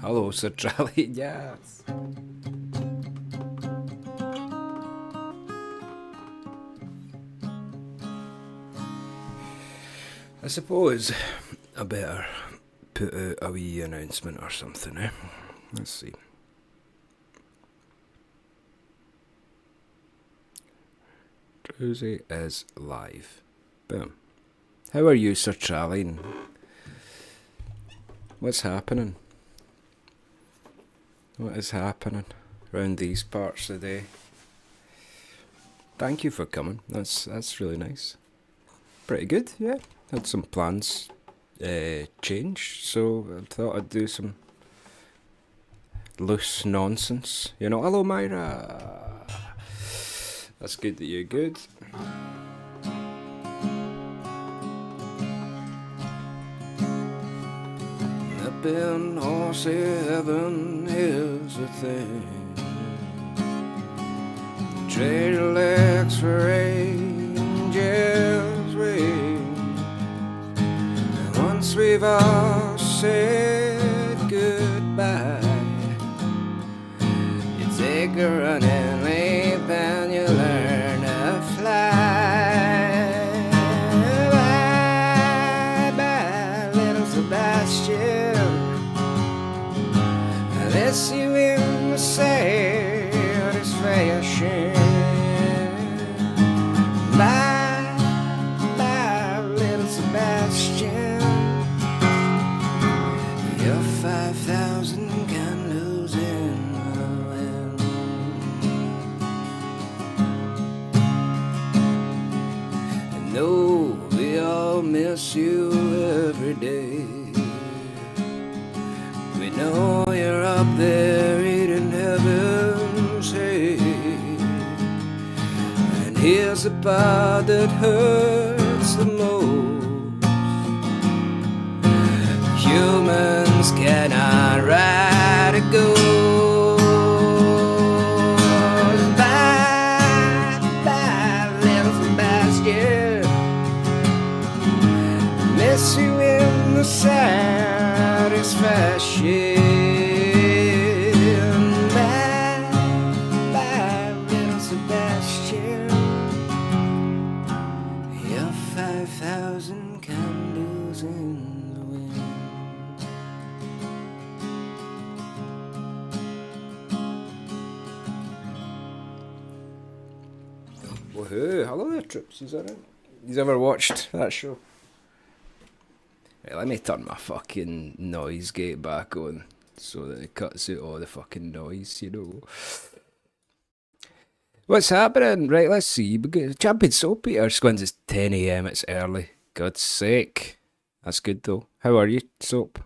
Hello, Sir Charlie. Yes. I suppose I better put out a wee announcement or something, eh? Let's see. Drowsy is live. Boom. How are you, Sir Charlie? What's happening? What is happening around these parts of the day? Thank you for coming. That's really nice. Pretty good, yeah. Had some plans change, so I thought I'd do some loose nonsense. You know, hello Myra. That's good that you're good. Up in horsey heaven is a thing. Trade legs for angels' wings. And once we've all said goodbye, you take a running leap and you learn to fly. Bye bye, little Sebastian. Unless you in the satisfaction. Bye, bye, little Sebastian. You're 5,000 candles in the wind. I know we all miss you every day. We know you're up there eating heaven's hay. And here's the part that hurts the most. Humans cannot ride a ghost. Bye, bye, little Sebastian. Miss you in the satisfaction. Bye, bye, little Sebastian. You're 5,000 candles in the wind. Woohoo! Hello there, Trips. Is that right? You ever watched that show? Right, let me turn my fucking noise gate back on so that it cuts out all the fucking noise, you know. What's happening? Right, let's see. Champion Soap Eater. Squins, it's 10 AM, it's early. God's sake. That's good though. How are you, Soap?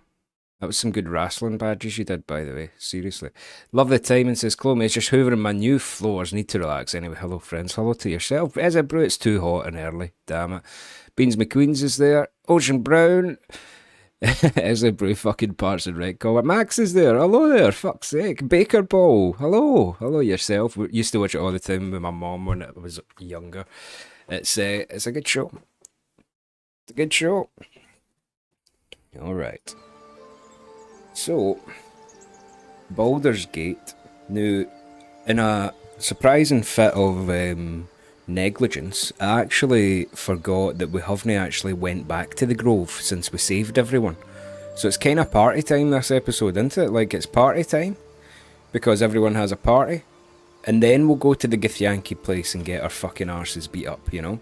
That was some good wrestling badges you did, by the way. Seriously. Love the timing, says Chloe. It's just hoovering my new floors. Need to relax. Anyway, hello, friends. Hello to yourself. Is it, bro? It's too hot and early. Damn it. Beans McQueen's is there. Ocean Brown. Is it, bro? Fucking Parts and Rec comment. Max is there. Hello there. Fuck's sake. Baker Ball. Hello. Hello yourself. We used to watch it all the time with my mom when I was younger. It's a good show. It's a good show. Alright. So, Baldur's Gate, now, in a surprising fit of negligence, I actually forgot that we haven't actually went back to the Grove since we saved everyone. So it's kind of party time this episode, isn't it? Like, it's party time, because everyone has a party, and then we'll go to the Githyanki place and get our fucking arses beat up, you know?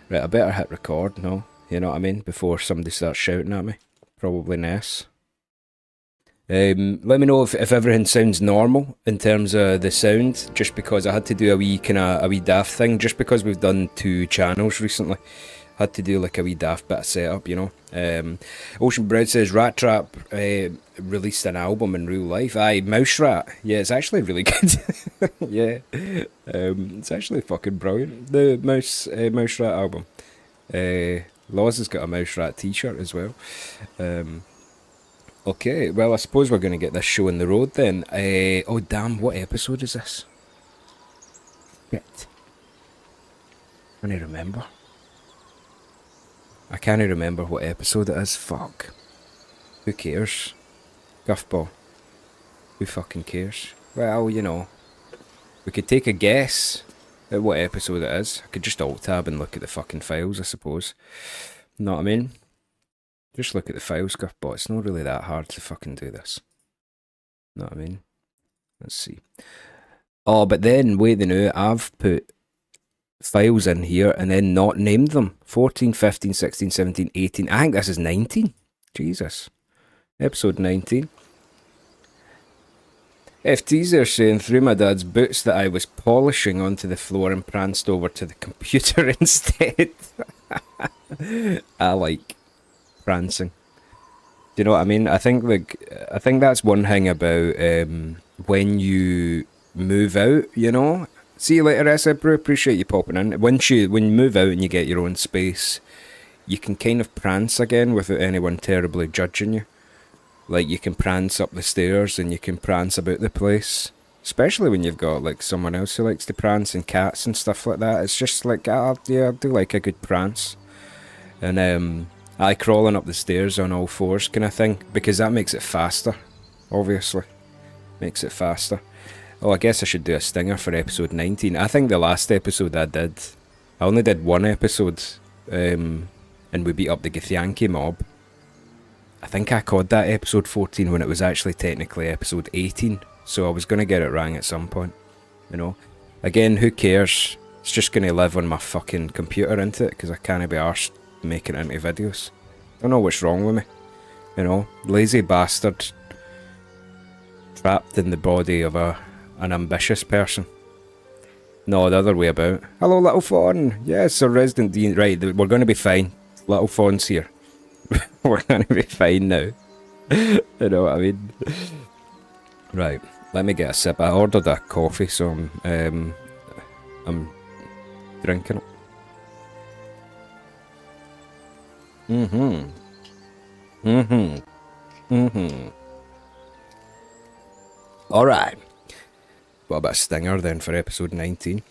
Right, I better hit record, no? You know what I mean? Before somebody starts shouting at me. Probably Ness. Let me know if everything sounds normal in terms of the sound, just because I had to do a wee daft thing, just because we've done 2 channels recently. Had to do like a wee daft bit of setup, you know. Ocean Bread says Rat Trap released an album in real life. Aye, Mouse Rat. Yeah, it's actually really good. Yeah, it's actually fucking brilliant. The Mouse Rat album. Laws has got a Mouse Rat t-shirt as well. Okay, well, I suppose we're going to get this show on the road then. Oh, damn, what episode is this? Shit. I can't remember. I can't remember what episode it is. Fuck. Who cares? Guffbaw. Who fucking cares? Well, you know, we could take a guess at what episode it is. I could just alt-tab and look at the fucking files, I suppose. Know what I mean? Just look at the files, Guffbaw. It's not really that hard to fucking do this. Know what I mean? Let's see. Oh, but then, wait a minute, I've put files in here and then not named them. 14, 15, 16, 17, 18. I think this is 19. Jesus. Episode 19. FT's there saying, threw my dad's boots that I was polishing onto the floor and pranced over to the computer instead. I like prancing. Do you know what I mean? I think that's one thing about when you move out, you know. See you later, SF Brew. Appreciate you popping in. When you move out and you get your own space, you can kind of prance again without anyone terribly judging you. Like, you can prance up the stairs and you can prance about the place. Especially when you've got, like, someone else who likes to prance and cats and stuff like that. It's just like, yeah, I do like a good prance. And, I crawling up the stairs on all fours kind of thing. Because that makes it faster, obviously. Makes it faster. Oh, I guess I should do a stinger for episode 19. I think the last episode I only did one episode. And we beat up the Githyanki mob. I think I called that episode 14 when it was actually technically episode 18. So I was going to get it wrong at some point. You know. Again, who cares? It's just going to live on my fucking computer, into it, because I can't be arsed making it into videos. I don't know what's wrong with me. You know. Lazy bastard. Trapped in the body of an ambitious person. No, the other way about. Hello, Little Fawn. Yes, a resident Dean. Right, we're going to be fine. Little Fawn's here. We're going to be fine now. You know what I mean? Right, let me get a sip. I ordered a coffee, so I'm drinking it. Alright. What about a stinger then for episode 19?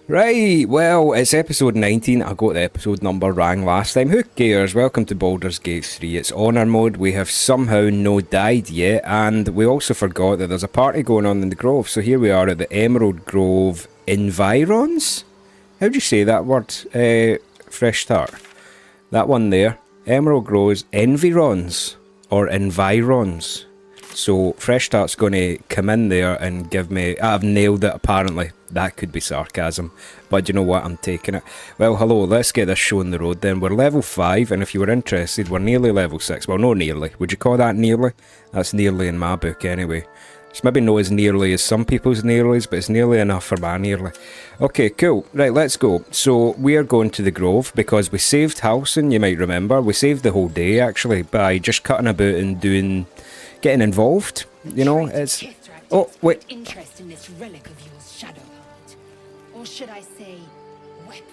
Right, well, it's episode 19. I got the episode number wrong last time. Who cares? Welcome to Baldur's Gate 3. It's honor mode. We have somehow no died yet, and we also forgot that there's a party going on in the Grove. So here we are at the Emerald Grove Environs? How do you say that word? Fresh Start. That one there. Emerald Grove's Environs, or Environs. So Fresh Start's going to come in there and give me... I've nailed it, apparently. That could be sarcasm. But you know what? I'm taking it. Well, hello. Let's get this show on the road then. We're level 5, and if you were interested, we're nearly level 6. Well, no nearly. Would you call that nearly? That's nearly in my book anyway. It's maybe not as nearly as some people's nearlies, but it's nearly enough for my nearly. Okay, cool. Right, let's go. So, we are going to the Grove because we saved Halcyon, you might remember. We saved the whole day, actually, by just cutting about and getting involved. You know, it's... Oh, wait. Interest in this relic of yours, Shadowheart. Or should I say, weapon?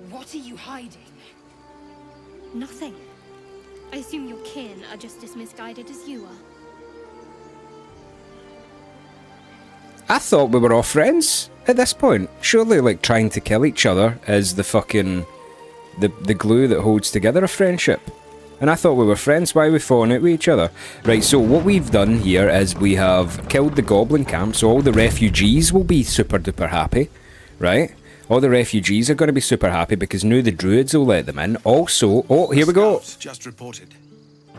What are you hiding? Nothing. I assume your kin are just as misguided as you are. I thought we were all friends at this point. Surely, like, trying to kill each other is the fucking... the glue that holds together a friendship. And I thought we were friends. Why are we falling out with each other? Right, so what we've done here is we have killed the goblin camp, so all the refugees will be super duper happy, right? All the refugees are going to be super happy because now the druids will let them in. Also, oh, here we go. Just reported.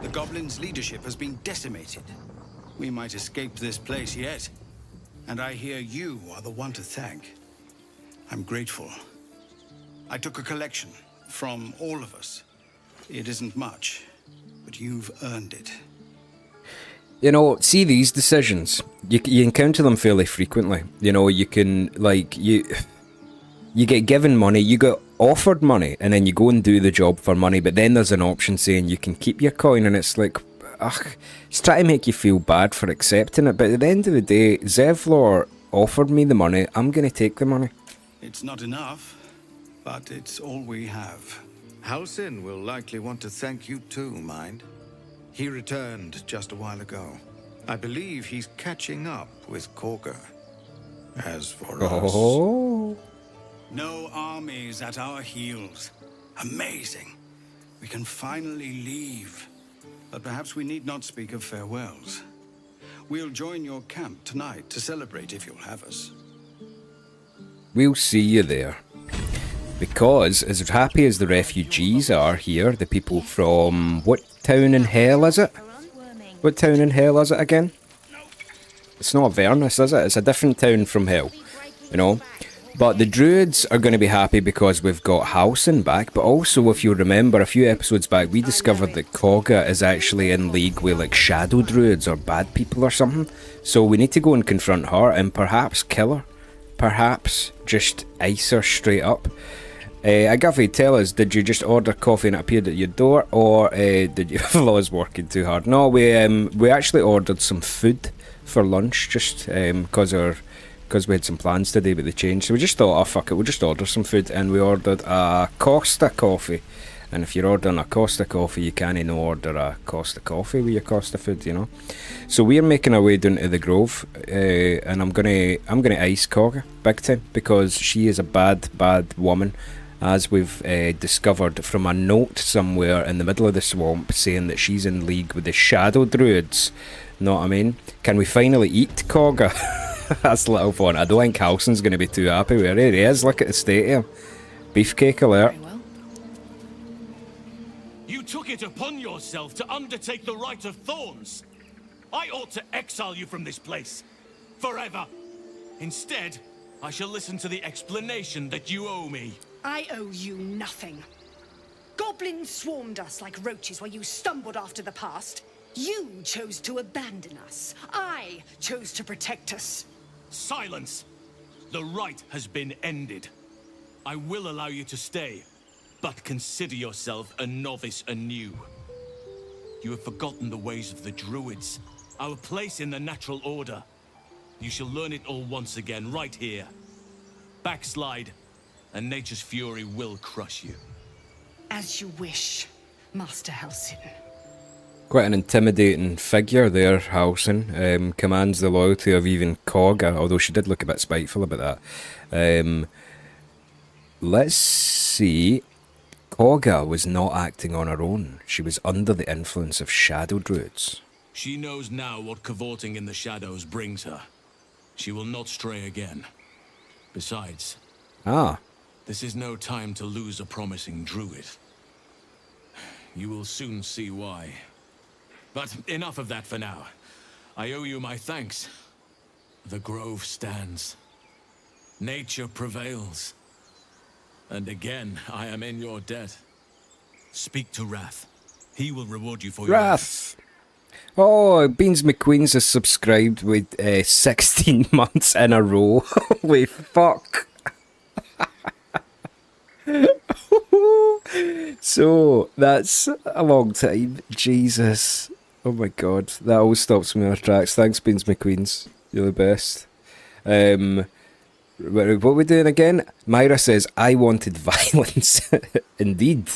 The goblins' leadership has been decimated. We might escape this place yet. And I hear you are the one to thank. I'm grateful. I took a collection from all of us. It isn't much, but you've earned it. You know, see these decisions. You encounter them fairly frequently. You know, you can, like, you get given money, you get offered money, and then you go and do the job for money, but then there's an option saying you can keep your coin, and it's like, ugh, it's trying to make you feel bad for accepting it, but at the end of the day, Zevlor offered me the money, I'm going to take the money. It's not enough, but it's all we have. Halcyon will likely want to thank you too, mind. He returned just a while ago. I believe he's catching up with Korga. As for us... No armies at our heels. Amazing. We can finally leave. But perhaps we need not speak of farewells. We'll join your camp tonight to celebrate if you'll have us. We'll see you there. Because, as happy as the refugees are here, the people from... what town in hell is it? What town in hell is it again? It's not Avernus, is it? It's a different town from hell, you know? But the druids are going to be happy because we've got Halsin back, but also, if you remember, a few episodes back, we discovered that Kogha is actually in league with, like, shadow druids or bad people or something. So we need to go and confront her and perhaps kill her. Perhaps just ice her straight up. Guffy, tell us, did you just order coffee and it appeared at your door, or did you Flaw's working too hard? No, we actually ordered some food for lunch, just because we had some plans today, but they changed. So we just thought, oh fuck it, we'll just order some food, and we ordered a Costa coffee. And if you're ordering a Costa coffee, you can't no order a Costa coffee with your Costa food, you know. So we're making our way down to the Grove, and I'm gonna ice Kogha big time, because she is a bad woman, as we've discovered from a note somewhere in the middle of the swamp saying that she's in league with the shadow druids. Know what I mean? Can we finally eat Kogha? That's a little fun. I don't think Halsin's going to be too happy where he is. Look at the state of him. Beefcake alert. Very well. You took it upon yourself to undertake the Rite of Thorns. I ought to exile you from this place. Forever. Instead, I shall listen to the explanation that you owe me. I owe you nothing. Goblins swarmed us like roaches while you stumbled after the past. You chose to abandon us. I chose to protect us. Silence! The rite has been ended. I will allow you to stay, but consider yourself a novice anew. You have forgotten the ways of the druids, our place in the natural order. You shall learn it all once again, right here. Backslide, and nature's fury will crush you. As you wish, Master Halsin. Quite an intimidating figure there, Halsin. Commands the loyalty of even Kogha, although she did look a bit spiteful about that. Let's see. Kogha was not acting on her own. She was under the influence of shadow druids. She knows now what cavorting in the shadows brings her. She will not stray again. Besides, this is no time to lose a promising druid. You will soon see why. But enough of that for now. I owe you my thanks. The grove stands. Nature prevails. And again, I am in your debt. Speak to Wrath. He will reward you for your Wrath! Oh, Beans McQueen's has subscribed with 16 months in a row. Holy fuck. So, that's a long time. Jesus. Oh my god. That always stops me in my tracks. Thanks, Beans McQueen's. You're the best. What are we doing again? Myra says, I wanted violence. Indeed.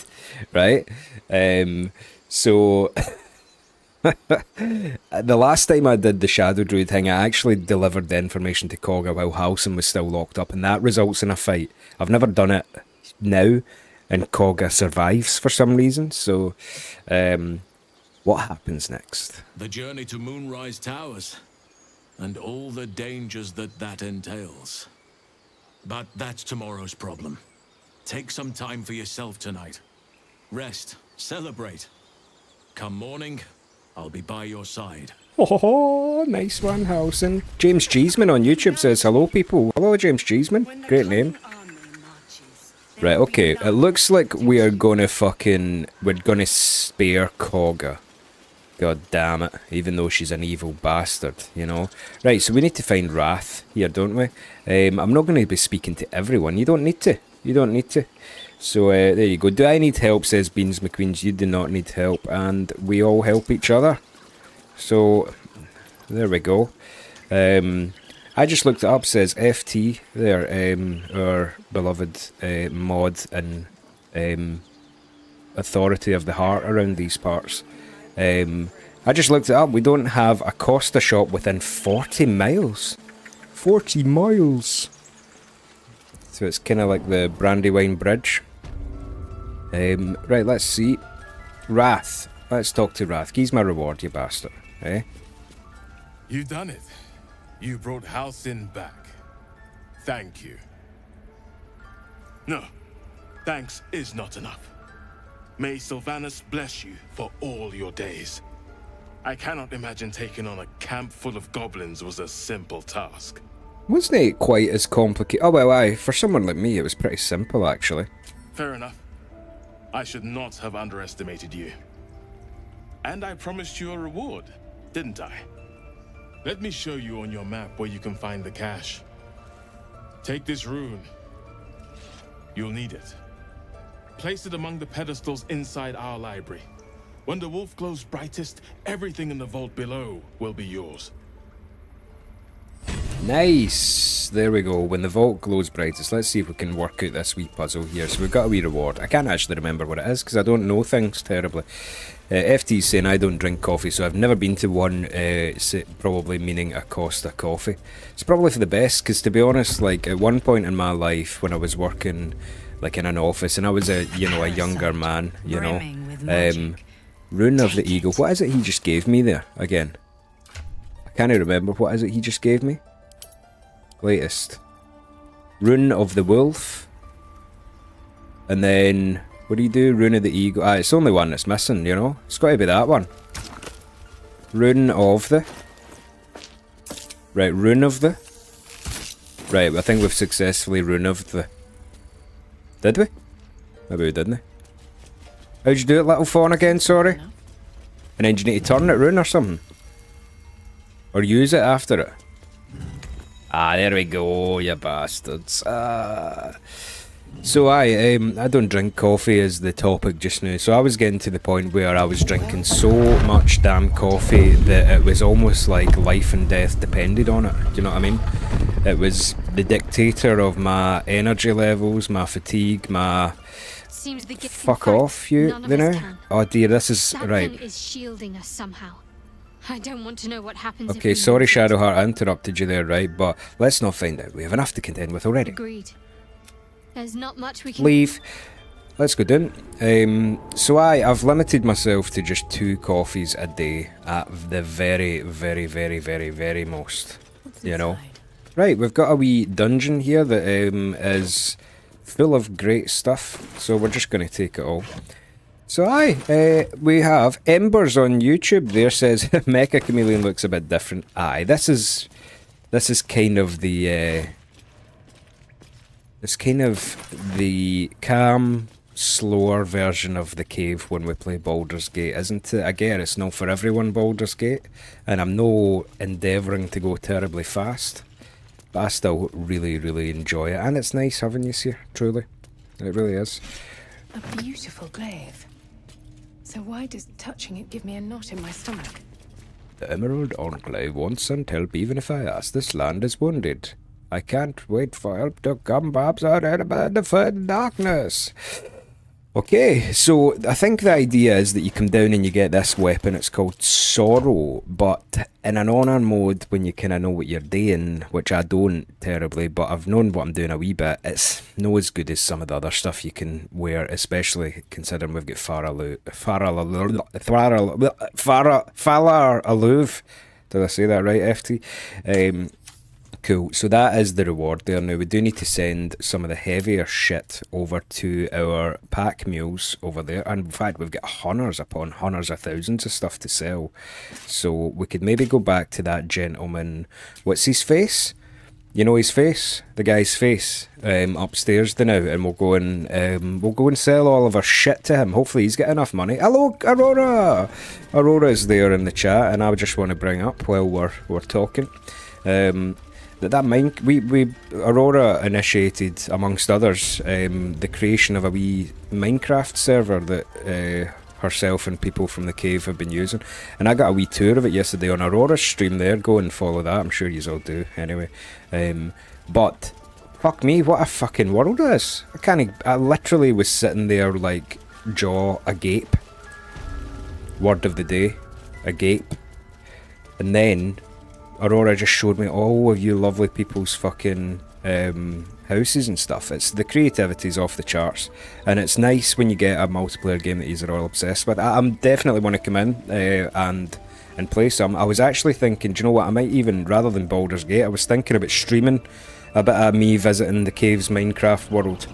Right? So... the last time I did the Shadow Druid thing, I actually delivered the information to Kogha while Halsin was still locked up, and that results in a fight. I've never done it now, and Kogha survives for some reason, so what happens next? The journey to Moonrise Towers, and all the dangers that entails. But that's tomorrow's problem. Take some time for yourself tonight. Rest, celebrate. Come morning, I'll be by your side. Oh, nice one, Halsin. James Cheeseman on YouTube says, hello people. Hello, James Cheeseman. Great name. Right, okay. It looks like we are gonna we're gonna spare Kogha. God damn it. Even though she's an evil bastard, you know. Right, so we need to find Wrath here, don't we? I'm not gonna be speaking to everyone. You don't need to. You don't need to. So, there you go. Do I need help, says Beans McQueens. You do not need help. And we all help each other. So, there we go. I just looked it up, says FT there, our beloved mod and authority of the heart around these parts. I just looked it up. We don't have a Costa shop within 40 miles. 40 miles! So it's kind of like the Brandywine Bridge. Right, let's see. Wrath. Let's talk to Wrath. He's my reward, you bastard. Eh? You done it. You brought Halcyon back. Thank you. No, thanks is not enough. May Sylvanas bless you for all your days. I cannot imagine taking on a camp full of goblins was a simple task. Wasn't it quite as complicated? Oh, well, aye. For someone like me, it was pretty simple, actually. Fair enough. I should not have underestimated you. And I promised you a reward, didn't I? Let me show you on your map where you can find the cache. Take this rune. You'll need it. Place it among the pedestals inside our library. When the wolf glows brightest, everything in the vault below will be yours. Nice! There we go. When the vault glows brightest. Let's see if we can work out this wee puzzle here. So we've got a wee reward. I can't actually remember what it is because I don't know things terribly. FT's saying I don't drink coffee, so I've never been to one, probably meaning a Costa coffee. It's probably for the best because, to be honest, like at one point in my life when I was working like in an office and I was a younger man, you know, Rune of the Eagle. What is it he just gave me there again? I can't remember. What is it he just gave me? Latest. Rune of the Wolf. And then, what do you do? Rune of the Eagle. Ah, it's the only one that's missing, you know? It's got to be that one. Rune of the... Right, Rune of the... Right, I think we've successfully Rune of the... Did we? Maybe we didn't. How'd you do it, little fawn, again, sorry? And then do you need to turn it Rune or something? Or use it after it? Ah, there we go, you bastards. So I don't drink coffee as the topic just now. So I was getting to the point where I was drinking so much damn coffee that it was almost like life and death depended on it. Do you know what I mean? It was the dictator of my energy levels, my fatigue, my... Seems the Fuck off, you know? Oh dear, this is... Right. Is shielding us somehow. I don't want to know what happens. Okay, sorry Shadowheart, I interrupted you there, right? But let's not find out. We have enough to contend with already. Agreed. There's not much we can... Leave. Let's go down. So I've limited myself to just 2 coffees a day at the very, very, very, very, very most. You know? Right, we've got a wee dungeon here that is full of great stuff. So we're just going to take it all. So we have Embers on YouTube there says Meccha Chameleon looks a bit different. Aye, this is kind of the it's kind of the calm, slower version of the cave when we play Baldur's Gate, isn't it? Again, it's not for everyone, Baldur's Gate, and I'm no endeavouring to go terribly fast, but I still really, really enjoy it, and it's nice having you here, truly. It really is. A beautiful glaive. So why does touching it give me a knot in my stomach? The Emerald Enclave wants some help even if I ask. This land is wounded. I can't wait for help to come, perhaps out of the darkness. Okay, so I think the idea is that you come down and you get this weapon. It's called Sorrow, but in an honor mode when you kind of know what you're doing, which I don't terribly, but I've known what I'm doing a wee bit. It's no as good as some of the other stuff you can wear, especially considering we've got Falar Aluv. Did I say that right, FT? Cool, so that is the reward there. Now we do need to send some of the heavier shit over to our pack mules over there, and in fact we've got hundreds upon hundreds of thousands of stuff to sell, so we could maybe go back to that gentleman, what's his face? You know his face? The guy's face, upstairs now, and we'll go and sell all of our shit to him. Hopefully he's got enough money. Hello, Aurora! Aurora's there in the chat, and I just want to bring up while we're talking. Aurora initiated, amongst others, the creation of a wee Minecraft server that herself and people from the cave have been using, and I got a wee tour of it yesterday on Aurora's stream there. Go and follow that, I'm sure you all do anyway. But fuck me, what a fucking world it is. I literally was sitting there like jaw agape. Word of the day, agape. And then Aurora just showed me all of you lovely people's fucking houses and stuff. It's the creativity's off the charts, and it's nice when you get a multiplayer game that you're all obsessed with. I'm definitely want to come in and play some. I was actually thinking, do you know what, I might even, rather than Baldur's Gate, I was thinking about streaming a bit of me visiting the caves Minecraft world.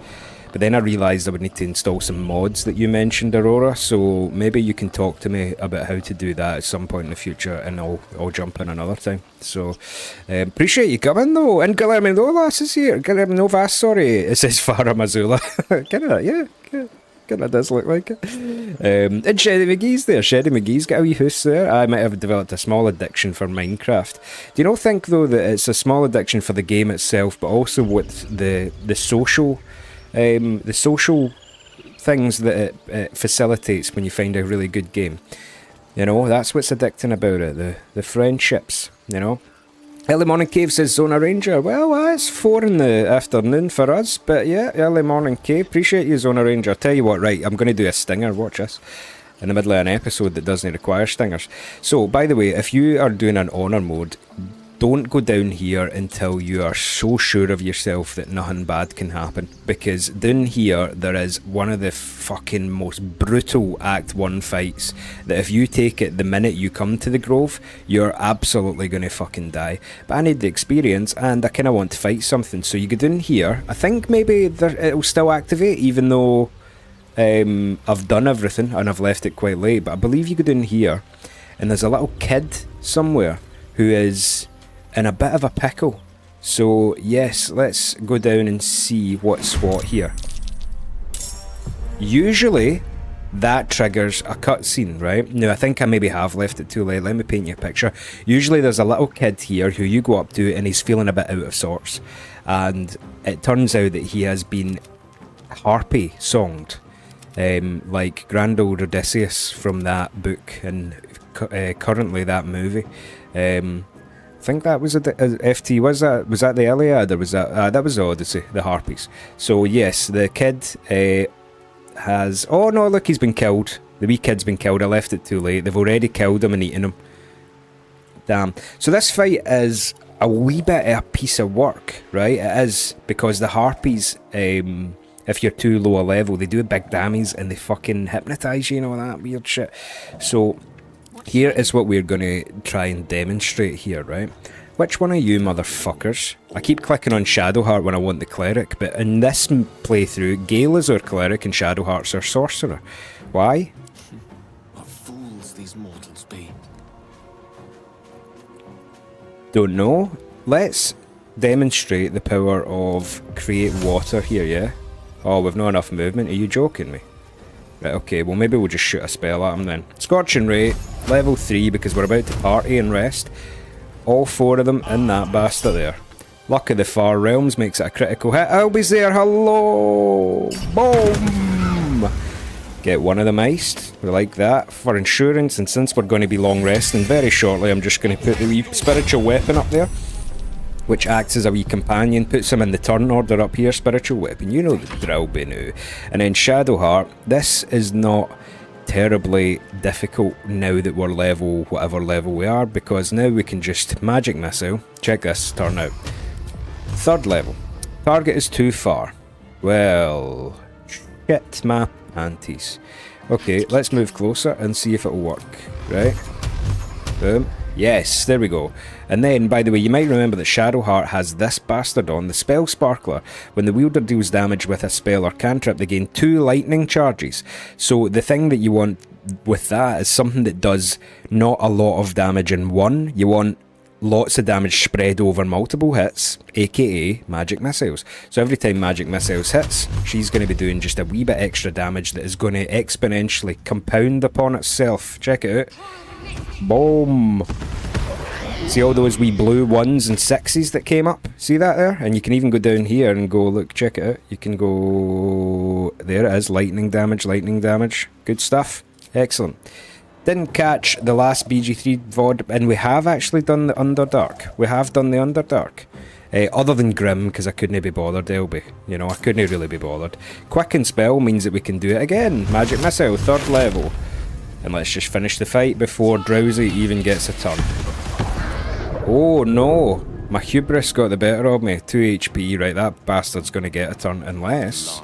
But then I realised I would need to install some mods that you mentioned, Aurora, so maybe you can talk to me about how to do that at some point in the future, and I'll jump in another time. So, appreciate you coming though, and Guillermo Novas is here. Guillermo Novas, sorry, it says Farah Mazula. Kinda, yeah, kinda does look like it. And Sherry McGee's there. Sherry McGee's got a wee hoose there. I might have developed a small addiction for Minecraft. Do you not think though that it's a small addiction for the game itself, but also with the social things that it facilitates when you find a really good game? You know, that's what's addicting about it, the friendships, you know. Early Morning Cave says Zona Ranger. Well, it's 4 in the afternoon for us, but yeah, Early Morning Cave. Appreciate you, Zona Ranger. Tell you what, right, I'm going to do a stinger, watch this, in the middle of an episode that doesn't require stingers. So, by the way, if you are doing an honor mode, don't go down here until you are so sure of yourself that nothing bad can happen. Because down here, there is one of the fucking most brutal Act 1 fights that if you take it the minute you come to the Grove, you're absolutely going to fucking die. But I need the experience, and I kind of want to fight something. So you go down here. I think maybe it'll still activate, even though I've done everything and I've left it quite late. But I believe you go down here, and there's a little kid somewhere who is in a bit of a pickle. So yes, let's go down and see what's what here. Usually that triggers a cutscene, right? Now I think I maybe have left it too late. Let me paint you a picture. Usually there's a little kid here who you go up to and he's feeling a bit out of sorts, and it turns out that he has been harpy songed, like grand old Odysseus from that book, and currently that movie. I think that was a FT. Was that the Iliad, or was that was the Odyssey, the Harpies? So yes, the kid has. Oh no! Look, he's been killed. The wee kid's been killed. I left it too late. They've already killed him and eaten him. Damn. So this fight is a wee bit of a piece of work, right? It is, because the Harpies, if you're too low a level, they do big damage and they fucking hypnotise you and all that weird shit. So here is what we're going to try and demonstrate here, right? Which one of you motherfuckers? I keep clicking on Shadowheart when I want the cleric, but in this playthrough, Gale is our cleric and Shadowheart's our sorcerer. Why? What fools these mortals be. Don't know. Let's demonstrate the power of create water here, yeah? Oh, we've not enough movement. Are you joking me? Right, okay, well maybe we'll just shoot a spell at him then. Scorching Ray, level 3, because we're about to party and rest. All 4 of them in that bastard there. Luck of the Far Realms makes it a critical hit. Alby's there, hello! Boom! Get one of them iced. We like that for insurance, and since we're going to be long resting very shortly, I'm just going to put the wee spiritual weapon up there, which acts as a wee companion, puts him in the turn order up here, spiritual weapon, you know the drill by now. And then Shadowheart, this is not terribly difficult now that we're level, whatever level we are, because now we can just magic missile. Check this turn out. 3rd level. Target is too far. Well, shit my panties. Okay, let's move closer and see if it'll work. Right? Boom. Yes, there we go. And then, by the way, you might remember that Shadowheart has this bastard on, the Spell Sparkler. When the wielder deals damage with a spell or cantrip, they gain 2 lightning charges. So the thing that you want with that is something that does not a lot of damage in one. You want lots of damage spread over multiple hits, aka magic missiles. So every time magic missiles hits, she's going to be doing just a wee bit extra damage that is going to exponentially compound upon itself. Check it out. Boom. See all those wee blue 1s and 6s that came up? See that there? And you can even go down here and go, look, check it out. You can go... There it is, lightning damage, lightning damage. Good stuff. Excellent. Didn't catch the last BG3 VOD, and we have actually done the Underdark. We have done the Underdark. Other than Grim, because I couldn't be bothered, LB. You know, I couldn't really be bothered. Quicken Spell means that we can do it again. Magic Missile, 3rd level. And let's just finish the fight before Drowsy even gets a turn. Oh no! My hubris got the better of me. 2 HP, right, that bastard's gonna get a turn unless...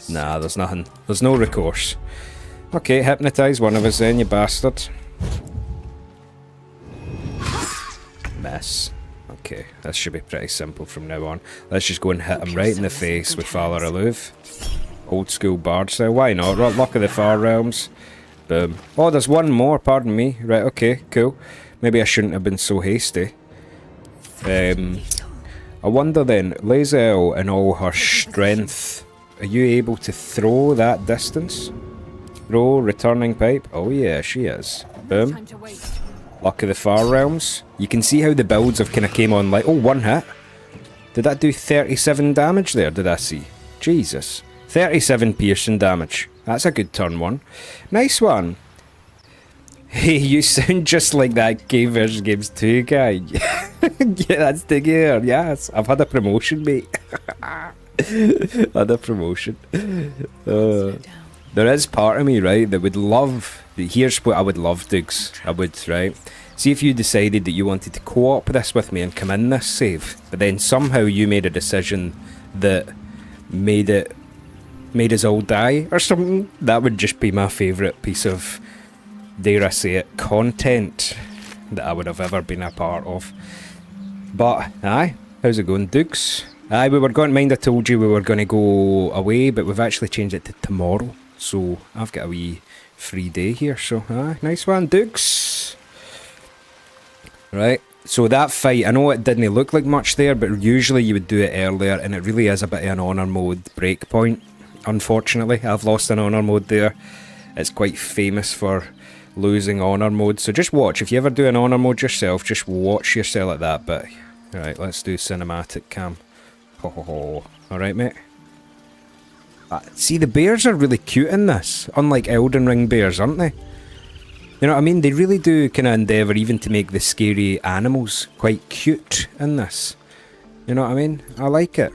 Nah, there's nothing. There's no recourse. Okay, hypnotise one of us then, you bastard. Miss. Okay, this should be pretty simple from now on. Let's just go and hit him right in the face with Father Aloof. Old school bard style, why not? Luck of the Far Realms. Boom. Oh, there's one more, pardon me. Right, okay, cool. Maybe I shouldn't have been so hasty. I wonder then, Lae'zel in all her strength, are you able to throw that distance? Throw, returning pipe? Oh yeah, she is. Boom. Luck of the Far Realms. You can see how the builds have kind of came on like, oh, one hit. Did that do 37 damage there, did I see? Jesus. 37 piercing damage. That's a good turn one. Nice one. Hey, you sound just like that Game vs. Games 2 guy. Yeah, that's Dougie here. Yes, I've had a promotion, mate. Had a promotion. There is part of me, right, that would love... Here's what I would love, Dougs. I would, right? See if you decided that you wanted to co-op this with me and come in this save, but then somehow you made a decision that made us all die or something. That would just be my favourite piece of, dare I say it, content that I would have ever been a part of. But, aye, how's it going, Dougs? Aye, we were going, mind I told you we were going to go away, but we've actually changed it to tomorrow. So, I've got a wee free day here, so, aye, nice one, Dougs. Right, so that fight, I know it didn't look like much there, but usually you would do it earlier, and it really is a bit of an honour mode breakpoint. Unfortunately, I've lost an honour mode there. It's quite famous for losing honour mode, so just watch. If you ever do an honour mode yourself, just watch yourself at that bit. Alright, let's do cinematic cam. Ho ho ho. Alright, mate. See, the bears are really cute in this, unlike Elden Ring bears, aren't they? You know what I mean? They really do kind of endeavour even to make the scary animals quite cute in this. You know what I mean? I like it.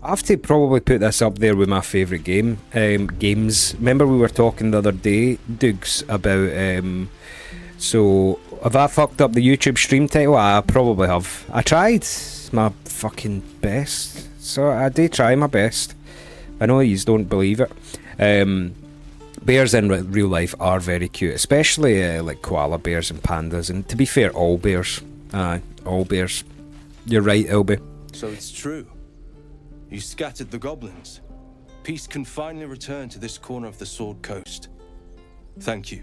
I have to probably put this up there with my favourite games. Remember we were talking the other day, Dougs, about... so, have I fucked up the YouTube stream title? I probably have. I tried my fucking best. So, I do try my best. I know you don't believe it. Bears in real life are very cute, especially like koala bears and pandas, and to be fair, all bears. All bears. You're right, Elby. So it's true. You scattered the goblins. Peace can finally return to this corner of the Sword Coast. Thank you.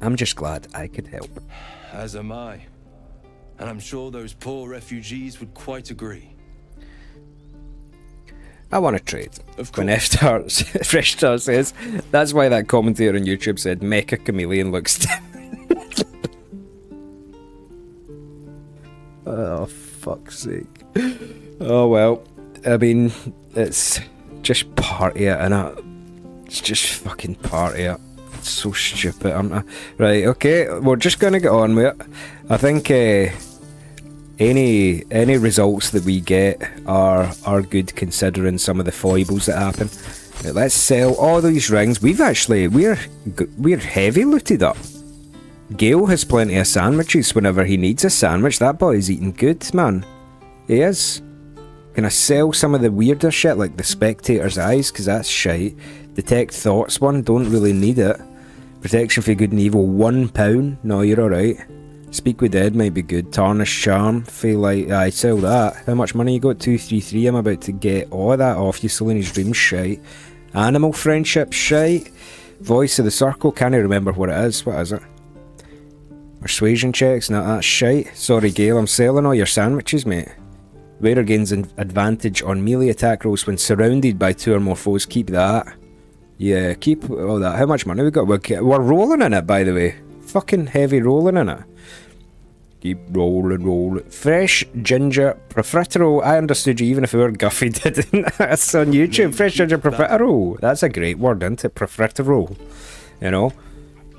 I'm just glad I could help. As am I. And I'm sure those poor refugees would quite agree. I want to trade. When Fresh Start says, that's why that commentator on YouTube said Meccha Chameleon looks oh, fuck's sake. Oh well. I mean, it's just party it, innit? It's just fucking party it. It's so stupid, aren't I? Right, okay, we're just gonna get on with it. I think any results that we get are good considering some of the foibles that happen. Right, let's sell all these rings. We're heavy looted up. Gale has plenty of sandwiches whenever he needs a sandwich. That boy's eating good, man. He is. Can I sell some of the weirder shit like the Spectator's Eyes, because that's shite. Detect Thoughts one, don't really need it. Protection for Good and Evil, £1. No, you're alright. Speak with Dead might be good. Tarnished Charm, feel like I sell that. How much money you got? 233. I'm about to get all of that off you. Selena's Dream, shite. Animal Friendship, shite. Voice of the Circle, can't remember what it is. What is it? Persuasion checks, no, that's shite. Sorry Gale, I'm selling all your sandwiches, mate. Wearer gains an advantage on melee attack rolls when surrounded by 2 or more foes. Keep that. Yeah, keep all that. How much money we got? We're rolling in it, by the way. Fucking heavy rolling in it. Keep rolling. Fresh ginger profiterole. I understood you even if our Guffy didn't. That's on YouTube. Fresh ginger profiterole. That's a great word, isn't it? Profiterole. You know?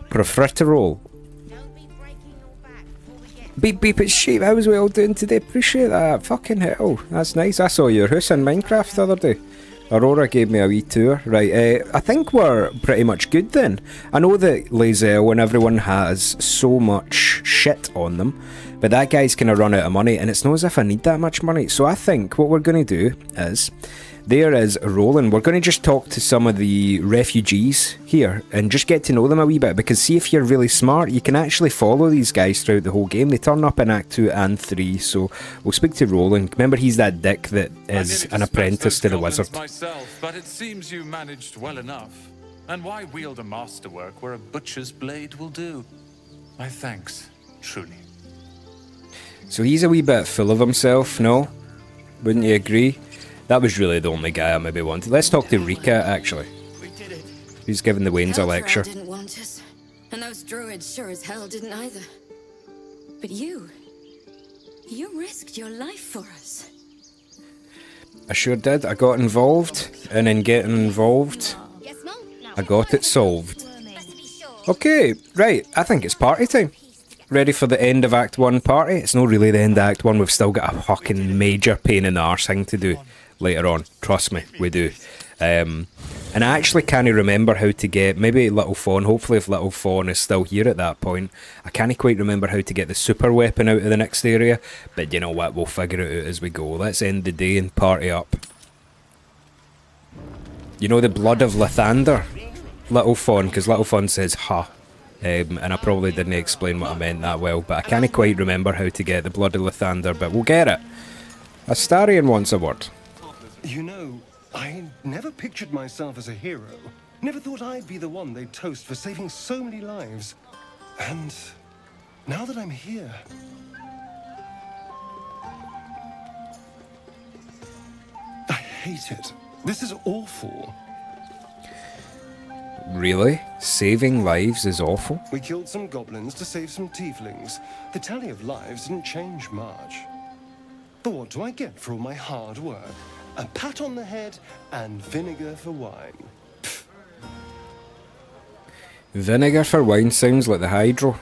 Profiterole. Beep beep, it's sheep. How's we all doing today? Appreciate that. Fucking hell. That's nice. I saw your house in Minecraft the other day. Aurora gave me a wee tour. Right, I think we're pretty much good then. I know that Lae'zel and everyone has so much shit on them, but that guy's kind of run out of money, and it's not as if I need that much money. So I think what we're going to do is, there is Roland. We're going to just talk to some of the refugees here and just get to know them a wee bit, because see, if you're really smart, you can actually follow these guys throughout the whole game. They turn up in Act 2 and 3, so we'll speak to Roland. Remember, he's that dick that is an apprentice to the wizard. Myself, but it seems you managed well enough. And why wield a masterwork where a butcher's blade will do? My thanks, truly. So he's a wee bit full of himself, no? Wouldn't you agree? That was really the only guy I maybe wanted. Let's talk to Rika, actually. We did it. Who's giving the Waynes a lecture. didn't want us, and those druids sure as hell didn't either. But you risked your life for us. I sure did. I got involved, and in getting involved, I got it solved. Okay, right, I think it's party time. Ready for the end of Act 1 party? It's not really the end of Act 1, we've still got a fucking major pain in the arse thing to do later on. Trust me, we do. And I actually can't remember how to get, maybe Little Fawn, hopefully if Little Fawn is still here at that point, I can't quite remember how to get the super weapon out of the next area, but you know what, we'll figure it out as we go. Let's end the day and party up. You know the blood of Lathander? Little Fawn, because Little Fawn says, ha. And I probably didn't explain what I meant that well, but I can't quite remember how to get the blood of Lathander, but we'll get it. Astarion wants a word. You know, I never pictured myself as a hero. Never thought I'd be the one they'd toast for saving so many lives. And now that I'm here... I hate it. This is awful. Really? Saving lives is awful? We killed some goblins to save some tieflings. The tally of lives didn't change much. But what do I get for all my hard work? A pat on the head and vinegar for wine. Pfft. Vinegar for wine sounds like the Hydro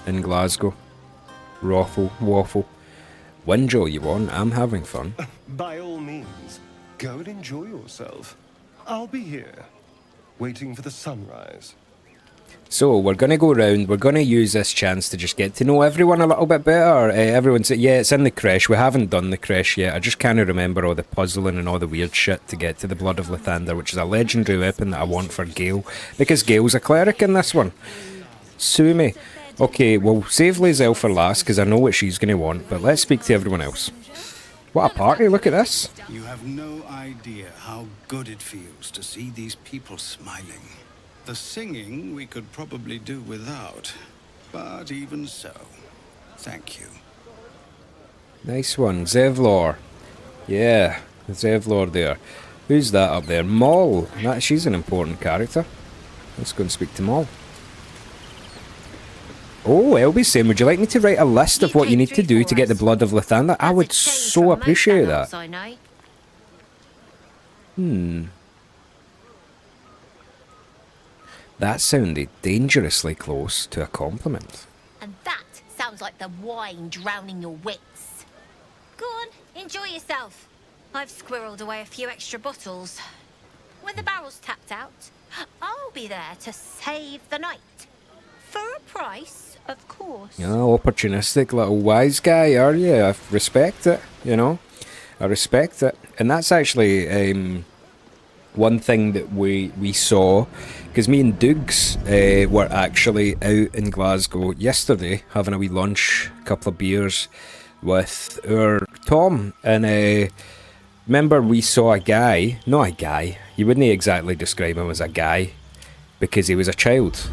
in Glasgow. Waffle. Whinge all you want, I'm having fun. By all means, go and enjoy yourself. I'll be here, waiting for the sunrise. So, we're going to go around, we're going to use this chance to just get to know everyone a little bit better. Everyone's, yeah, it's in the creche, we haven't done the creche yet, I just can't remember all the puzzling and all the weird shit to get to the Blood of Lathander, which is a legendary weapon that I want for Gale, because Gale's a cleric in this one. Sue me. Okay, we'll save Lae'zel for last, because I know what she's going to want, but let's speak to everyone else. What a party, look at this. You have no idea how good it feels to see these people smiling. The singing we could probably do without, but even so, thank you. Nice one, Zevlor. Yeah, Zevlor there. Who's that up there? Moll. She's an important character. Let's go and speak to Moll. Oh, Elby's saying, would you like me to write a list of what you need to do to get the Blood of Lathander? I would so appreciate that. That sounded dangerously close to a compliment. And that sounds like the wine drowning your wits. Go on, enjoy yourself. I've squirreled away a few extra bottles. When the barrel's tapped out, I'll be there to save the night. For a price, of course. Oh, opportunistic little wise guy, are you? I respect it, you know. I respect it. And that's actually one thing that we saw, because me and Dougs were actually out in Glasgow yesterday having a wee lunch, a couple of beers with our Tom, and remember we saw a guy, not a guy, you wouldn't exactly describe him as a guy, because he was a child.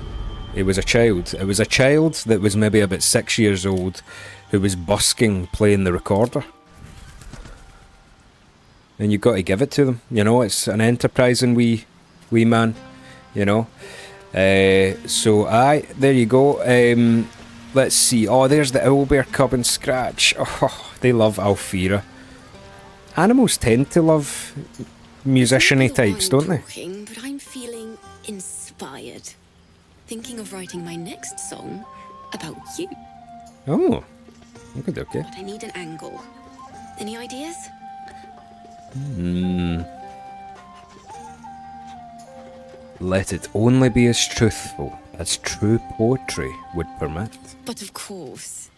It was a child. It was a child that was maybe about 6 years old who was busking playing the recorder. And you've got to give it to them, you know, it's an enterprising wee man, you know. So, there you go. Let's see. Oh, there's the owlbear cub and Scratch. Oh, they love Alfira. Animals tend to love musician-y types, don't they? But I'm feeling inspired. Thinking of writing my next song about you. Oh, okay. But I need an angle. Any ideas? Let it only be as truthful as true poetry would permit. But of course,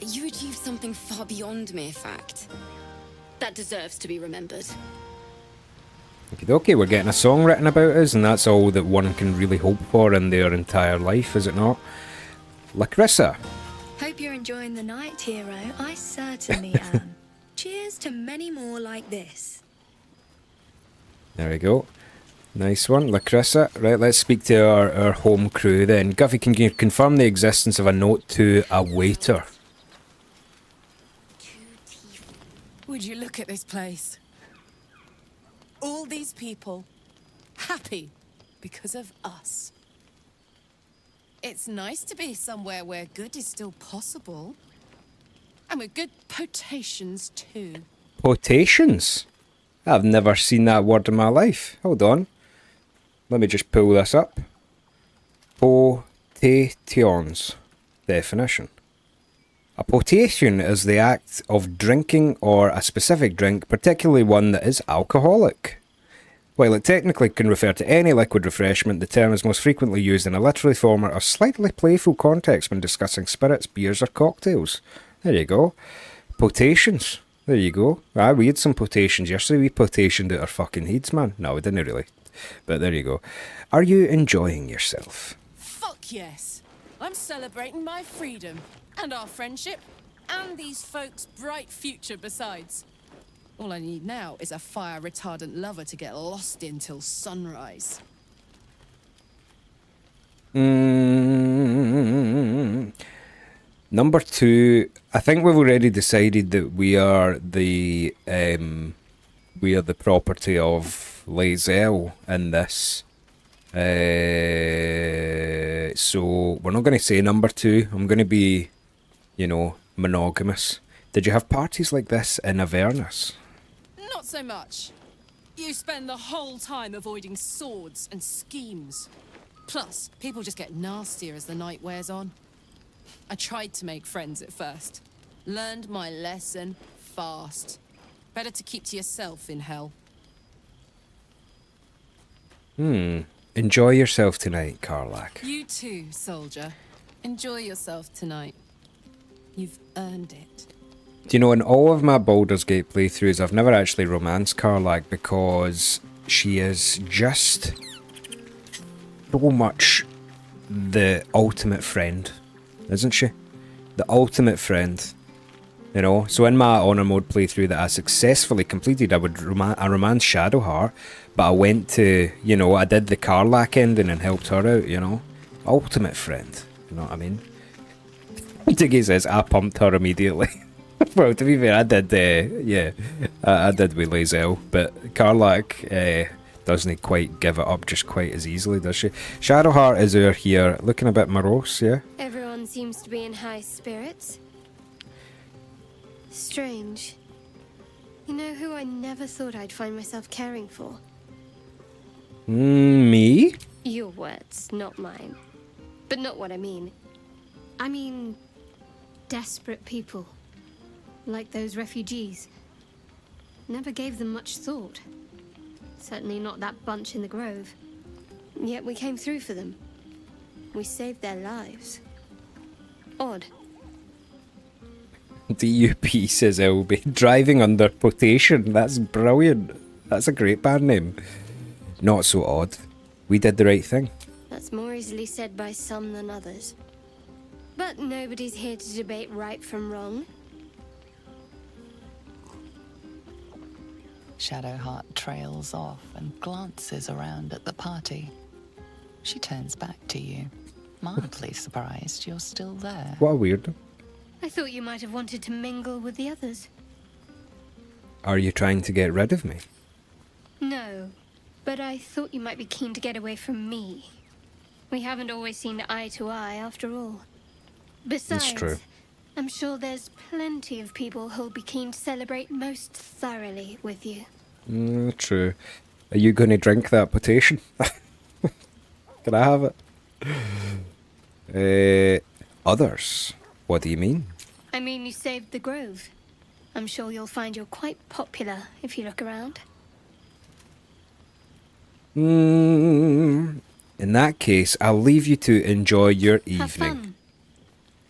you achieved something far beyond mere fact. That deserves to be remembered. Okay, we're getting a song written about us, and that's all that one can really hope for in their entire life, is it not? Lacrissa. Hope you're enjoying the night, hero. I certainly am. Cheers to many more like this. There we go. Nice one, Lacrissa. Right, let's speak to our home crew then. Guffy, can you confirm the existence of a note to a waiter? Would you look at this place? All these people happy because of us. It's nice to be somewhere where good is still possible. And with good potations too. Potations? I've never seen that word in my life. Hold on. Let me just pull this up. Potations. Definition. A potation is the act of drinking or a specific drink, particularly one that is alcoholic. While it technically can refer to any liquid refreshment, the term is most frequently used in a literary form or slightly playful context when discussing spirits, beers or cocktails. There you go. Potations. There you go. We had some potations yesterday. We potationed out our fucking heads, man. No, we didn't really. But there you go. Are you enjoying yourself? Fuck yes. I'm celebrating my freedom. And our friendship. And these folks' bright future besides. All I need now is a fire-retardant lover to get lost in till sunrise. Number 2, I think we've already decided that we are the property of Lae'zel in this. So we're not going to say number 2. I'm going to be, you know, monogamous. Did you have parties like this in Avernus? Not so much. You spend the whole time avoiding swords and schemes. Plus, people just get nastier as the night wears on. I tried to make friends at first. Learned my lesson fast. Better to keep to yourself in hell. Enjoy yourself tonight, Karlach. You too, soldier. Enjoy yourself tonight. You've earned it. Do you know, in all of my Baldur's Gate playthroughs, I've never actually romanced Karlach because she is just so much the ultimate friend, isn't she? The ultimate friend. You know, so in my honor mode playthrough that I successfully completed, I romance Shadowheart, but I went to, you know, I did the Karlach ending and helped her out, you know. Ultimate friend, you know what I mean? Dougie says, I pumped her immediately. Well, to be fair, I did, I did with Lae'zel, but Karlach doesn't quite give it up just quite as easily, does she? Shadowheart is over here, looking a bit morose, yeah? Everyone seems to be in high spirits. Strange. You know who I never thought I'd find myself caring for? Me? Your words, not mine. But not what I mean. I mean, desperate people. Like those refugees. Never gave them much thought. Certainly not that bunch in the grove. Yet we came through for them. We saved their lives. Odd. DUP says LB. Driving Under Potation. That's brilliant. That's a great band name. Not so odd. We did the right thing. That's more easily said by some than others. But nobody's here to debate right from wrong. Shadowheart trails off and glances around at the party. She turns back to you, mildly surprised you're still there. What a weirdo. I thought you might have wanted to mingle with the others. Are you trying to get rid of me? No, but I thought you might be keen to get away from me. We haven't always seen eye to eye, after all. Besides, That's true. I'm sure there's plenty of people who'll be keen to celebrate most thoroughly with you. True. Are you going to drink that potation? Can I have it? Others? What do you mean? I mean, you saved the grove. I'm sure you'll find you're quite popular if you look around. In that case, I'll leave you to enjoy your evening. Have fun.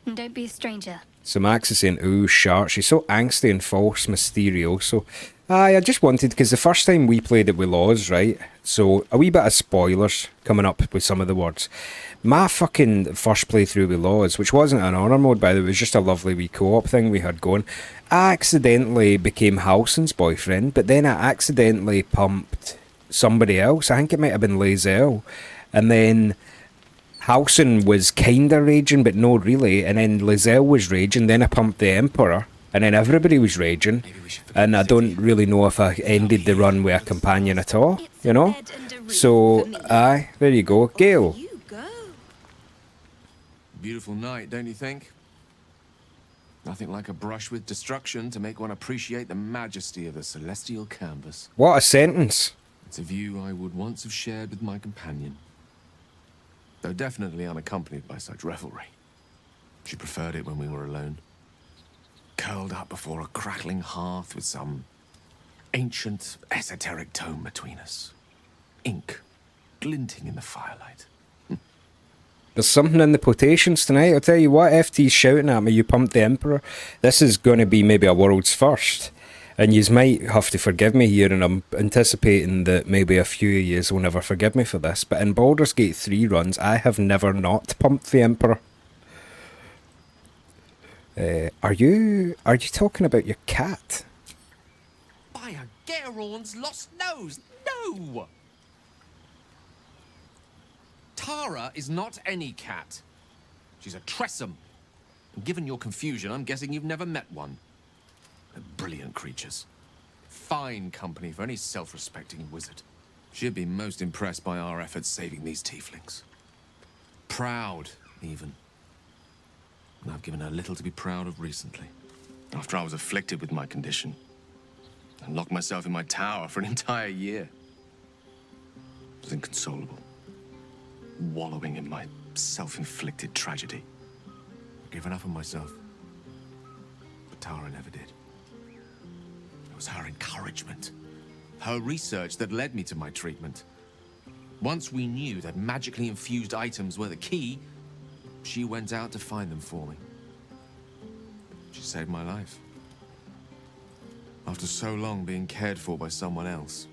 And don't be a stranger. So Max is saying, ooh, Shark, she's so angsty and false mysterioso. Aye, I just wanted, because the first time we played it with Laws, right? So, a wee bit of spoilers coming up with some of the words. My fucking first playthrough with Laws, which wasn't an honor mode, by the way, it was just a lovely wee co-op thing we had going. I accidentally became Halsin's boyfriend, but then I accidentally pumped somebody else. I think it might have been Lae'zel. And then Halsin was kinda raging, but no really. And then Lae'zel was raging, then I pumped the Emperor. And then everybody was raging, and I don't really know if I ended the run with a companion at all, you know? So, aye, there you go. Gale. Beautiful night, don't you think? Nothing like a brush with destruction to make one appreciate the majesty of the celestial canvas. What a sentence. It's a view I would once have shared with my companion, though definitely unaccompanied by such revelry. She preferred it when we were alone, curled up before a crackling hearth with some ancient, esoteric tome between us. Ink glinting in the firelight. There's something in the potations tonight. I'll tell you what, FT's shouting at me, you pumped the Emperor. This is going to be maybe a world's first. And yous might have to forgive me here, and I'm anticipating that maybe a few of yous will never forgive me for this. But in Baldur's Gate 3 runs, I have never not pumped the Emperor. Are you talking about your cat? By a Garon's lost nose! No! Tara is not any cat. She's a Tressum. And given your confusion, I'm guessing you've never met one. They're brilliant creatures. Fine company for any self-respecting wizard. She'd be most impressed by our efforts saving these tieflings. Proud, even. And I've given her little to be proud of recently. After I was afflicted with my condition, and locked myself in my tower for an entire year. I was inconsolable, wallowing in my self-inflicted tragedy. I'd given up on myself, but Tara never did. It was her encouragement, her research that led me to my treatment. Once we knew that magically infused items were the key, she went out to find them for me. She saved my life. After so long being cared for by someone else,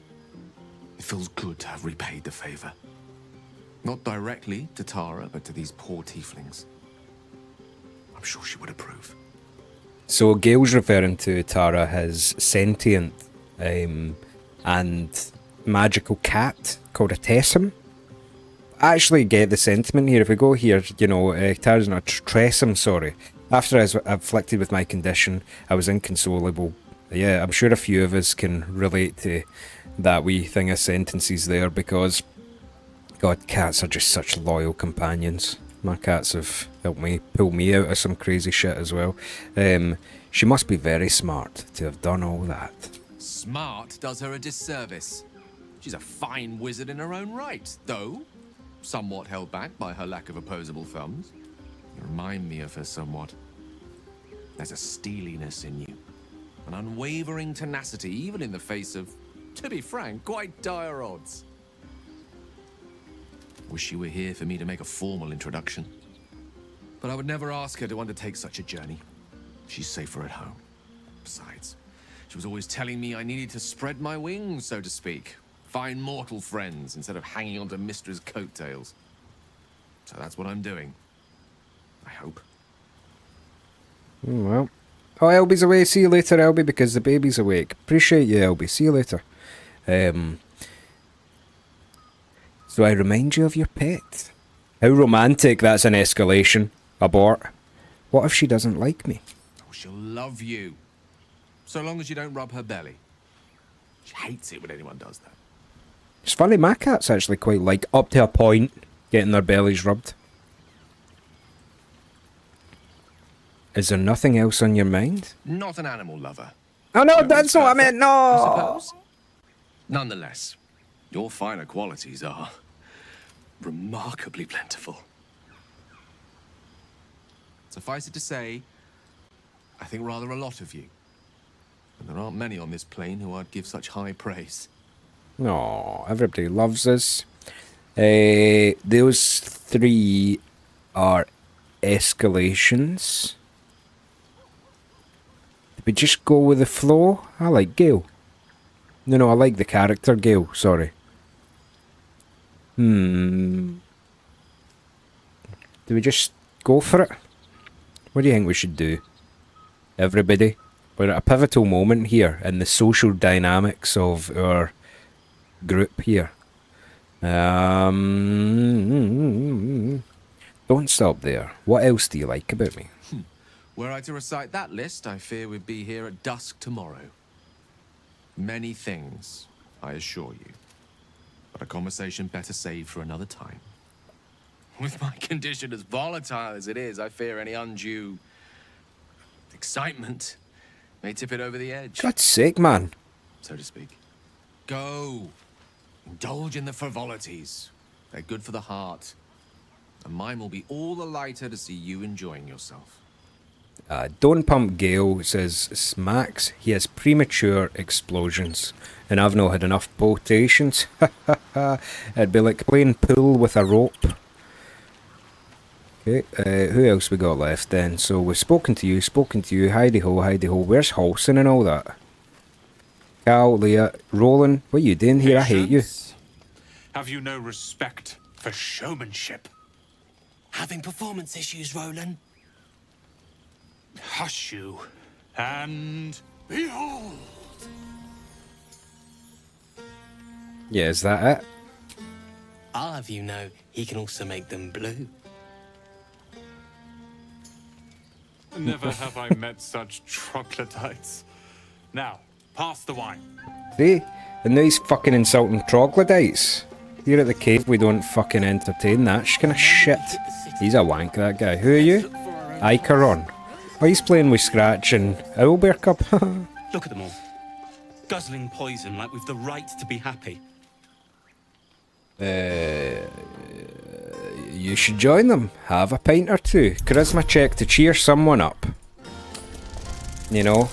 it feels good to have repaid the favor. Not directly to Tara, but to these poor tieflings. I'm sure she would approve. So Gale's referring to Tara as sentient and magical cat called a Tessum. I actually get the sentiment here. If we go here, you know, Tara's not Tressum, sorry. After I was afflicted with my condition, I was inconsolable. Yeah, I'm sure a few of us can relate to that wee thing of sentences there, because, God, cats are just such loyal companions. My cats have helped me pull me out of some crazy shit as well. She must be very smart to have done all that. Smart does her a disservice. She's a fine wizard in her own right, though somewhat held back by her lack of opposable thumbs. You remind me of her somewhat. There's a steeliness in you, an unwavering tenacity, even in the face of, to be frank, quite dire odds. Wish she were here for me to make a formal introduction. But I would never ask her to undertake such a journey. She's safer at home. Besides, she was always telling me I needed to spread my wings, so to speak. Find mortal friends instead of hanging onto Mistra's coattails. So that's what I'm doing. I hope. Well. Oh, Elby's away. See you later, Elby, because the baby's awake. Appreciate you, Elby. See you later. So I remind you of your pet. How romantic. That's an escalation. Abort. What if she doesn't like me? Oh, she'll love you. So long as you don't rub her belly. She hates it when anyone does that. It's funny, my cats actually quite like, up to a point, getting their bellies rubbed. Is there nothing else on your mind? Not an animal lover. Oh no, that's what I meant, no! I suppose. Nonetheless, your finer qualities are remarkably plentiful. Suffice it to say, I think rather a lot of you. And there aren't many on this plane who I'd give such high praise. No, everybody loves us. Those 3 are escalations. Did we just go with the flow? I like Gale. No, I like the character Gale, sorry. Do we just go for it? What do you think we should do? Everybody? We're at a pivotal moment here in the social dynamics of our group here. Don't stop there. What else do you like about me? Were I to recite that list, I fear we'd be here at dusk tomorrow. Many things, I assure you. But a conversation better saved for another time. With my condition as volatile as it is, I fear any undue excitement may tip it over the edge. God's sake, man. So to speak. Go. Indulge in the frivolities. They're good for the heart. And mine will be all the lighter to see you enjoying yourself. Don't pump Gale, says Max. He has premature explosions. And I've not had enough potations. It'd be like playing pool with a rope. Okay, who else we got left then? So we've spoken to you, hidey ho, where's Halson and all that? Cal, Leah, Roland, what are you doing here? I hate you. Have you no respect for showmanship? Having performance issues, Roland? Hush you, and behold! Yeah, is that it? I'll have you know, he can also make them blue. Never have I met such troglodytes. Now, pass the wine. See? And now he's fucking insulting troglodytes. Here at the cave we don't fucking entertain that kind of shit. He's a wank, that guy. Who are you? Icaron. Oh, he's playing with Scratch and Owlbear Cup. Look at them all. Guzzling poison like we've the right to be happy. You should join them. Have a pint or two. Charisma check to cheer someone up. You know.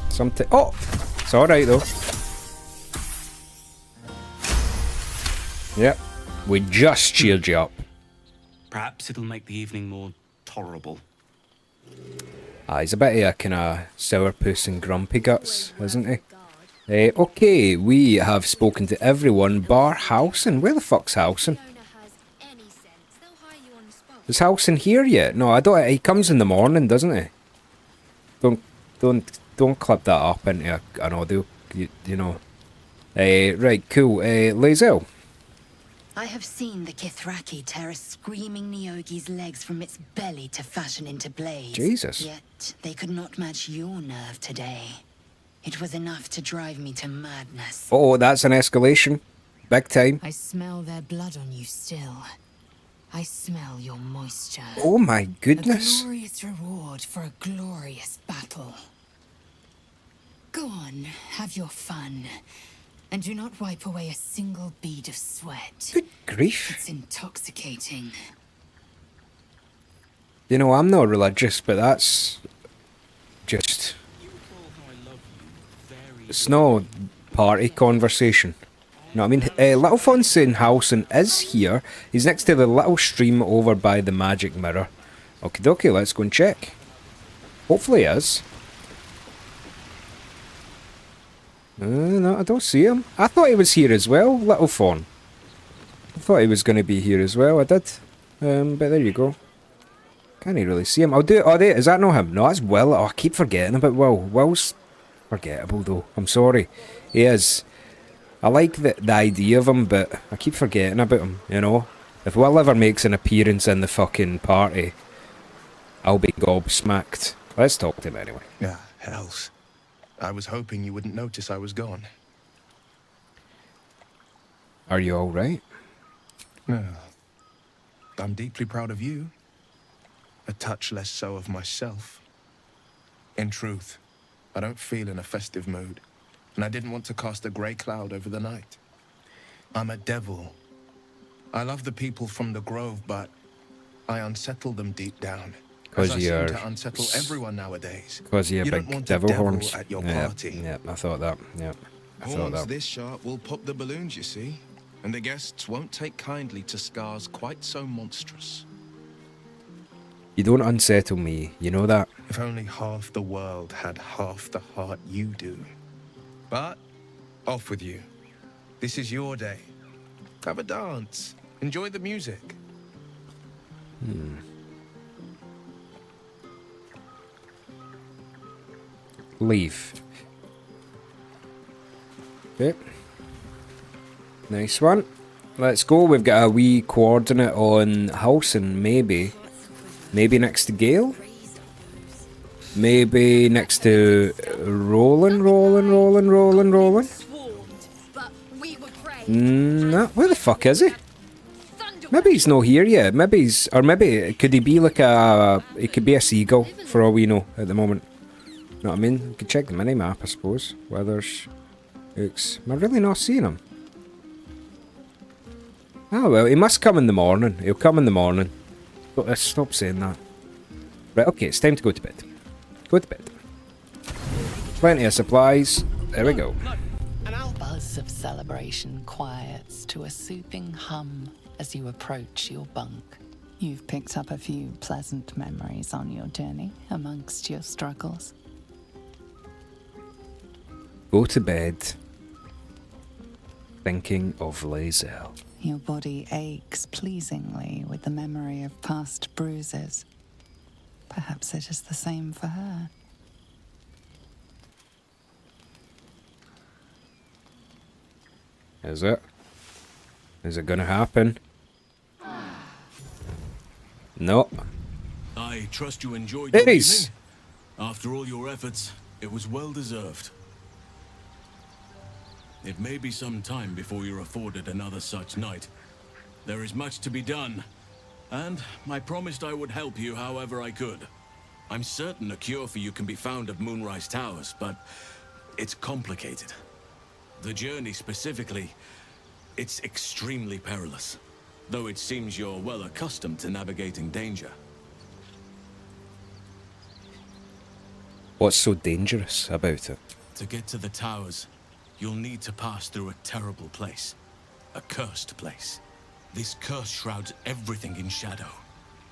Something. Oh! It's alright though. Yep. We just cheered you up. Perhaps it'll make the evening more tolerable. He's a bit of a kind of sourpuss and grumpy guts, isn't he? Okay, we have spoken to everyone bar Halson. Where the fuck's Halson? Is Halson here yet? No, I don't. He comes in the morning, doesn't he? Don't clip that up into an audio. You know. Right, cool. Lae'zel. I have seen the Kithraki tear a screaming Neogi's legs from its belly to fashion into blades. Jesus. Yet they could not match your nerve today. It was enough to drive me to madness. Oh, that's an escalation. Big time. I smell their blood on you still. I smell your moisture. Oh my goodness. A glorious reward for a glorious battle. Go on, have your fun. And do not wipe away a single bead of sweat. Good grief. It's intoxicating. You know, I'm not religious, but that's just... It's no party conversation. You know what I mean? Little Fun saying Halson is here. He's next to the little stream over by the magic mirror. Okie dokie, let's go and check. Hopefully he is. No, I don't see him. I thought he was here as well, Little Fawn. I thought he was going to be here as well, I did. But there you go. Can't really see him. I'll do it. Oh, is that not him? No, that's Will. Oh, I keep forgetting about Will. Will's forgettable though. I'm sorry. He is. I like the idea of him, but I keep forgetting about him, you know. If Will ever makes an appearance in the fucking party, I'll be gobsmacked. Let's talk to him anyway. Yeah, hells. I was hoping you wouldn't notice I was gone. Are you alright? No. I'm deeply proud of you. A touch less so of myself. In truth, I don't feel in a festive mood, and I didn't want to cast a grey cloud over the night. I'm a devil. I love the people from the Grove, but I unsettle them deep down. Because you're to unsettle everyone nowadays. Because you're you big don't want devil a devil horns at your yeah, party. Yeah, I thought that. Yeah. Horns this sharp will pop the balloons, you see. And the guests won't take kindly to scars quite so monstrous. You don't unsettle me, you know that? If only half the world had half the heart you do. But, off with you. This is your day. Have a dance. Enjoy the music. Leave. Okay. Nice one. Let's go. We've got a wee coordinate on Halson, maybe. Maybe next to Gale? Maybe next to Roland. Nah, where the fuck is he? Maybe he's not here yet. Maybe he's, or maybe could he be like a? It could be a seagull for all we know at the moment. Know what I mean? We could check the mini map, I suppose. Weathers, Ooks. Am I really not seeing him? Oh well, he must come in the morning. He'll come in the morning. But let's stop saying that. Right, okay, it's time to go to bed. Go to bed. Plenty of supplies. There we go. A buzz of celebration quiets to a soothing hum as you approach your bunk. You've picked up a few pleasant memories on your journey amongst your struggles. Go to bed thinking of Lae'zel. Your body aches pleasingly with the memory of past bruises. Perhaps it is the same for her. Is it? Is it gonna happen? No. I trust you enjoyed It your is. evening. After all your efforts, it was well deserved. It may be some time before you're afforded another such night. There is much to be done, and I promised I would help you however I could. I'm certain a cure for you can be found at Moonrise Towers, but it's complicated. The journey specifically, it's extremely perilous, though it seems you're well accustomed to navigating danger. What's so dangerous about it? To get to the towers, you'll need to pass through a terrible place. A cursed place. This curse shrouds everything in shadow.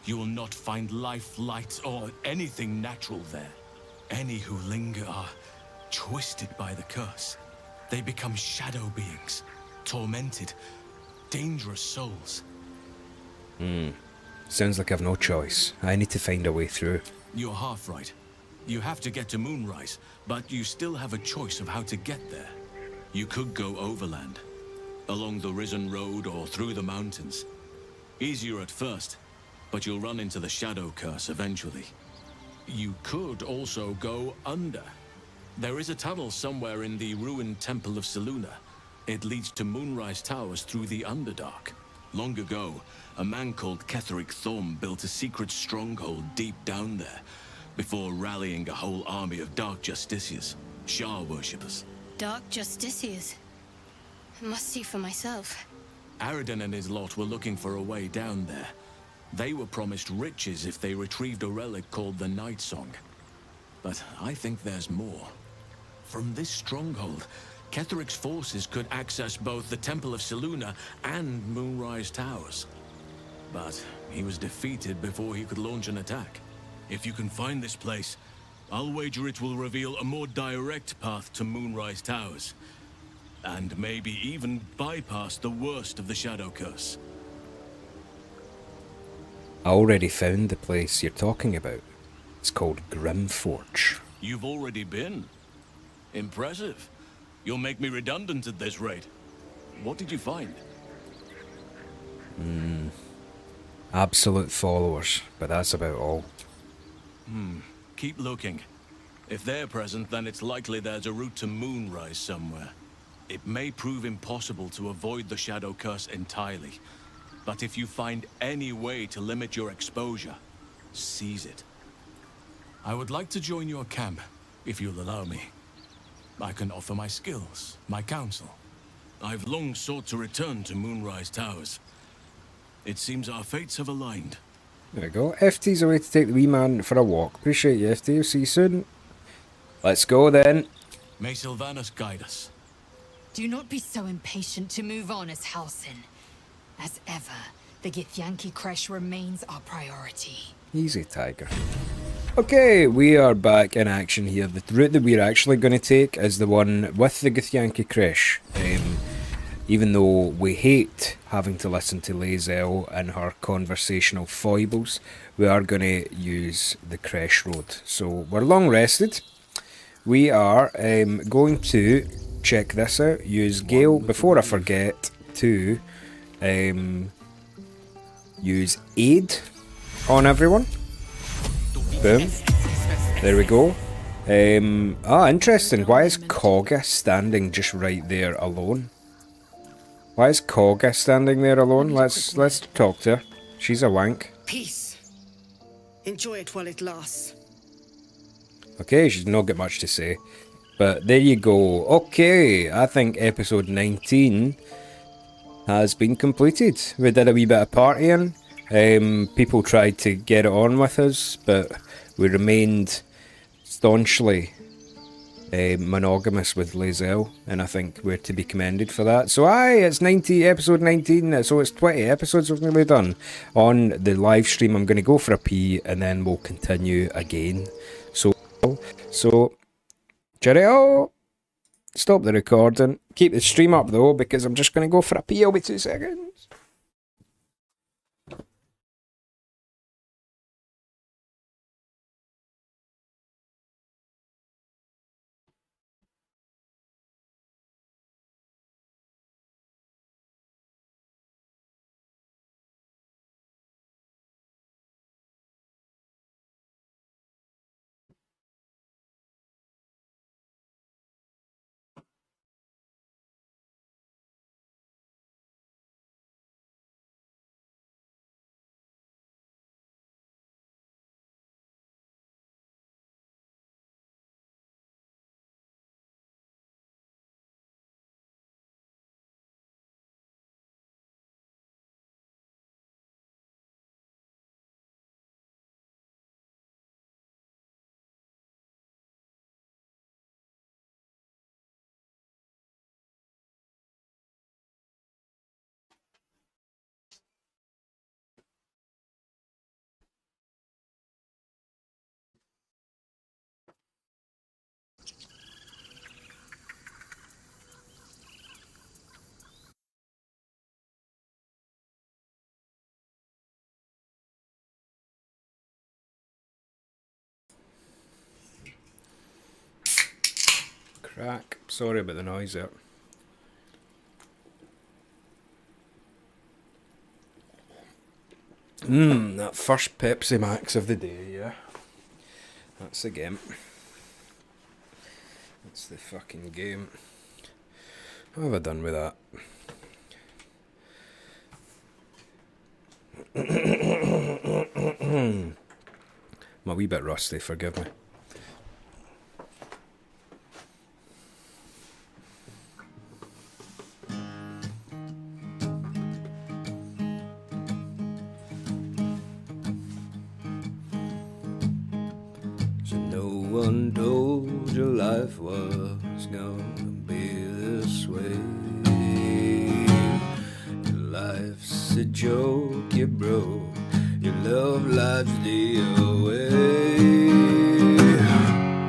You will not find life, light, or anything natural there. Any who linger are twisted by the curse. They become shadow beings, tormented, dangerous souls. Sounds like I've no choice. I need to find a way through. You're half right. You have to get to Moonrise, but you still have a choice of how to get there. You could go overland, along the Risen Road or through the mountains. Easier at first, but you'll run into the Shadow Curse eventually. You could also go under. There is a tunnel somewhere in the ruined Temple of Selûne. It leads to Moonrise Towers through the Underdark. Long ago, a man called Ketheric Thorm built a secret stronghold deep down there, before rallying a whole army of Dark Justiciars, Shah worshippers. Dark Justiciars. Must see for myself. Aradin and his lot were looking for a way down there. They were promised riches if they retrieved a relic called the Night Song. But I think there's more. From this stronghold, Ketheric's forces could access both the Temple of Selûne and Moonrise Towers. But he was defeated before he could launch an attack. If you can find this place, I'll wager it will reveal a more direct path to Moonrise Towers. And maybe even bypass the worst of the Shadow Curse. I already found the place you're talking about. It's called Grimforge. You've already been? Impressive. You'll make me redundant at this rate. What did you find? Absolute followers, but that's about all. Keep looking. If they're present, then it's likely there's a route to Moonrise somewhere. It may prove impossible to avoid the Shadow Curse entirely, but if you find any way to limit your exposure, seize it. I would like to join your camp, if you'll allow me. I can offer my skills, my counsel. I've long sought to return to Moonrise Towers. It seems our fates have aligned. There we go. FT's away to take the wee man for a walk. Appreciate you, FT. See you soon. Let's go then. May Sylvanas guide us. Do not be so impatient to move on as Halsin. As ever, the Githyanki Kresh remains our priority. Easy, Tiger. Okay, we are back in action here. The route that we're actually going to take is the one with the Githyanki Kresh. Even though we hate having to listen to Lae'zel and her conversational foibles, we are going to use the Kresh road. So we're long rested. We are going to check this out. Use Gale, before I forget, to use Aid on everyone. Boom. There we go. Interesting. Why is Kogha standing just right there alone? Why is Kogha standing there alone? Let's talk to her. She's a wank. Peace. Enjoy it while it lasts. Okay, she's not got much to say. But there you go. Okay, I think episode 19 has been completed. We did a wee bit of partying. People tried to get it on with us, but we remained staunchly monogamous with Lae'zel, and I think we're to be commended for that. So it's episode 19, so it's 20 episodes we've nearly done. On the live stream, I'm going to go for a pee, and then we'll continue again. So cheerio! Stop the recording. Keep the stream up though, because I'm just going to go for a pee. I'll be 2 seconds. Crack. Sorry about the noise there. That first Pepsi Max of the day, yeah. That's the game. That's the fucking game. What have I done with that? I'm a wee bit rusty, forgive me. Told your life was gonna be this way. Your life's a joke you broke. Your love life's the away.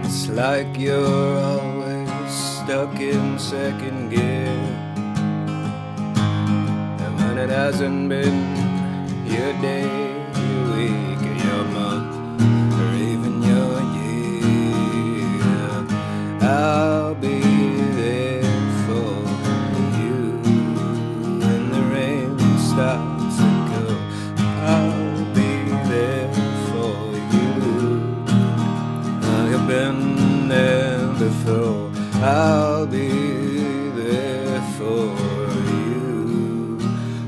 It's like you're always stuck in second gear, and when it hasn't been your day, your week, or your month, or even your year, I'll be there for you when the rain starts to go. I'll be there for you. I've been there before. I'll be there for you,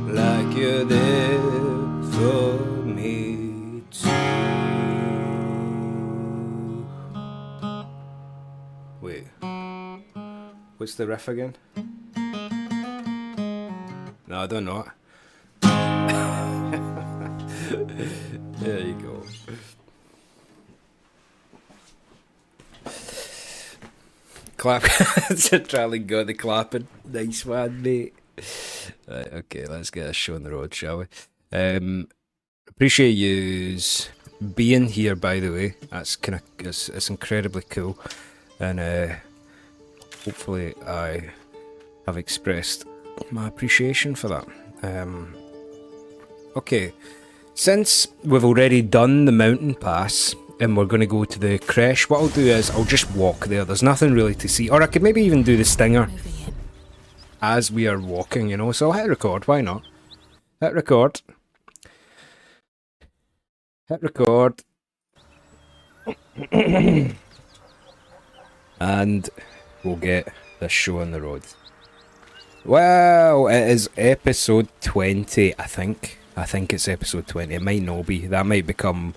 like you're there for me too. Wait, what's the riff again? No, I don't know it. There you go. Clap. Charlie got the clapping. Nice one, mate. Right, okay, let's get a show on the road, shall we? Appreciate yous being here, by the way. That's it's incredibly cool, and hopefully I have expressed my appreciation for that. Okay, since we've already done the mountain pass and we're going to go to the creche, what I'll do is I'll just walk there. There's nothing really to see, or I could maybe even do the stinger as we are walking, you know. So I'll hit record. Why not? Hit record. Hit record. And we'll get this show on the road. Well, it is episode 20, I think. I think it's episode 20. It might not be. That might become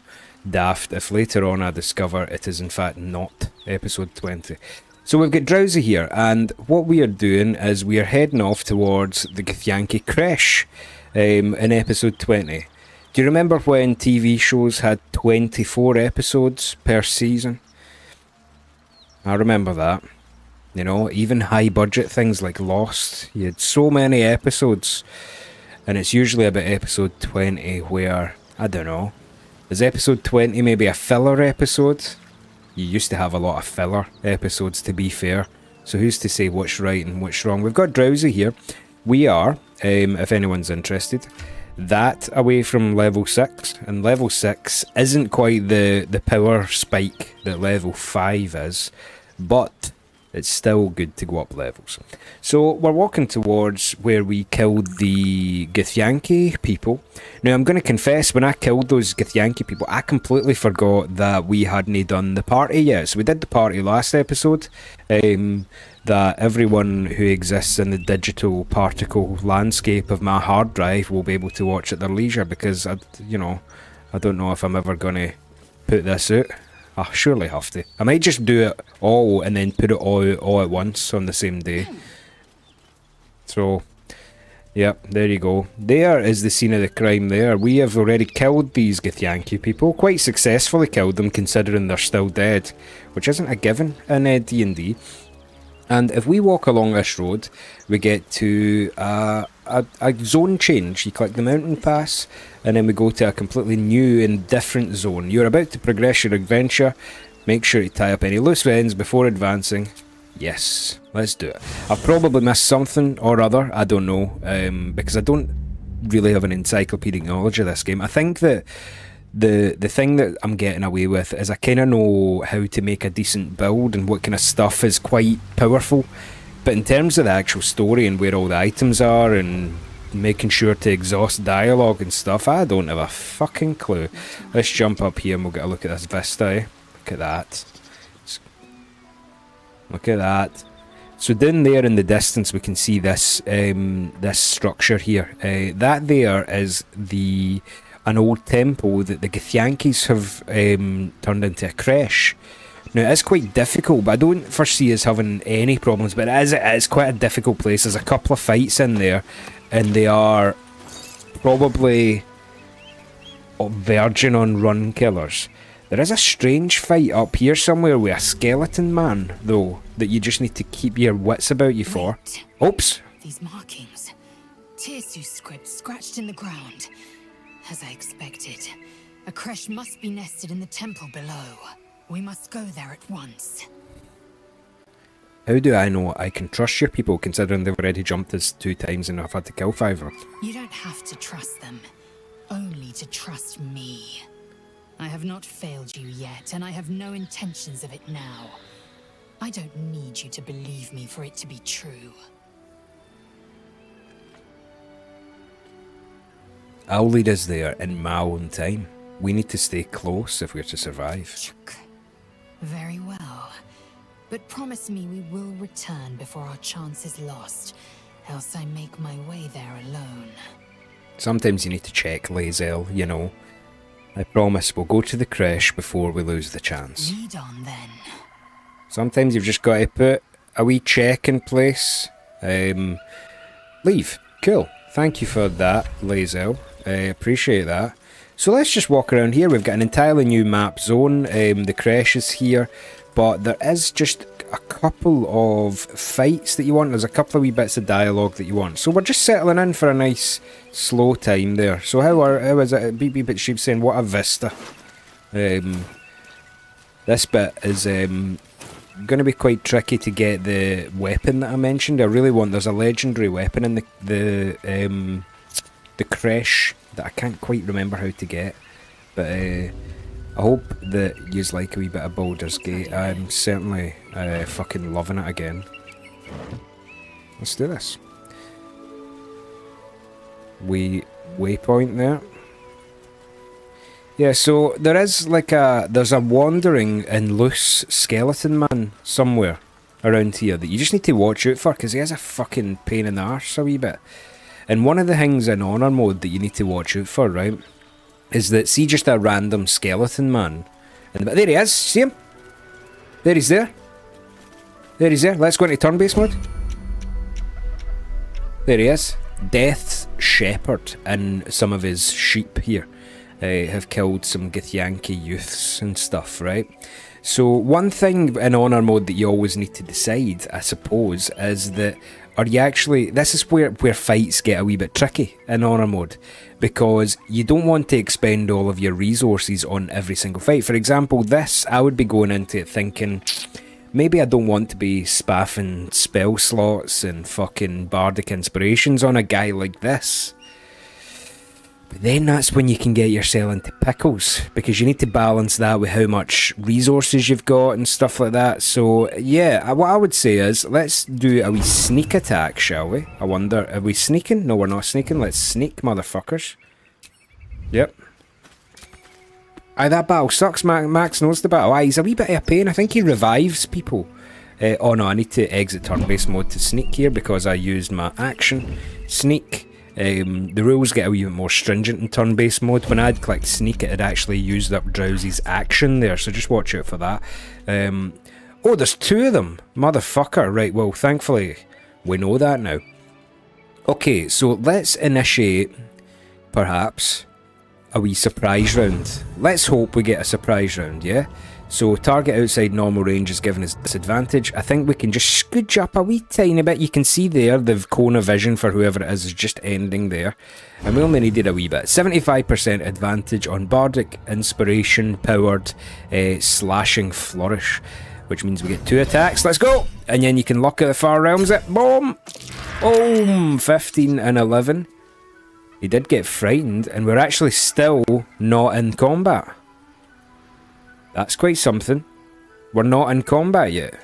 daft if later on I discover it is in fact not episode 20. So we've got Drowsy here, and what we are doing is we are heading off towards the Githyanki creche in episode 20. Do you remember when TV shows had 24 episodes per season? I remember that. You know, even high budget things like Lost, you had so many episodes, and it's usually about episode 20 where, I don't know, is episode 20 maybe a filler episode? You used to have a lot of filler episodes, to be fair, so who's to say what's right and what's wrong? We've got Drowsy here. We are, if anyone's interested, that away from level 6, and level 6 isn't quite the power spike that level 5 is, but it's still good to go up levels. So we're walking towards where we killed the Githyanki people. Now I'm going to confess, when I killed those Githyanki people, I completely forgot that we hadn't done the party yet. So we did the party last episode, that everyone who exists in the digital particle landscape of my hard drive will be able to watch at their leisure, because, I don't know if I'm ever going to put this out. I surely have to. I might just do it all and then put it all at once on the same day. So, yep, there you go. There is the scene of the crime there. We have already killed these Githyanki people. Quite successfully killed them, considering they're still dead, which isn't a given in D&D. And if we walk along this road, we get to a zone change. You click the mountain pass, and then we go to a completely new and different zone. You're about to progress your adventure. Make sure to tie up any loose ends before advancing. Yes, let's do it. I've probably missed something or other, I don't know, because I don't really have an encyclopedic knowledge of this game. I think that the thing that I'm getting away with is I kind of know how to make a decent build and what kind of stuff is quite powerful. But in terms of the actual story and where all the items are and making sure to exhaust dialogue and stuff, I don't have a fucking clue. Let's jump up here and we'll get a look at this vista, eh? Look at that. Look at that. So down there in the distance we can see this this structure here. That there is an old temple that the Githyankis have turned into a creche. Now, it is quite difficult, but I don't foresee us having any problems. But it is quite a difficult place. There's a couple of fights in there, and they are probably verging on run killers. There is a strange fight up here somewhere with a skeleton man, though, that you just need to keep your wits about you for. Oops! These markings. Tirsu script scratched in the ground. As I expected, a creche must be nested in the temple below. We must go there at once. How do I know I can trust your people, considering they've already jumped us 2 times and I've had to kill 5 of them? You don't have to trust them, only to trust me. I have not failed you yet, and I have no intentions of it now. I don't need you to believe me for it to be true. I'll lead us there in my own time. We need to stay close if we're to survive. Very well. But promise me we will return before our chance is lost, else I make my way there alone. Sometimes you need to check, Lae'zel, you know. I promise we'll go to the creche before we lose the chance. Lead on then. Sometimes you've just got to put a wee check in place. Leave. Cool. Thank you for that, Lae'zel. Appreciate that. So let's just walk around here. We've got an entirely new map zone. The creche is here, but there is just a couple of fights that you want. There's a couple of wee bits of dialogue that you want. So we're just settling in for a nice slow time there. So how is it? BB Bit Sheep saying, what a vista. This bit is going to be quite tricky to get the weapon that I mentioned. I really want, there's a legendary weapon in the creche that I can't quite remember how to get. But I hope that yous like a wee bit of Baldur's Gate. I'm certainly fucking loving it again. Let's do this. Waypoint there. Yeah, so there is like there's a wandering and loose skeleton man somewhere around here that you just need to watch out for, because he is a fucking pain in the arse a wee bit. And one of the things in Honor mode that you need to watch out for, right, is that, see just a random skeleton man. And there he is, see him? There he's there. There he's there. Let's go into turn-based mode. There he is. Death's Shepherd and some of his sheep here have killed some Githyanki youths and stuff, right? So one thing in Honor mode that you always need to decide, I suppose, is that are you actually... This is where fights get a wee bit tricky in Honor mode, because you don't want to expend all of your resources on every single fight. For example, this, I would be going into it thinking, maybe I don't want to be spaffing spell slots and fucking bardic inspirations on a guy like this. But then that's when you can get yourself into pickles, because you need to balance that with how much resources you've got and stuff like that. So yeah, what I would say is, let's do a wee sneak attack, shall we? I wonder, are we sneaking? No, we're not sneaking. Let's sneak, motherfuckers. Yep. Aye, that battle sucks. Max knows the battle. Aye, he's a wee bit of a pain. I think he revives people. Oh no, I need to exit turn-based mode to sneak here because I used my action. Sneak. The rules get a wee bit more stringent in turn-based mode. When I'd clicked sneak, it had actually used up Drowsy's action there, so just watch out for that. Oh, there's two of them! Motherfucker. Right, well, thankfully, we know that now. Okay, so let's initiate, perhaps, a wee surprise round. Let's hope we get a surprise round, yeah? So target outside normal range is given as disadvantage. I think we can just scooch up a wee tiny bit. You can see there the cone of vision for whoever it is just ending there. And we only needed a wee bit. 75% advantage on Bardic Inspiration powered slashing flourish, which means we get 2 attacks. Let's go! And then you can look at the far realms it. Boom! Boom! 15 and 11. He did get frightened, and we're actually still not in combat. That's quite something. We're not in combat yet.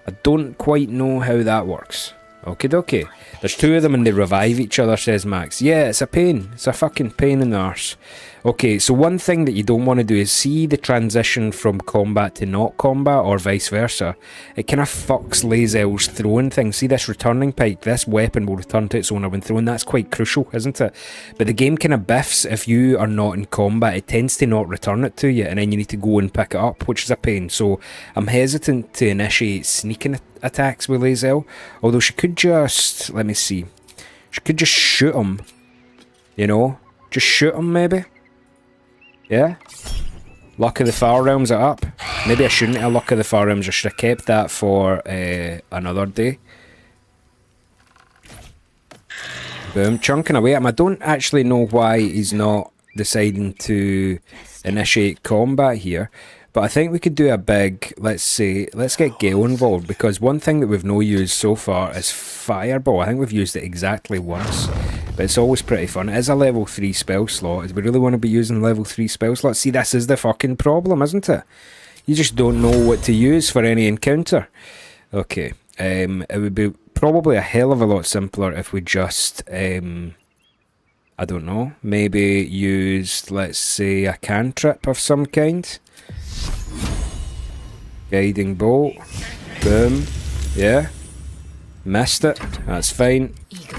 I don't quite know how that works. Okie dokie. There's 2 of them and they revive each other, says Max. Yeah, it's a pain. It's a fucking pain in the arse. Okay, so one thing that you don't want to do is see the transition from combat to not combat, or vice versa. It kind of fucks Lae'zel's throwing thing. See this returning pike? This weapon will return to its owner when thrown. That's quite crucial, isn't it? But the game kind of biffs if you are not in combat. It tends to not return it to you, and then you need to go and pick it up, which is a pain. So I'm hesitant to initiate sneaking attacks with Lae'zel. Although she could just... Let me see. She could just shoot him. You know? Just shoot him, maybe? Yeah? Luck of the Far Realms are up. Maybe I shouldn't have Luck of the Far Realms. I should have kept that for another day. Boom. Chunking away at him. I don't actually know why he's not deciding to initiate combat here. But I think we could do a big, let's get Gale involved, because one thing that we've no used so far is Fireball. I think we've used it exactly once, but it's always pretty fun. It is a level 3 spell slot. Do we really want to be using level 3 spell slots? See, this is the fucking problem, isn't it? You just don't know what to use for any encounter. Okay, it would be probably a hell of a lot simpler if we just, I don't know, maybe used, let's say, a cantrip of some kind. Guiding bolt. Boom. Yeah. Missed it. That's fine.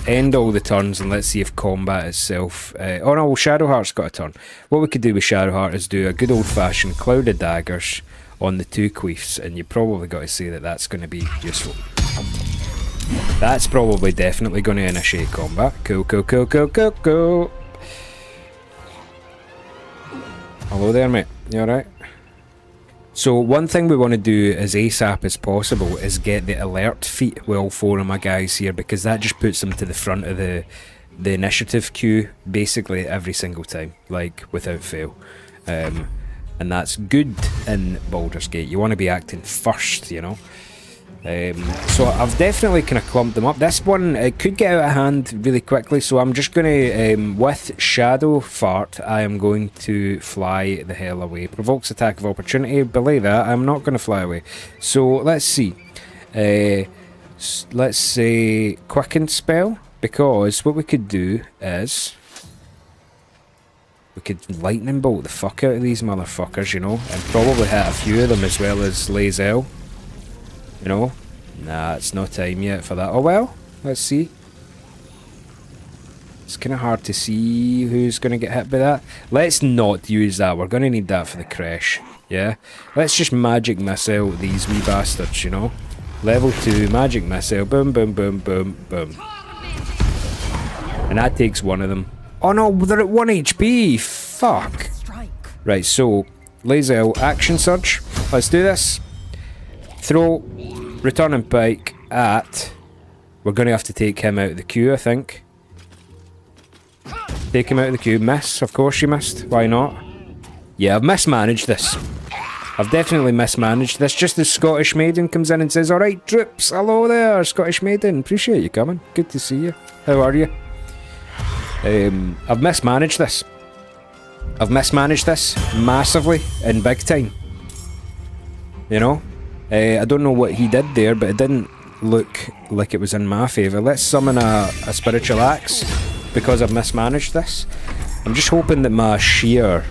End all the turns and let's see if combat itself... oh no, well, Shadowheart's got a turn. What we could do with Shadowheart is do a good old-fashioned Cloud of Daggers on the 2 queefs, and you probably got to say that that's going to be useful. That's probably definitely going to initiate combat. Cool, cool, cool, cool, cool, cool. Hello there, mate. You alright? So one thing we want to do as ASAP as possible is get the alert feat with all 4 of my guys here, because that just puts them to the front of the initiative queue basically every single time, like without fail. And that's good in Baldur's Gate. You want to be acting first, you know. So I've definitely kind of clumped them up. This one, it could get out of hand really quickly, so I'm just going to, with Shadow Fart, I am going to fly the hell away. Provokes attack of opportunity. Belay that, I'm not going to fly away. So let's see. Let's say Quicken Spell, because what we could do is we could lightning bolt the fuck out of these motherfuckers, you know, and probably hit a few of them as well as Lae'zel. You know? Nah, it's no time yet for that. Oh well, let's see. It's kind of hard to see who's going to get hit by that. Let's not use that. We're going to need that for the crash. Yeah? Let's just magic missile these wee bastards, you know? Level 2, magic missile. Boom, boom, boom, boom, boom. And that takes one of them. Oh no, they're at 1 HP. Fuck. Right, so, Lae'zel, action surge. Let's do this. Throw, returning pike at... We're going to have to take him out of the queue, I think. Take him out of the queue. Miss, of course you missed. Why not? Yeah, I've mismanaged this. I've definitely mismanaged this. Just as Scottish Maiden comes in and says, alright, troops, hello there, Scottish Maiden. Appreciate you coming. Good to see you. How are you? I've mismanaged this. I've mismanaged this massively and big time. You know? I don't know what he did there, but it didn't look like it was in my favour. Let's summon a spiritual axe because I've mismanaged this. I'm just hoping that my sheer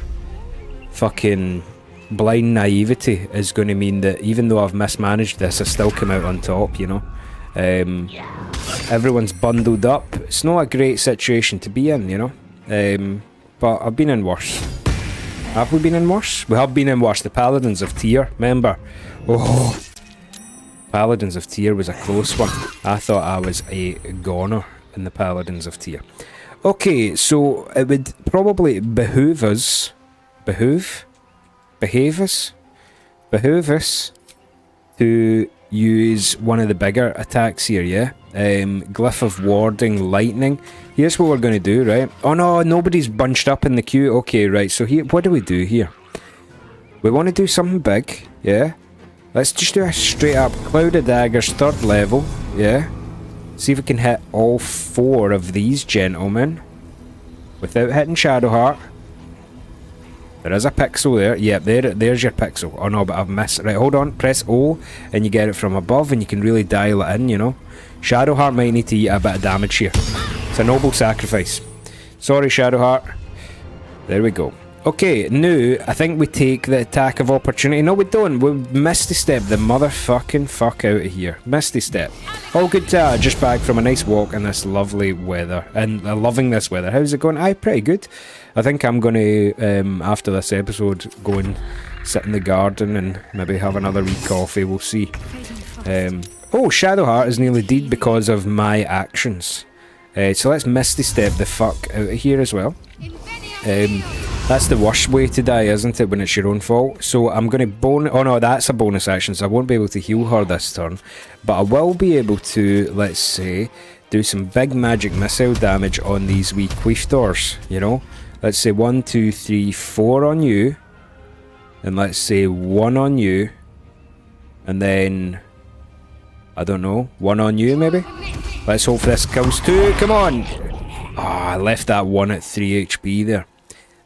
fucking blind naivety is going to mean that even though I've mismanaged this, I still come out on top, you know. Everyone's bundled up. It's not a great situation to be in, you know. But I've been in worse. Have we been in worse? We have been in worse. The Paladins of Tyr, remember? Oh, Paladins of Tyr was a close one. I thought I was a goner in the Paladins of Tyr. Okay, so it would probably behoove us to use one of the bigger attacks here, yeah? Glyph of Warding Lightning. Here's what we're going to do, right? Oh no, nobody's bunched up in the queue. Okay, right, so here, what do we do here? We want to do something big, yeah? Let's just do a straight up Cloud of Daggers 3rd level, yeah? See if we can hit all 4 of these gentlemen without hitting Shadowheart. There is a pixel there. Yep, there's your pixel. Oh no, but I've missed. Right, hold on. Press O and you get it from above and you can really dial it in, you know. Shadowheart might need to eat a bit of damage here. It's a noble sacrifice. Sorry, Shadowheart. There we go. Okay, now I think we take the attack of opportunity. No, we don't. We Misty Step the motherfucking fuck out of here. Misty Step. All good to just back from a nice walk in this lovely weather. And loving this weather. How's it going? Aye, pretty good. I think I'm going to, after this episode, go and sit in the garden and maybe have another wee coffee. We'll see. Oh, Shadowheart is nearly dead because of my actions. So let's Misty Step the fuck out of here as well. That's the worst way to die, isn't it, when it's your own fault? So I'm going to oh no, that's a bonus action, so I won't be able to heal her this turn. But I will be able to, let's say, do some big magic missile damage on these wee queeftors, you know? Let's say 1, 2, 3, 4 on you. And let's say 1 on you. And then, I don't know, 1 on you maybe? Let's hope this kills 2, come on! Ah, I left that 1 at 3 HP there.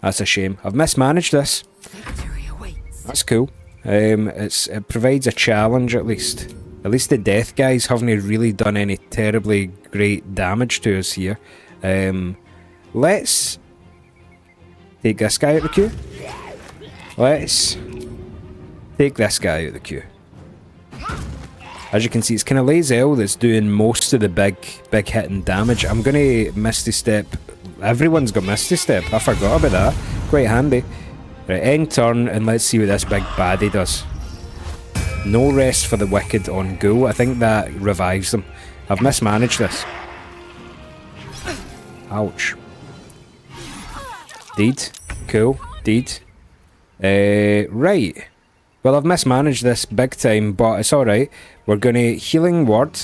That's a shame. I've mismanaged this. That's cool. It provides a challenge at least. At least the death guys haven't really done any terribly great damage to us here. Let's take this guy out of the queue. Let's take this guy out of the queue. As you can see, it's kind of Lae'zel that's doing most of the big hitting damage. I'm going to Misty Step. Everyone's got Misty Step. I forgot about that. Quite handy. Right, end turn, and let's see what this big baddie does. No rest for the wicked on Ghoul. I think that revives them. I've mismanaged this. Ouch. Deed. Cool. Deed. Right. Well, I've mismanaged this big time, but it's alright. We're going to healing word.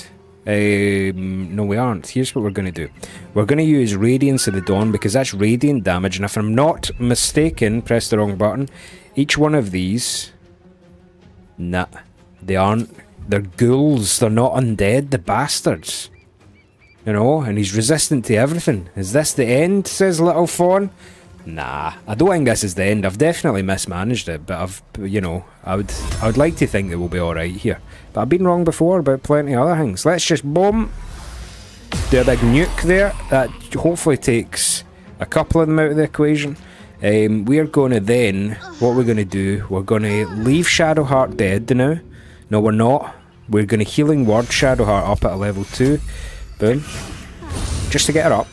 No, we aren't. Here's what we're going to do. We're going to use Radiance of the Dawn because that's radiant damage. And if I'm not mistaken, press the wrong button. Each one of these... Nah, they aren't. They're ghouls. They're not undead, the bastards. You know, and he's resistant to everything. Is this the end, says Little Fawn? Nah, I don't think this is the end. I've definitely mismanaged it, but I've, you know, I would like to think that we'll be alright here. But I've been wrong before about plenty of other things. Let's just boom. Do a big nuke there. That hopefully takes a couple of them out of the equation. We're going to then, what we're going to do, we're going to leave Shadowheart dead now. No, we're not. We're going to healing word Shadowheart up at a level 2. Boom. Just to get her up.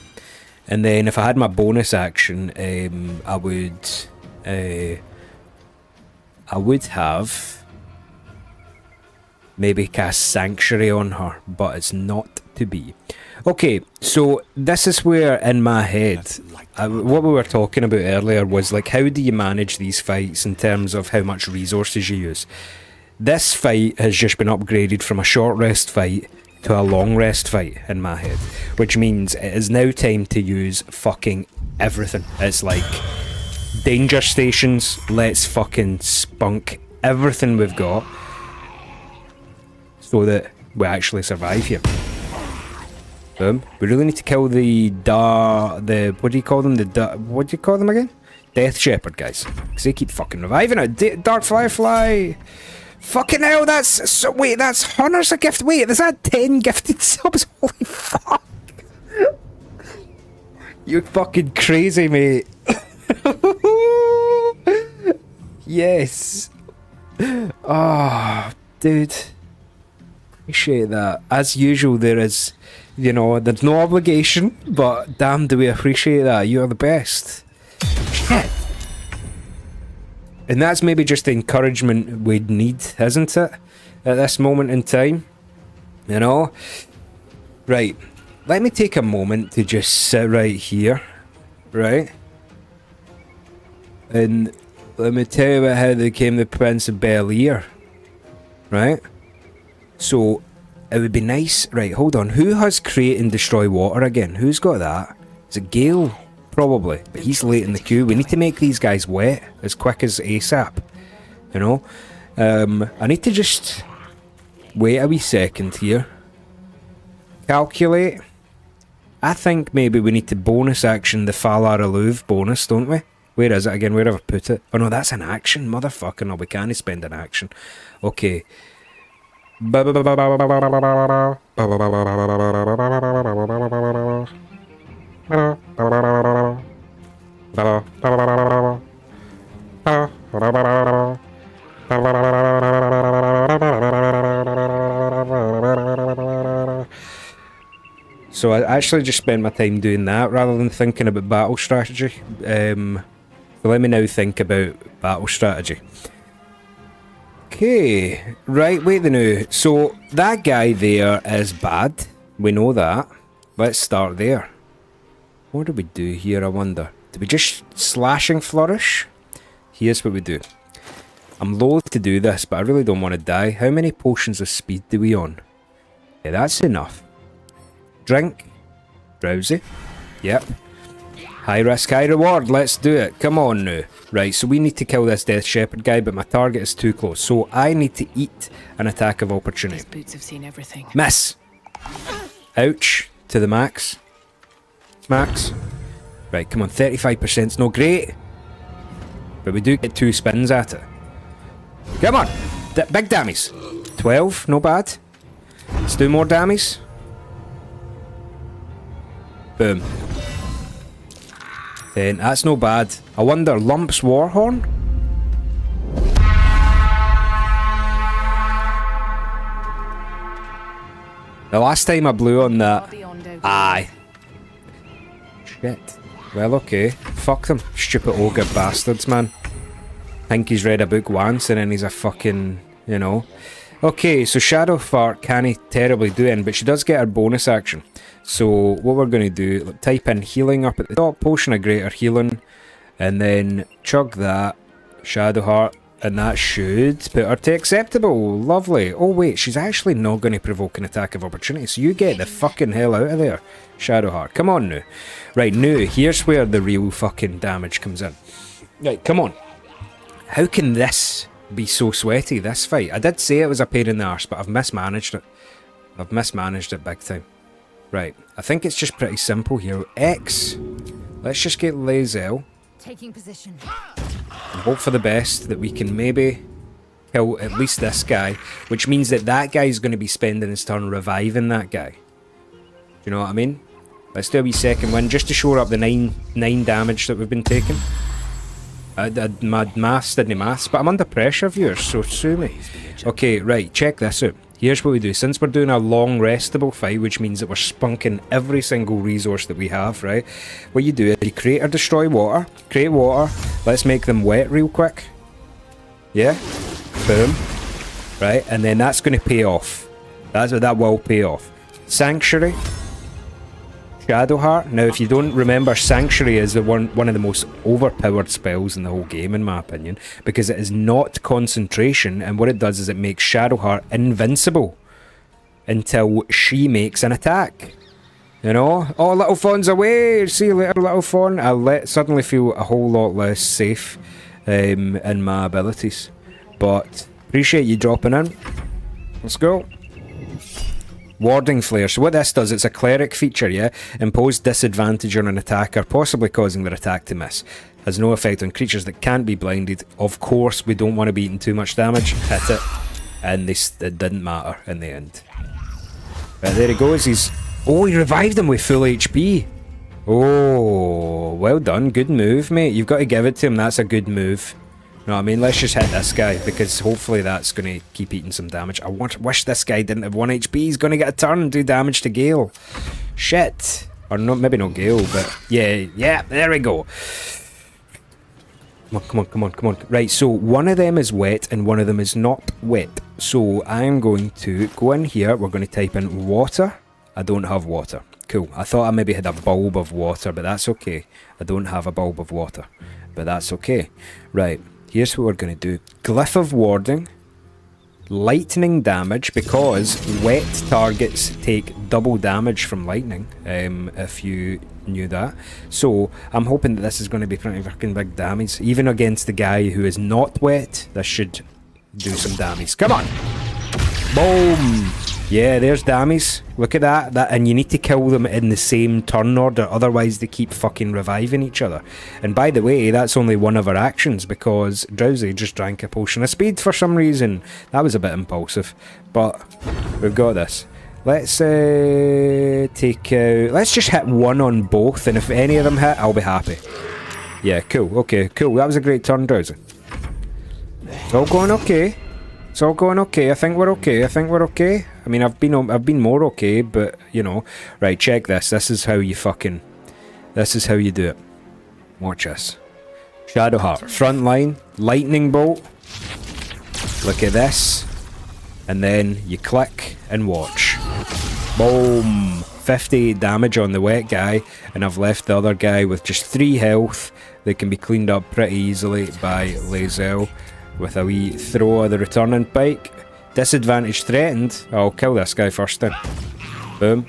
And then if I had my bonus action, I would have maybe cast Sanctuary on her, but it's not to be. Okay, so this is where in my head, what we were talking about earlier was like, how do you manage these fights in terms of how much resources you use? This fight has just been upgraded from a short rest fight to a long rest fight in my head, which means it is now time to use fucking everything. It's like danger stations, let's fucking spunk everything we've got so that we actually survive here. Boom. We really need to kill the what do you call them? What do you call them again? Death Shepherd guys, because they keep fucking reviving it. Dark Firefly. Fucking hell, that's... So, wait, that's Hunter's a gift. Wait, is that 10 gifted subs? Holy fuck. You're fucking crazy, mate. Yes. Oh, dude. Appreciate that. As usual, there is... You know, there's no obligation, but damn do we appreciate that. You're the best. Shit. And that's maybe just the encouragement we'd need, isn't it? At this moment in time. You know? Right. Let me take a moment to just sit right here. Right? And let me tell you about how they became the Prince of Bel-Air. Right? So, it would be nice... Right, hold on. Who has create and destroy water again? Who's got that? Is it Gale? Probably, but he's late in the queue. We need to make these guys wet as quick as ASAP. You know? I need to just wait a wee second here. Calculate. I think maybe we need to bonus action the Falar Aluv bonus, don't we? Where is it again? Where have I put it? Oh no, that's an action. Motherfucker, no, we can't spend an action. Okay. So I actually just spent my time doing that rather than thinking about battle strategy. So let me now think about battle strategy. Okay, right, wait the now. So that guy there is bad. We know that. Let's start there. What do we do here, I wonder? Do we just slashing flourish? Here's what we do. I'm loath to do this, but I really don't want to die. How many potions of speed do we on? Yeah, that's enough. Drink. Drowsy. Yep. High risk, high reward. Let's do it. Come on now. Right, so we need to kill this Death Shepherd guy, but my target is too close. So I need to eat an attack of opportunity. These boots have seen everything. Miss. Ouch. To the max. Max. Right, come on. 35%'s no great. But we do get 2 spins at it. Come on. Big dammies. 12. No bad. Let's do more dammies. Boom. 10. That's no bad. I wonder, Lump's Warhorn? The last time I blew on that... Aye. Shit. Well, okay. Fuck them. Stupid ogre bastards, man. Think he's read a book once and then he's a fucking... You know. Okay, so Shadowheart can't terribly do anything, but she does get her bonus action. So what we're going to do, type in healing up at the top, potion of greater healing, and then chug that, Shadowheart, And that should put her to acceptable. Lovely. Oh wait, she's actually not going to provoke an attack of opportunity, so you get the fucking hell out of there, Shadowheart. Come on now. Right, now, here's where the real fucking damage comes in. Right, come on. How can this be so sweaty, this fight? I did say it was a pain in the arse, but I've mismanaged it. I've mismanaged it big time. Right, I think it's just pretty simple here. X. Let's just get Lae'zel. Taking position. And hope for the best that we can maybe kill at least this guy, which means that that guy's going to be spending his turn reviving that guy. Do you know what I mean? Let's do a wee second win just to shore up the 9 damage that we've been taking. My maths didn't maths, but I'm under pressure, viewers, so sue me. Okay, right, check this out. Here's what we do. Since we're doing a long restable fight, which means that we're spunking every single resource that we have, right? What you do is you create or destroy water. Create water. Let's make them wet real quick. Yeah? Boom. Right? And then that's going to pay off. That will pay off. Sanctuary. Shadowheart. Now, if you don't remember, Sanctuary is one of the most overpowered spells in the whole game, in my opinion, because it is not concentration, and what it does is it makes Shadowheart invincible until she makes an attack. You know? Oh, Little Fawn's away! See you later, Little Fawn. I suddenly feel a whole lot less safe in my abilities. But, appreciate you dropping in. Let's go. Warding Flare. So what this does, it's a cleric feature, yeah? Impose disadvantage on an attacker, possibly causing their attack to miss. Has no effect on creatures that can't be blinded. Of course, we don't want to be eating too much damage. Hit it. And it didn't matter in the end. Right, there he goes. Oh, he revived him with full HP. Oh, well done. Good move, mate. You've got to give it to him. That's a good move. You know what I mean? Let's just hit this guy, because hopefully that's going to keep eating some damage. I wish this guy didn't have 1 HP. He's going to get a turn and do damage to Gale. Shit. Or no, maybe not Gale, but yeah, there we go. Come on. Right, so one of them is wet and one of them is not wet. So I'm going to go in here. We're going to type in water. I don't have water. Cool. I thought I maybe had a bulb of water, but that's okay. I don't have a bulb of water, but that's okay. Right. Here's what we're going to do. Glyph of Warding. Lightning damage, because wet targets take double damage from lightning, if you knew that. So, I'm hoping that this is going to be pretty fucking big damage. Even against the guy who is not wet, this should do some damage. Come on! Boom! Yeah, there's damage. Look at that. And you need to kill them in the same turn order, otherwise they keep fucking reviving each other. And by the way, that's only one of our actions, because Drowsy just drank a potion of speed for some reason. That was a bit impulsive, but we've got this. Let's take out... Let's just hit one on both, and if any of them hit, I'll be happy. Yeah, cool. Okay, cool. That was a great turn, Drowsy. It's all going okay. It's all going okay. I think we're okay. I mean, I've been more okay, but you know. Right, check this. This is how you do it. Watch this. Shadowheart, front line, lightning bolt. Look at this. And then you click and watch. Boom. 58 damage on the wet guy, and I've left the other guy with just 3 health. They can be cleaned up pretty easily by Lae'zel with a wee throw of the returning pike. Disadvantage threatened. I'll kill this guy first then. Boom.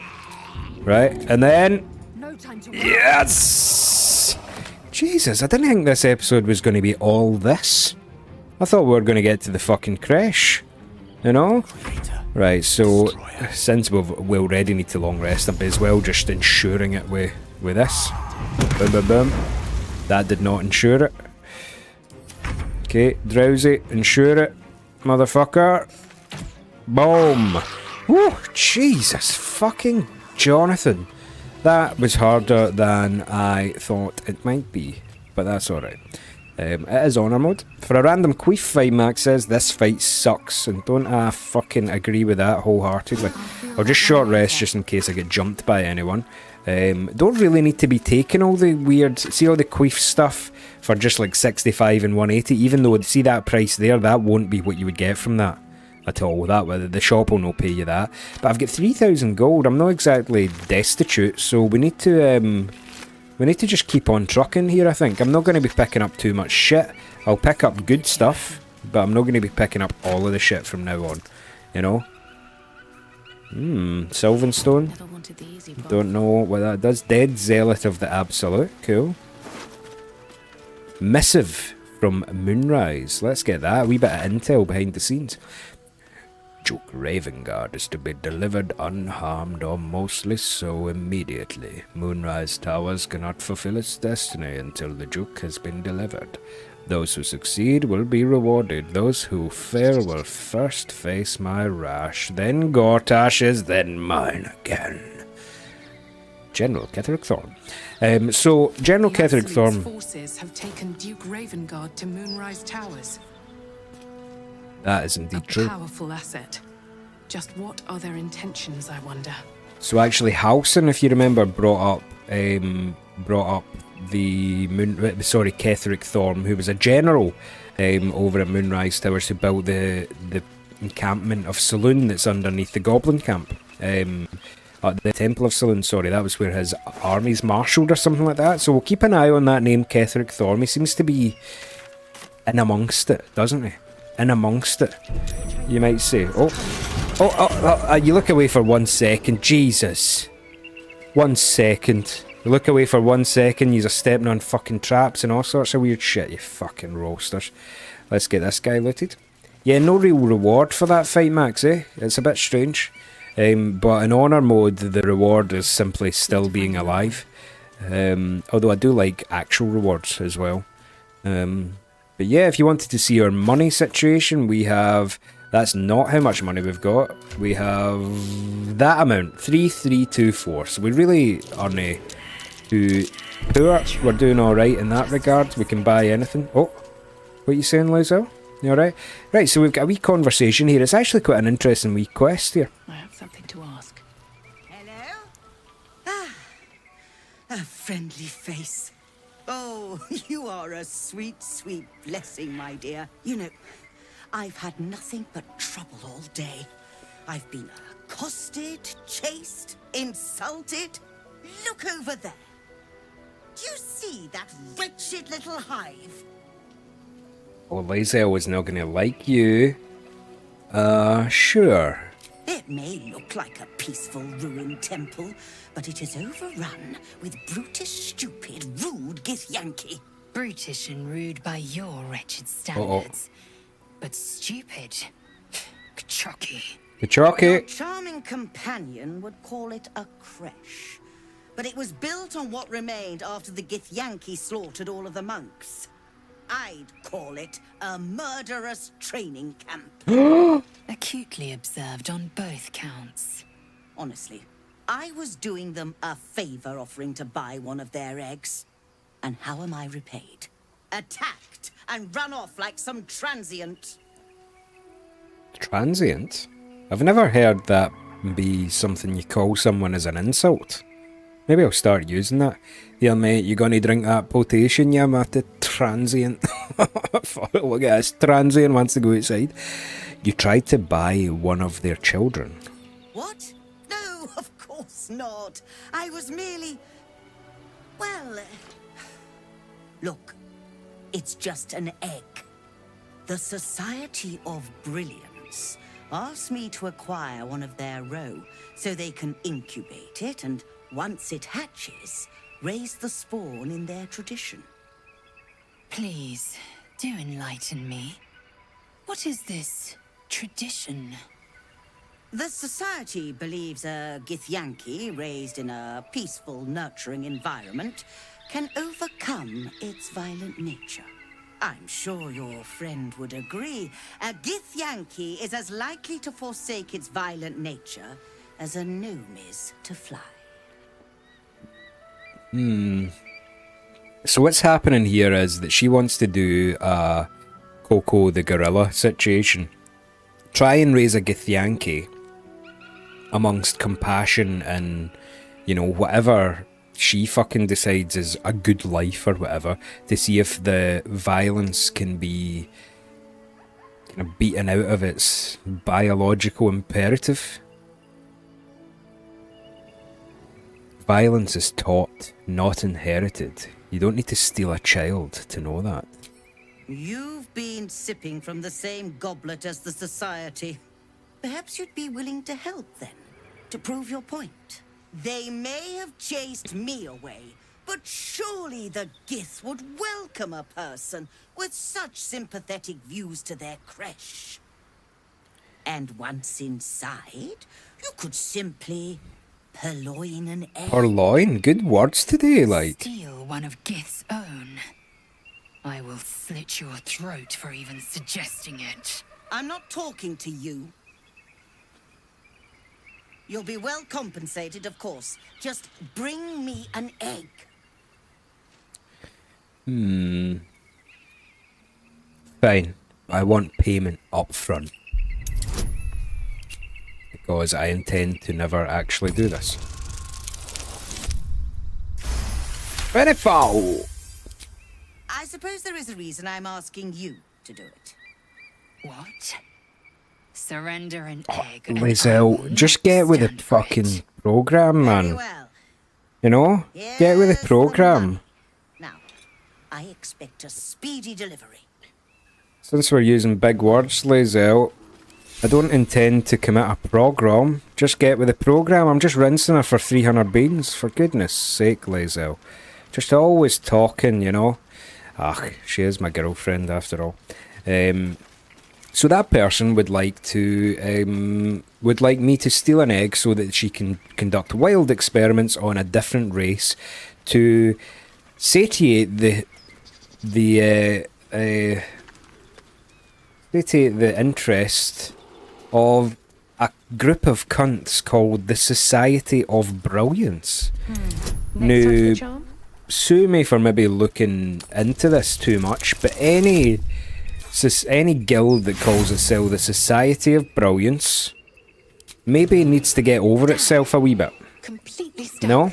Right, and then... Yes! Jesus, I didn't think this episode was going to be all this. I thought we were going to get to the fucking crash. You know? Right, so since we already need to long rest, I may as well just ensuring it with this. Boom, boom, boom. That did not ensure it. Okay, Drowsy, ensure it, motherfucker. Boom. Woo, Jesus fucking Jonathan. That was harder than I thought it might be, but that's alright. It is honor mode. For a random queef fight, Max says, this fight sucks, and don't I fucking agree with that wholeheartedly. I'll just short rest just in case I get jumped by anyone. Don't really need to be taking all the weird, see all the queef stuff for just like 65 and 180, even though, see that price there, that won't be what you would get from that at all. That the shop will not pay you that. But I've got 3,000 gold, I'm not exactly destitute, so we need to just keep on trucking here, I think. I'm not going to be picking up too much shit. I'll pick up good stuff, but I'm not going to be picking up all of the shit from now on, you know? Sylvan Stone. Don't know what that does. Dead Zealot of the Absolute. Cool. Missive from Moonrise. Let's get that. A wee bit of intel behind the scenes. Duke Ravengard is to be delivered unharmed or mostly so immediately. Moonrise Towers cannot fulfill its destiny until the Duke has been delivered. Those who succeed will be rewarded. Those who fail will first face my wrath, then Gortash's, then mine again. General Ketherick Thorm. So, General Ketherick Thorm... forces have taken Duke Ravengard to Moonrise Towers. That is indeed true. Powerful asset. Just what are their intentions, I wonder? So actually, Halsin, if you remember, brought up the Ketherick Thorm, who was a general over at Moonrise Towers, who built the encampment of Saloon that's underneath the Goblin camp. The Temple of Saloon, sorry, that was where his armies marshalled or something like that. So we'll keep an eye on that name, Ketherick Thorm. He seems to be in amongst it, doesn't he? In amongst it, you might say. You look away for 1 second. Jesus. 1 second. You look away for 1 second, you're stepping on fucking traps and all sorts of weird shit, you fucking roasters. Let's get this guy looted. Yeah, no real reward for that fight, Max, eh? It's a bit strange. But in Honor mode, the reward is simply still being alive. Although I do like actual rewards as well. But yeah, if you wanted to see our money situation, we have... That's not how much money we've got. We have that amount, 3324. So we really aren't too poor. We're doing alright in that regard. We can buy anything. Oh, what are you saying, Lizelle? You alright? Right, so we've got a wee conversation here. It's actually quite an interesting wee quest here. I have something to ask. Hello? Ah, a friendly face. Oh, you are a sweet, sweet blessing, my dear. You know, I've had nothing but trouble all day. I've been accosted, chased, insulted. Look over there. Do you see that wretched little hive? Well, Lizelle was not going to like you. Sure. It may look like a peaceful ruined temple, but it is overrun with brutish, stupid, rude Githyanki. Brutish and rude by your wretched standards. But stupid. Kachaki. Your charming companion would call it a creche. But it was built on what remained after the Githyanki slaughtered all of the monks. I'd call it a murderous training camp. Acutely observed on both counts. Honestly, I was doing them a favor offering to buy one of their eggs. And how am I repaid? Attacked and run off like some transient. Transient? I've never heard that be something you call someone as an insult. Maybe I'll start using that. Here, mate, you gonna drink that potation, yeah, mate? Transient. Look at this. Transient wants to go outside. You tried to buy one of their children. What? No, of course not. I was merely... Well... Look, it's just an egg. The Society of Brilliance asked me to acquire one of their roe so they can incubate it and, once it hatches, raise the spawn in their tradition. Please, do enlighten me. What is this tradition? The Society believes a Githyanki raised in a peaceful, nurturing environment can overcome its violent nature. I'm sure your friend would agree. A Githyanki is as likely to forsake its violent nature as a gnome is to fly. So what's happening here is that she wants to do a Coco the Gorilla situation. Try and raise a Githyanki amongst compassion and, you know, whatever she fucking decides is a good life or whatever, to see if the violence can be kind of beaten out of its biological imperative. Violence is taught, not inherited. You don't need to steal a child to know that. You've been sipping from the same goblet as the Society. Perhaps you'd be willing to help then, to prove your point. They may have chased me away, but surely the Gith would welcome a person with such sympathetic views to their creche. And once inside, you could simply purloin an egg. Purloin? Good words today, like. Steal one of Gith's own. I will slit your throat for even suggesting it. I'm not talking to you. You'll be well compensated, of course. Just bring me an egg. Fine. I want payment up front. Because I intend to never actually do this. Benefo! I suppose there is a reason I'm asking you to do it. What? Surrender an egg. Lizelle, just get with the fucking program, man. You know? Get with the program. Now, I expect a speedy delivery. Since we're using big words, Lizelle, I don't intend to commit a program. Just get with the program. I'm just rinsing her for 300 beans. For goodness sake, Lizelle. Just always talking, you know. Ach, she is my girlfriend after all. So that person would like me to steal an egg so that she can conduct wild experiments on a different race to satiate the interest of a group of cunts called the Society of Brilliance. Now, sue me for maybe looking into this too much, but any guild that calls itself the Society of Brilliance maybe needs to get over itself a wee bit. No?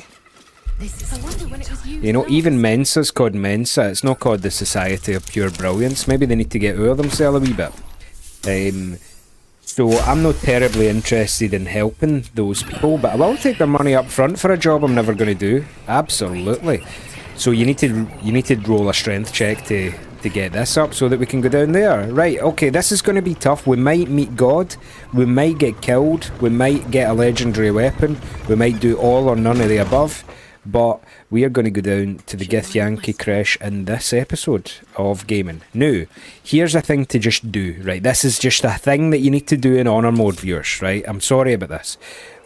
You know, even Mensa's called Mensa. It's not called the Society of Pure Brilliance. Maybe they need to get over themselves a wee bit. So I'm not terribly interested in helping those people, but I will take their money up front for a job I'm never going to do. Absolutely. So you need to roll a strength check to get this up so that we can go down there. Right, okay, this is going to be tough. We might meet God, we might get killed, we might get a legendary weapon, we might do all or none of the above, but we are going to go down to the Githyanki creche in this episode of gaming. Now, here's a thing to just do, right? This is just a thing that you need to do in Honor Mode, viewers, right? I'm sorry about this.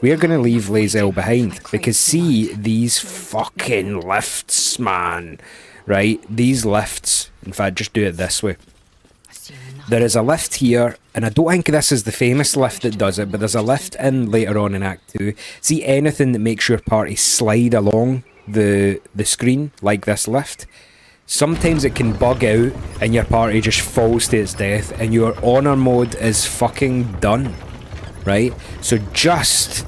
We are going to leave Lizelle behind, because see these fucking lifts, man, right? These lifts. In fact, just do it this way. There is a lift here, and I don't think this is the famous lift that does it, but there's a lift in later on in Act 2. See, anything that makes your party slide along the screen, like this lift, sometimes it can bug out, and your party just falls to its death, and your honor mode is fucking done. Right? So just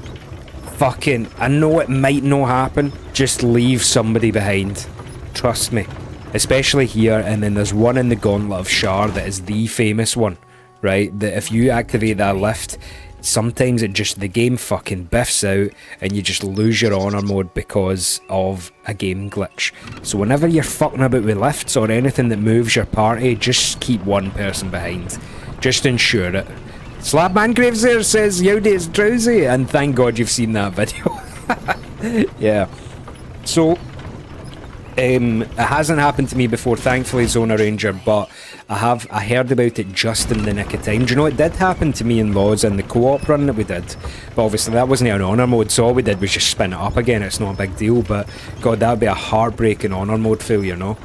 fucking, I know it might not happen, just leave somebody behind. Trust me. Especially here, and then there's one in the Gauntlet of Shar that is the famous one, right? That if you activate that lift, sometimes the game fucking biffs out and you just lose your honor mode because of a game glitch. So whenever you're fucking about with lifts or anything that moves your party, just keep one person behind. Just ensure it. Slabman Graves there says, Yowdy is drowsy, and thank God you've seen that video. Yeah. So, it hasn't happened to me before, thankfully, Zona Ranger, but I heard about it just in the nick of time. Do you know, it did happen to me and Laws in the co-op run that we did, but obviously that wasn't an honor mode, so all we did was just spin it up again. It's not a big deal, but God, that would be a heartbreaking honor mode failure, no?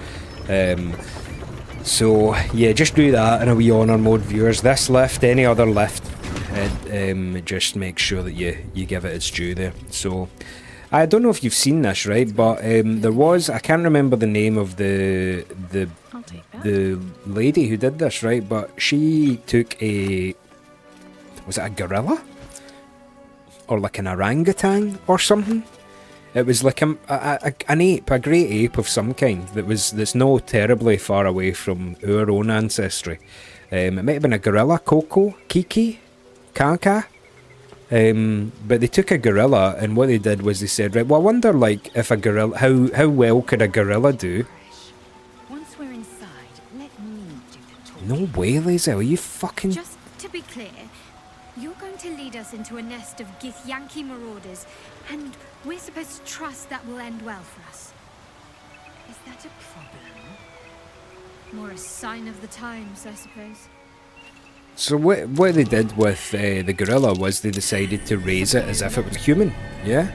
So yeah, just do that in a wee honor mode, viewers. This lift, any other lift, just make sure that you give it its due there. So I don't know if you've seen this, right? But there was, I can't remember the name of the lady who did this, right? But she took was it a gorilla? Or like an orangutan or something? It was like an ape, a great ape of some kind that's no terribly far away from our own ancestry. It might have been a gorilla, Coco, Kiki, Kaka. But they took a gorilla, and what they did was they said, right, well, I wonder, like, if a gorilla, how well could a gorilla do? Once we're inside, let me do No way, Lae'zel, are you fucking... Just to be clear, you're going to lead us into a nest of Githyanki marauders, and we're supposed to trust that will end well for us. Is that a problem? More a sign of the times, I suppose. So what they did with the gorilla was they decided to raise it as if it was human, yeah?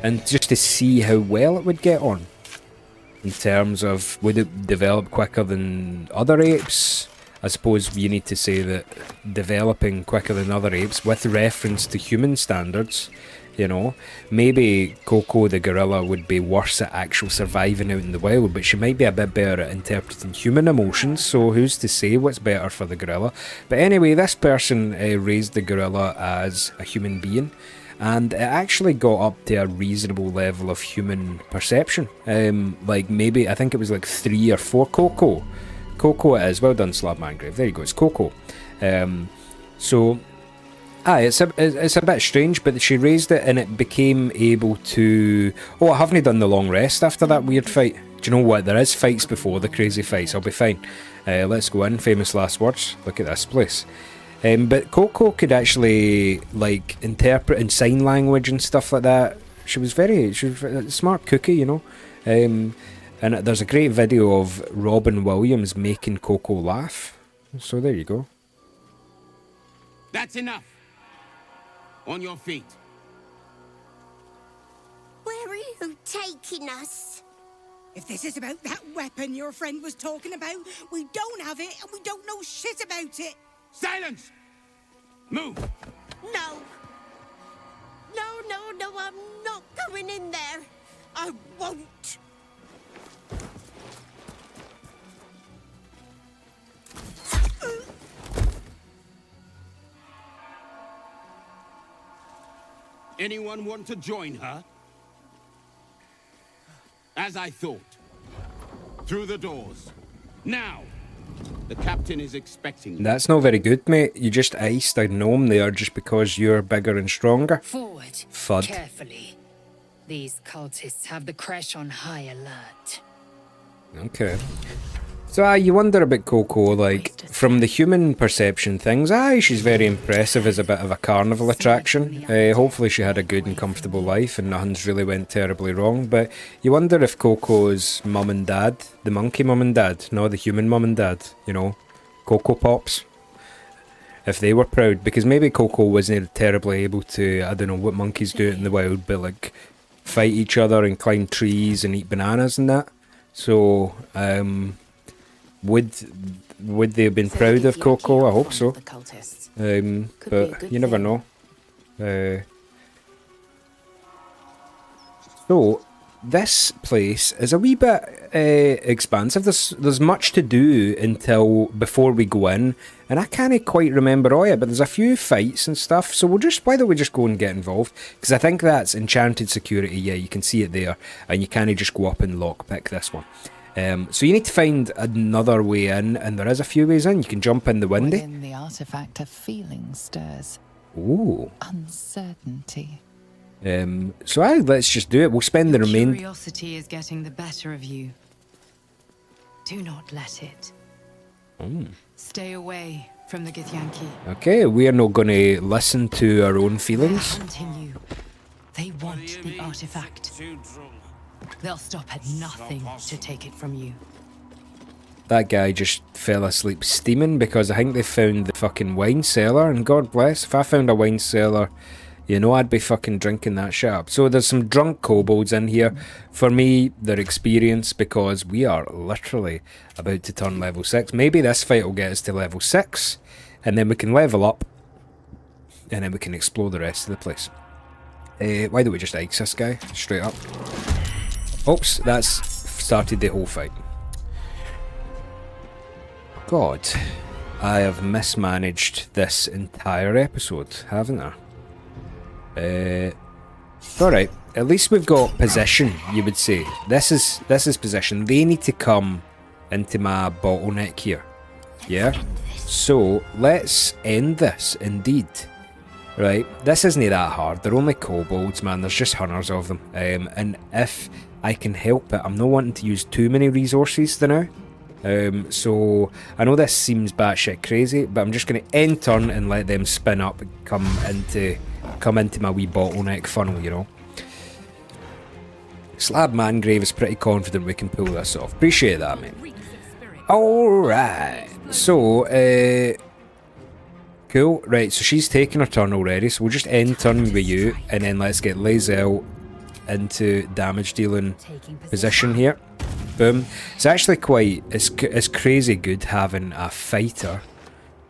And just to see how well it would get on. In terms of, would it develop quicker than other apes? I suppose you need to say that developing quicker than other apes with reference to human standards, you know. Maybe Coco the gorilla would be worse at actual surviving out in the wild, but she might be a bit better at interpreting human emotions, so who's to say what's better for the gorilla. But anyway, this person raised the gorilla as a human being, and it actually got up to a reasonable level of human perception. Like maybe, I think it was like 3 or 4 Coco. Coco it is. Well done, Slab Mangrave. There you go, it's Coco. So, it's a bit strange, but she raised it and it became able to... Oh, I haven't done the long rest after that weird fight. Do you know what? There is fights before the crazy fights. I'll be fine. Let's go in. Famous last words. Look at this place. But Coco could actually, like, interpret in sign language and stuff like that. She was a smart cookie, you know. And there's a great video of Robin Williams making Coco laugh. So there you go. That's enough. On your feet. Where are you taking us? If this is about that weapon your friend was talking about, we don't have it and we don't know shit about it. Silence! Move! No. No, I'm not going in there. I won't. Anyone want to join her? As I thought. Through the doors. Now! The captain is expecting you. That's not very good, mate. You just iced a gnome there just because you're bigger and stronger. Forward. Fud. Carefully. These cultists have the Creche on high alert. Okay. So you wonder about Coco, like, from the human perception things, she's very impressive as a bit of a carnival attraction. Hopefully she had a good and comfortable life and nothing's really went terribly wrong, but you wonder if Coco's mum and dad, the monkey mum and dad, no, the human mum and dad, you know, Coco Pops, if they were proud, because maybe Coco wasn't terribly able to, I don't know what monkeys do in the wild, but like, fight each other and climb trees and eat bananas and that. So, would they have been proud of Coco? I hope so. But you never know. So this place is a wee bit expansive. There's much to do until before we go in, and I can't quite remember all it, but there's a few fights and stuff. So why don't we just go and get involved? Because I think that's enchanted security. Yeah, you can see it there, and you can't just go up and lockpick this one. So you need to find another way in, and there is a few ways in. You can jump in the windy. Within the artifact, a feeling stirs. Ooh. Uncertainty. So let's just do it. We'll spend the remainder. Curiosity is getting the better of you. Do not let it. Stay away from the Githyanki. Okay, we are not going to listen to our own feelings. Continue. They want the artifact. They'll stop at nothing to take it from you. That guy just fell asleep steaming because I think they found the fucking wine cellar, and God bless, if I found a wine cellar, you know I'd be fucking drinking that shit up. So there's some drunk kobolds in here. For me, they're experienced because we are literally about to turn level 6. Maybe this fight will get us to level 6, and then we can level up, and then we can explore the rest of the place. Why don't we just ice this guy straight up? Oops, that's started the whole fight. God, I have mismanaged this entire episode, haven't I? Alright, at least we've got position, you would say. This is position. They need to come into my bottleneck here. Yeah? So, let's end this, indeed. Right, this isn't that hard. They're only kobolds, man. There's just hundreds of them. And if I can help it, I'm not wanting to use too many resources for now. So I know this seems batshit crazy, but I'm just going to end turn and let them spin up and come into my wee bottleneck funnel, you know. Slab Mangrave is pretty confident we can pull this off. Appreciate that, mate. Alright, so, cool. Right, so she's taken her turn already, so we'll just end turn with you, and then let's get Lae'zel into damage dealing position here. Boom. It's actually quite, it's crazy good having a fighter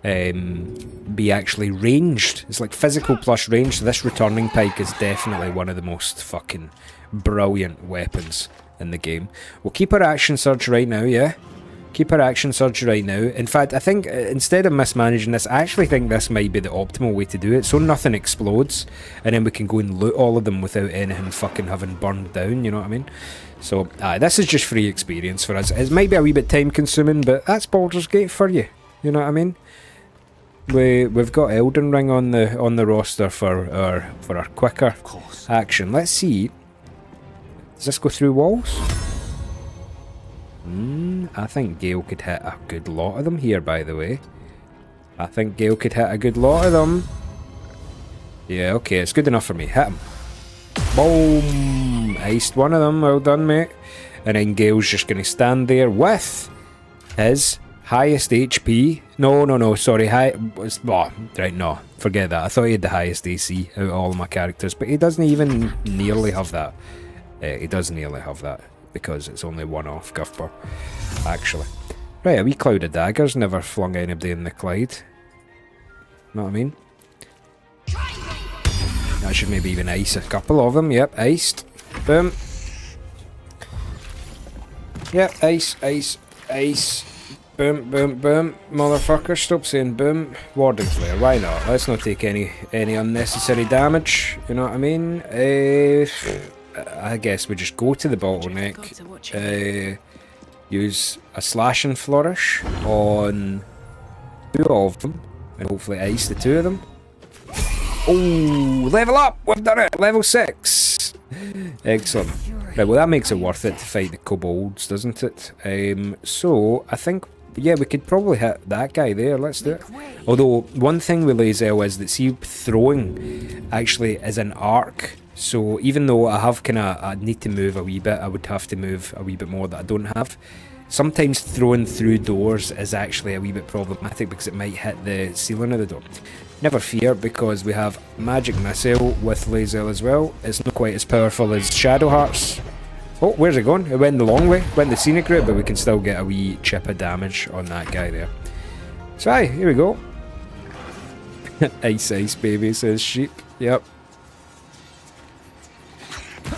be actually ranged. It's like physical plus range, so this returning pike is definitely one of the most fucking brilliant weapons in the game. We'll keep our action surge right now, yeah? Keep our action surge right now. In fact, I think instead of mismanaging this, I actually think this might be the optimal way to do it, so nothing explodes, and then we can go and loot all of them without anything fucking having burned down, you know what I mean? So, this is just free experience for us. It might be a wee bit time consuming, but that's Baldur's Gate for you, you know what I mean? We've got Elden Ring on the roster for our quicker action. Let's see. Does this go through walls? I think Gale could hit a good lot of them here, by the way. I think Gale could hit a good lot of them. Yeah, okay, it's good enough for me. Hit him. Boom! Iced one of them. Well done, mate. And then Gale's just going to stand there with his highest HP. No, sorry. Right, no. Forget that. I thought he had the highest AC out of all of my characters, but he doesn't even nearly have that. He does nearly have that, because it's only one off Guffbaw, actually. Right, a wee cloud of daggers never flung anybody in the Clyde. Know what I mean? I should maybe even ice a couple of them. Yep, iced. Boom. Yep, ice. Boom. Motherfucker, stop saying boom. Warding Flare, why not? Let's not take any unnecessary damage, you know what I mean? I guess we just go to the bottleneck, use a slash and flourish on 2 of them, and hopefully ice the 2 of them. Oh, level up! We've done it! Level 6! Excellent. Right, well that makes it worth it to fight the kobolds, doesn't it? So, I think, yeah, we could probably hit that guy there. Let's do it. Although, one thing with Lae'zel is that, see, throwing actually is an arc. So even though I need to move a wee bit, I would have to move a wee bit more that I don't have. Sometimes throwing through doors is actually a wee bit problematic because it might hit the ceiling of the door. Never fear, because we have Magic Missile with Lae'zel as well. It's not quite as powerful as Shadow Hearts. Oh, where's it going? It went the long way, went the scenic route, but we can still get a wee chip of damage on that guy there. So aye, here we go. Ice, baby, says Sheep. Yep.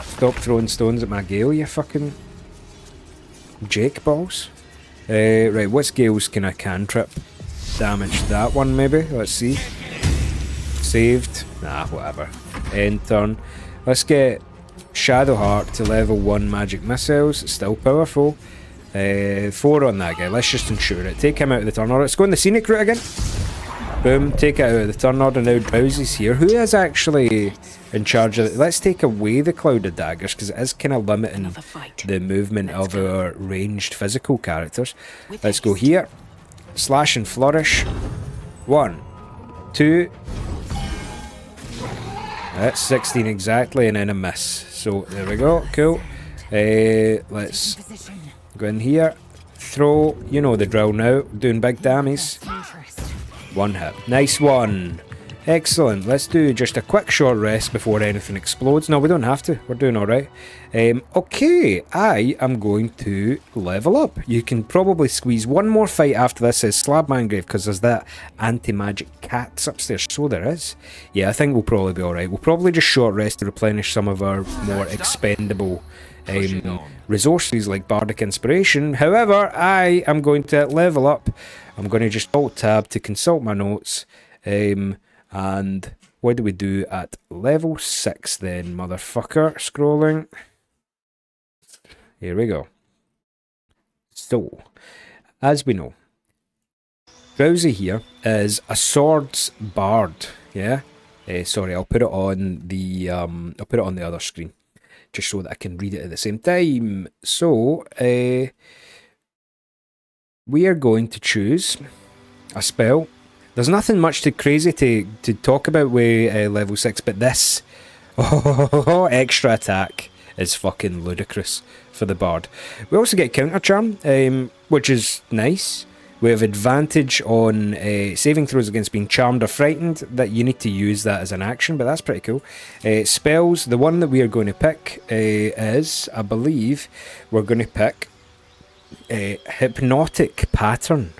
Stop throwing stones at my Gale, you fucking Jake balls. Right, what's Gale's kind of cantrip? Damage that one maybe, let's see. Saved. Nah, whatever. End turn. Let's get Shadowheart to level 1 magic missiles, still powerful. 4 on that guy, let's just ensure it. Take him out of the turn order. Let's go on the scenic route again. Boom, take it out of the turn order. Now Drowsy's here. Who is actually in charge of it? Let's take away the cloud of daggers, because it is kind of limiting the movement of our ranged physical characters. Let's go here. Slash and flourish. 1, 2. That's 16 exactly, and then a miss. So there we go. Cool. Let's go in here. Throw. You know the drill now. Doing big dammies. 1 hit. Nice one. Excellent. Let's do just a quick short rest before anything explodes. No, we don't have to. We're doing alright. Okay, I am going to level up. You can probably squeeze one more fight after this as Slab Mangrave, because there's that anti-magic cats upstairs. So there is. Yeah, I think we'll probably be alright. We'll probably just short rest to replenish some of our more expendable resources like Bardic Inspiration. However, I am going to level up. I'm going to just Alt-Tab to consult my notes. And what do we do at level 6 then, motherfucker? Scrolling. Here we go. So, as we know, Drowsy here is a swords bard. Yeah. Sorry, I'll put it on the other screen, just so that I can read it at the same time. So, we are going to choose a spell. There's nothing much too crazy to talk about with level 6, but this extra attack is fucking ludicrous for the bard. We also get counter charm, which is nice. We have advantage on saving throws against being charmed or frightened. That you need to use that as an action, but that's pretty cool. Spells, the one that we are going to pick is, I believe, we're going to pick Hypnotic Pattern.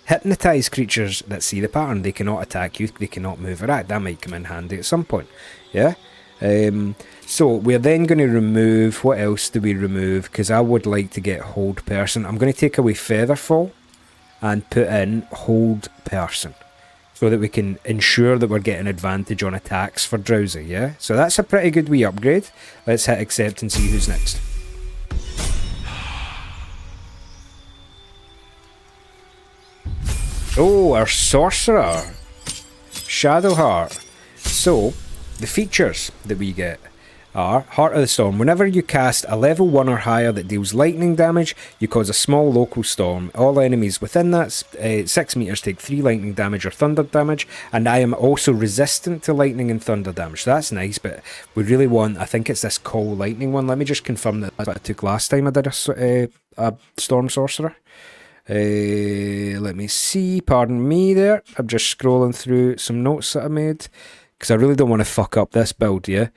Hypnotize creatures that see the pattern. They cannot attack you, they cannot move or act. That might come in handy at some point. Yeah? So we're then going to remove, what else do we remove? Because I would like to get Hold Person. I'm going to take away Featherfall and put in Hold Person, so that we can ensure that we're getting advantage on attacks for Drowsy, yeah? So that's a pretty good wee upgrade. Let's hit accept and see who's next. Oh, our Sorcerer, Shadowheart. So, the features that we get are Heart of the Storm. Whenever you cast a level 1 or higher that deals lightning damage, you cause a small local storm. All enemies within that 6 meters take 3 lightning damage or thunder damage, and I am also resistant to lightning and thunder damage. So that's nice, but we really want, I think it's this Coal Lightning one. Let me just confirm that that's what I took last time I did a Storm Sorcerer. Let me see, pardon me there. I'm just scrolling through some notes that I made, because I really don't want to fuck up this build, yeah?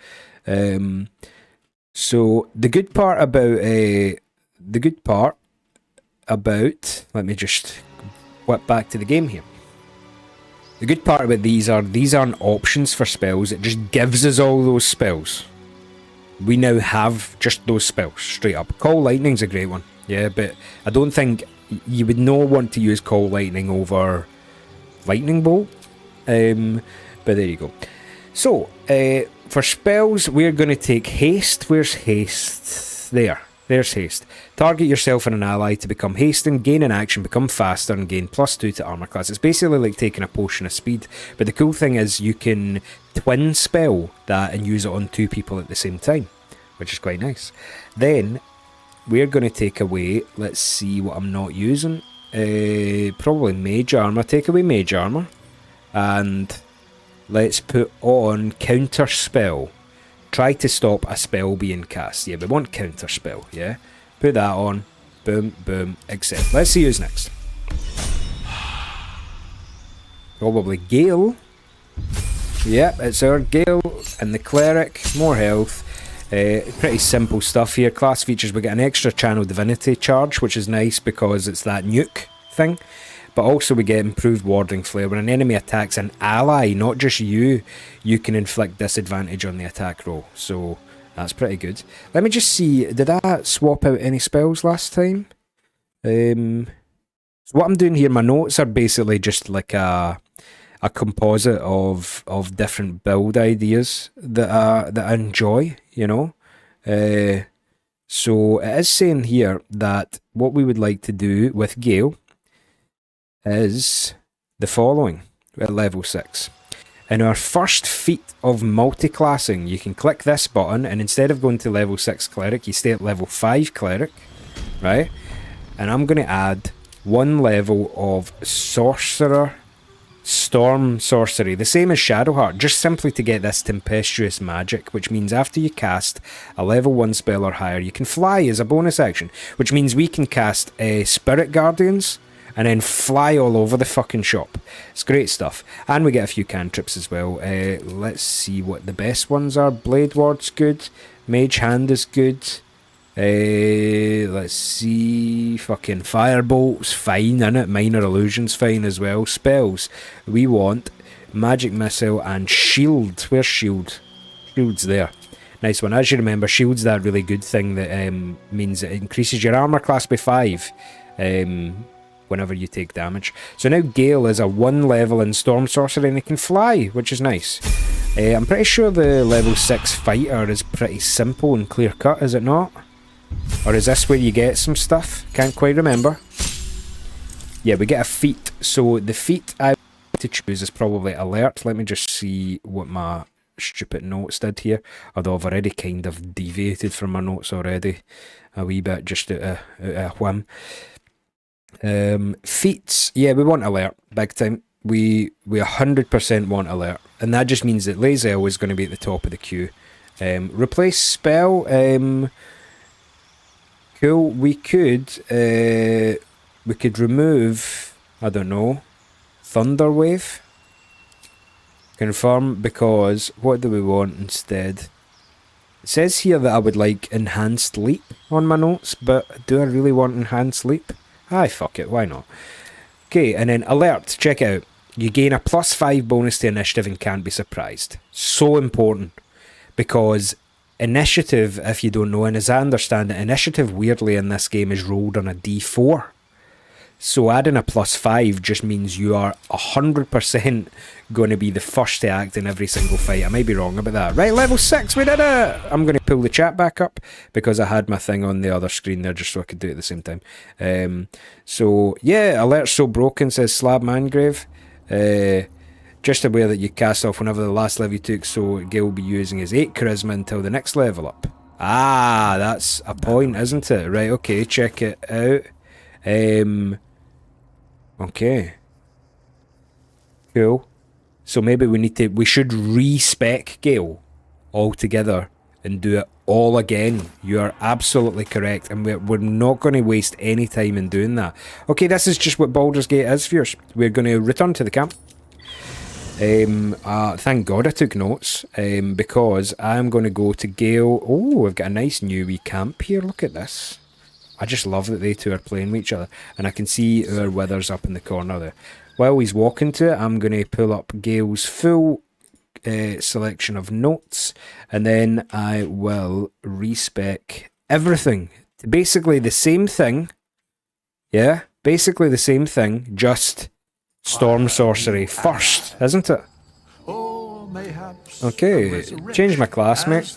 So the good part about let me just whip back to the game here. The good part about these aren't options for spells. It just gives us all those spells. We now have just those spells straight up. Call Lightning's a great one, yeah, but I don't think you would not want to use Call Lightning over Lightning Bolt. But there you go. So, for spells, we're going to take Haste. Where's Haste? There's Haste. Target yourself and an ally to become hastened, gain an action, become faster, and gain +2 to armor class. It's basically like taking a potion of speed, but the cool thing is you can twin spell that and use it on 2 people at the same time, which is quite nice. Then, we're going to take away, let's see what I'm not using, probably Mage Armor. Take away Mage Armor, and let's put on Counter Spell. Try to stop a spell being cast. Yeah, we want Counter Spell, yeah? Put that on. Boom, boom, accept. Let's see who's next. Probably Gale. Yeah, it's our Gale and the Cleric. More health. Pretty simple stuff here. Class features, we get an extra Channel Divinity charge, which is nice because it's that nuke thing. But also we get improved Warding Flare. When an enemy attacks an ally, not just you, you can inflict disadvantage on the attack roll. So that's pretty good. Let me just see, did I swap out any spells last time? So what I'm doing here, my notes are basically just like a composite of different build ideas that I enjoy, you know. So it is saying here that what we would like to do with Gale is the following at level 6. In our first feat of multi-classing, you can click this button, and instead of going to level 6 Cleric, you stay at level 5 Cleric, right? And I'm going to add 1 level of Sorcerer Storm Sorcery, the same as Shadowheart, just simply to get this Tempestuous Magic, which means after you cast a level 1 spell or higher, you can fly as a bonus action, which means we can cast Spirit Guardians and then fly all over the fucking shop. It's great stuff. And we get a few cantrips as well. Let's see what the best ones are. Blade Ward's good. Mage Hand is good. Let's see. Fucking Firebolt's fine, innit? Minor Illusion's fine as well. Spells. We want Magic Missile and Shield. Where's Shield? Shield's there. Nice one. As you remember, Shield's that really good thing that means it increases your armor class by 5. Whenever you take damage. So now Gale is a 1 level in Storm Sorcery and it can fly, which is nice. I'm pretty sure the level 6 fighter is pretty simple and clear cut, is it not? Or is this where you get some stuff? Can't quite remember. Yeah, we get a feat. So the feat I want to choose is probably Alert. Let me just see what my stupid notes did here. Although I've already kind of deviated from my notes already. A wee bit, just out of whim. Feats, yeah, we want alert, big time. We 100% want alert, and that just means that Lae'zel is going to be at the top of the queue. Replace spell, cool. We could remove, I don't know, Thunderwave. Confirm, because what do we want instead? It says here that I would like Enhanced Leap on my notes, but do I really want Enhanced Leap? Aye, fuck it, why not? Okay, and then alert, check it out. You gain a +5 bonus to initiative and can't be surprised. So important. Because initiative, if you don't know, and as I understand it, initiative weirdly in this game is rolled on a d4. So adding a +5 just means you are 100% going to be the first to act in every single fight. I might be wrong about that. Right, level 6, we did it! I'm going to pull the chat back up because I had my thing on the other screen there just so I could do it at the same time. So, yeah, alert's so broken, says Slab Mangrave. Just aware that you cast off whenever the last level you took, so Gil will be using his 8 charisma until the next level up. Ah, that's a point, isn't it? Right, okay, check it out. Okay. Cool. So maybe we should respec Gale altogether and do it all again. You are absolutely correct, and we're not going to waste any time in doing that. Okay, this is just what Baldur's Gate is, viewers. We're going to return to the camp. Thank God I took notes, because I'm going to go to Gale. Oh, we've got a nice new wee camp here. Look at this. I just love that they two are playing with each other, and I can see our withers up in the corner there. While he's walking to it, I'm going to pull up Gale's full selection of notes, and then I will respec everything. Basically the same thing. Yeah, basically the same thing, just Storm Sorcery first, isn't it? Okay, change my class, mate.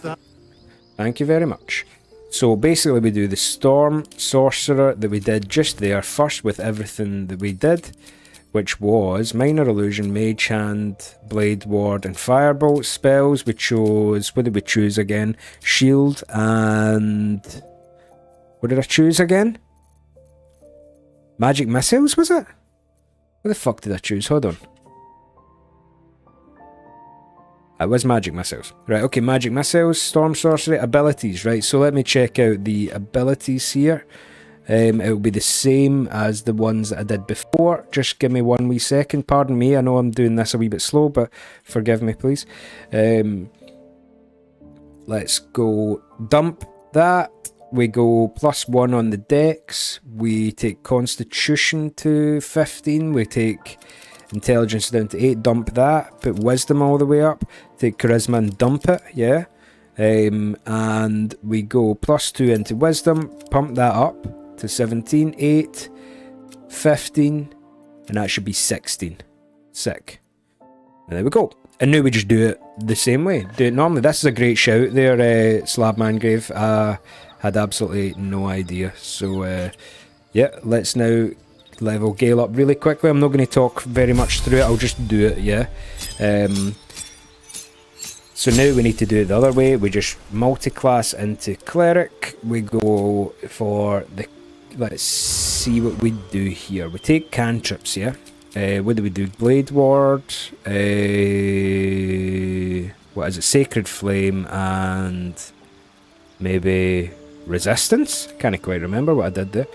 Thank you very much. So basically we do the Storm Sorcerer that we did just there first with everything that we did, which was Minor Illusion, Mage Hand, Blade Ward and Firebolt spells. We chose, what did we choose again? Shield and... what did I choose again? Magic Missiles, was it? What the fuck did I choose? Hold on. It was Magic Missiles. Right, okay, Magic Missiles, Storm Sorcery, abilities, right? So let me check out the abilities here. It will be the same as the ones that I did before. Just give me one wee second. Pardon me, I know I'm doing this a wee bit slow, but forgive me, please. Let's go dump that. We go +1 on the dex. We take Constitution to 15. We take Intelligence down to 8, dump that. Put Wisdom all the way up. Take Charisma and dump it, yeah. And we go +2 into Wisdom. Pump that up to 17, 8, 15, and that should be 16. Sick. And there we go. And now we just do it the same way. Do it normally. This is a great shout there, Slab Mangrave. Had absolutely no idea. So, yeah, let's now level Gale up really quickly. I'm not going to talk very much through it. I'll just do it, yeah. So now we need to do it the other way. We just multi-class into Cleric. We go for the... let's see what we do here. We take cantrips, yeah. What do we do? Blade Ward. What is it? Sacred Flame and maybe Resistance? Can't quite remember what I did there.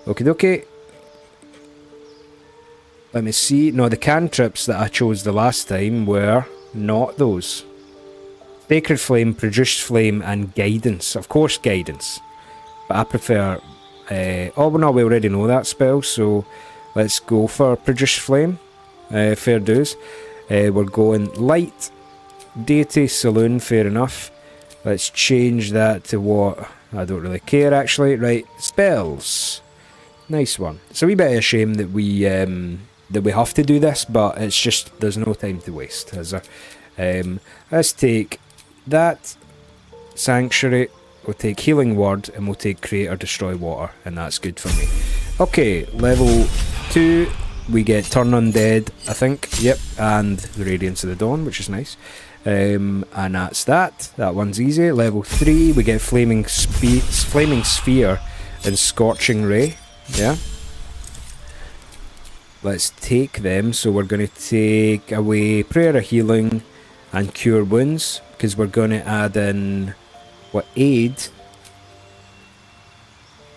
Okie dokie. Let me see. No, the cantrips that I chose the last time were not those. Sacred Flame, Produced Flame, and Guidance. Of course, Guidance. But I prefer... oh, no, we already know that spell, so let's go for Produced Flame. Fair dues. We're going Light, Deity, Saloon, fair enough. Let's change that to what... I don't really care, actually. Right, spells. Nice one. It's a wee bit of a shame that we have to do this, but it's just... there's no time to waste, is there? Let's take that. Sanctuary. We'll take Healing Word, and we'll take Create or Destroy Water, and that's good for me. Okay, level 2, we get Turn Undead, I think, yep, and the Radiance of the Dawn, which is nice. And that's that. That one's easy. Level 3, we get Flaming Sphere and Scorching Ray. Yeah. Let's take them. So we're going to take away Prayer of Healing and Cure Wounds, because we're going to add in, what, Aid?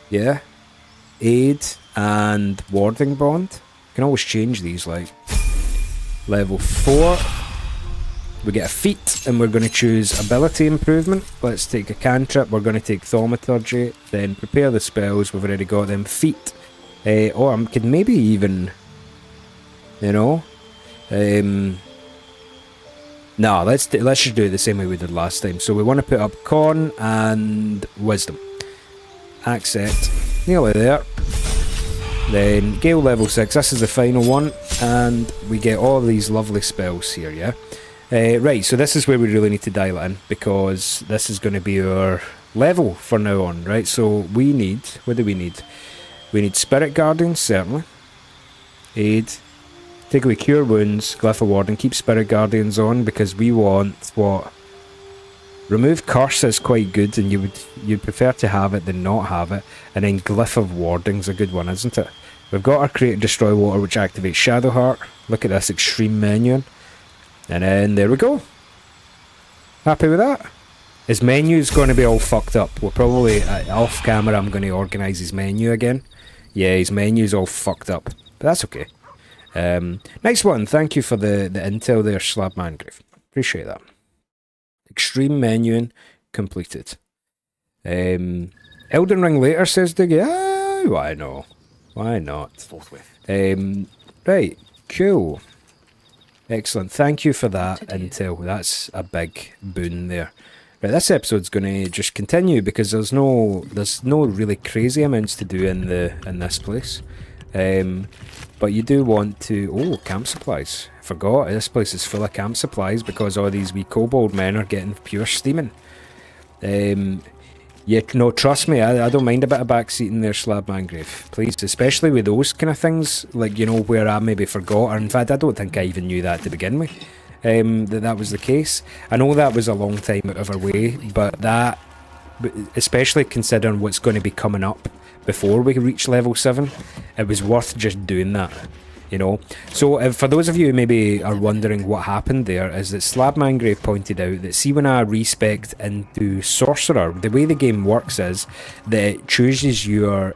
Yeah. Aid and Warding Bond. You can always change these, like. Level 4. We get a feat, and we're going to choose Ability Improvement. Let's take a cantrip. We're going to take Thaumaturgy. Then prepare the spells. We've already got them. Feat. Or I could maybe even... You know? No, let's just do it the same way we did last time. So we want to put up Con and Wisdom. Accept. Nearly there. Then Gale level 6. This is the final one. And we get all these lovely spells here, yeah? Right, so this is where we really need to dial it in, because this is going to be our level for now on, right? So we need... What do we need? We need Spirit Guardian, certainly. Aid. Take away Cure Wounds, Glyph of Warding, keep Spirit Guardians on, because we want, what? Remove Curse is quite good, and you'd prefer to have it than not have it. And then Glyph of Warding's a good one, isn't it? We've got our Create Destroy Water, which activates Shadowheart. Look at this extreme menu. And then there we go. Happy with that? His menu's going to be all fucked up. We're probably, off camera, I'm going to organise his menu again. Yeah, his menu's all fucked up. But that's okay. Nice one. Thank you for the intel there, Slab Mangrave. Appreciate that. Extreme menuing completed. Elden Ring later, says Dougie. Ah, why not? Why not? Forthwith. Right, cool. Excellent. Thank you for that intel. That's a big boon there. Right, this episode's going to just continue because there's no really crazy amounts to do in this place. But you do want to... Oh, camp supplies. I forgot. This place is full of camp supplies because all these wee kobold men are getting pure steaming. Yeah, no, trust me, I don't mind a bit of backseating there, Slab Mangrave. Please, especially with those kind of things, like, you know, where I maybe forgot, or in fact, I don't think I even knew that to begin with, that was the case. I know that was a long time out of our way, but that, especially considering what's going to be coming up before we reach level 7, it was worth just doing that, you know. So for those of you who maybe are wondering what happened there, is that Slab Mangrave pointed out that, see, when I respect into Sorcerer, the way the game works is that it chooses your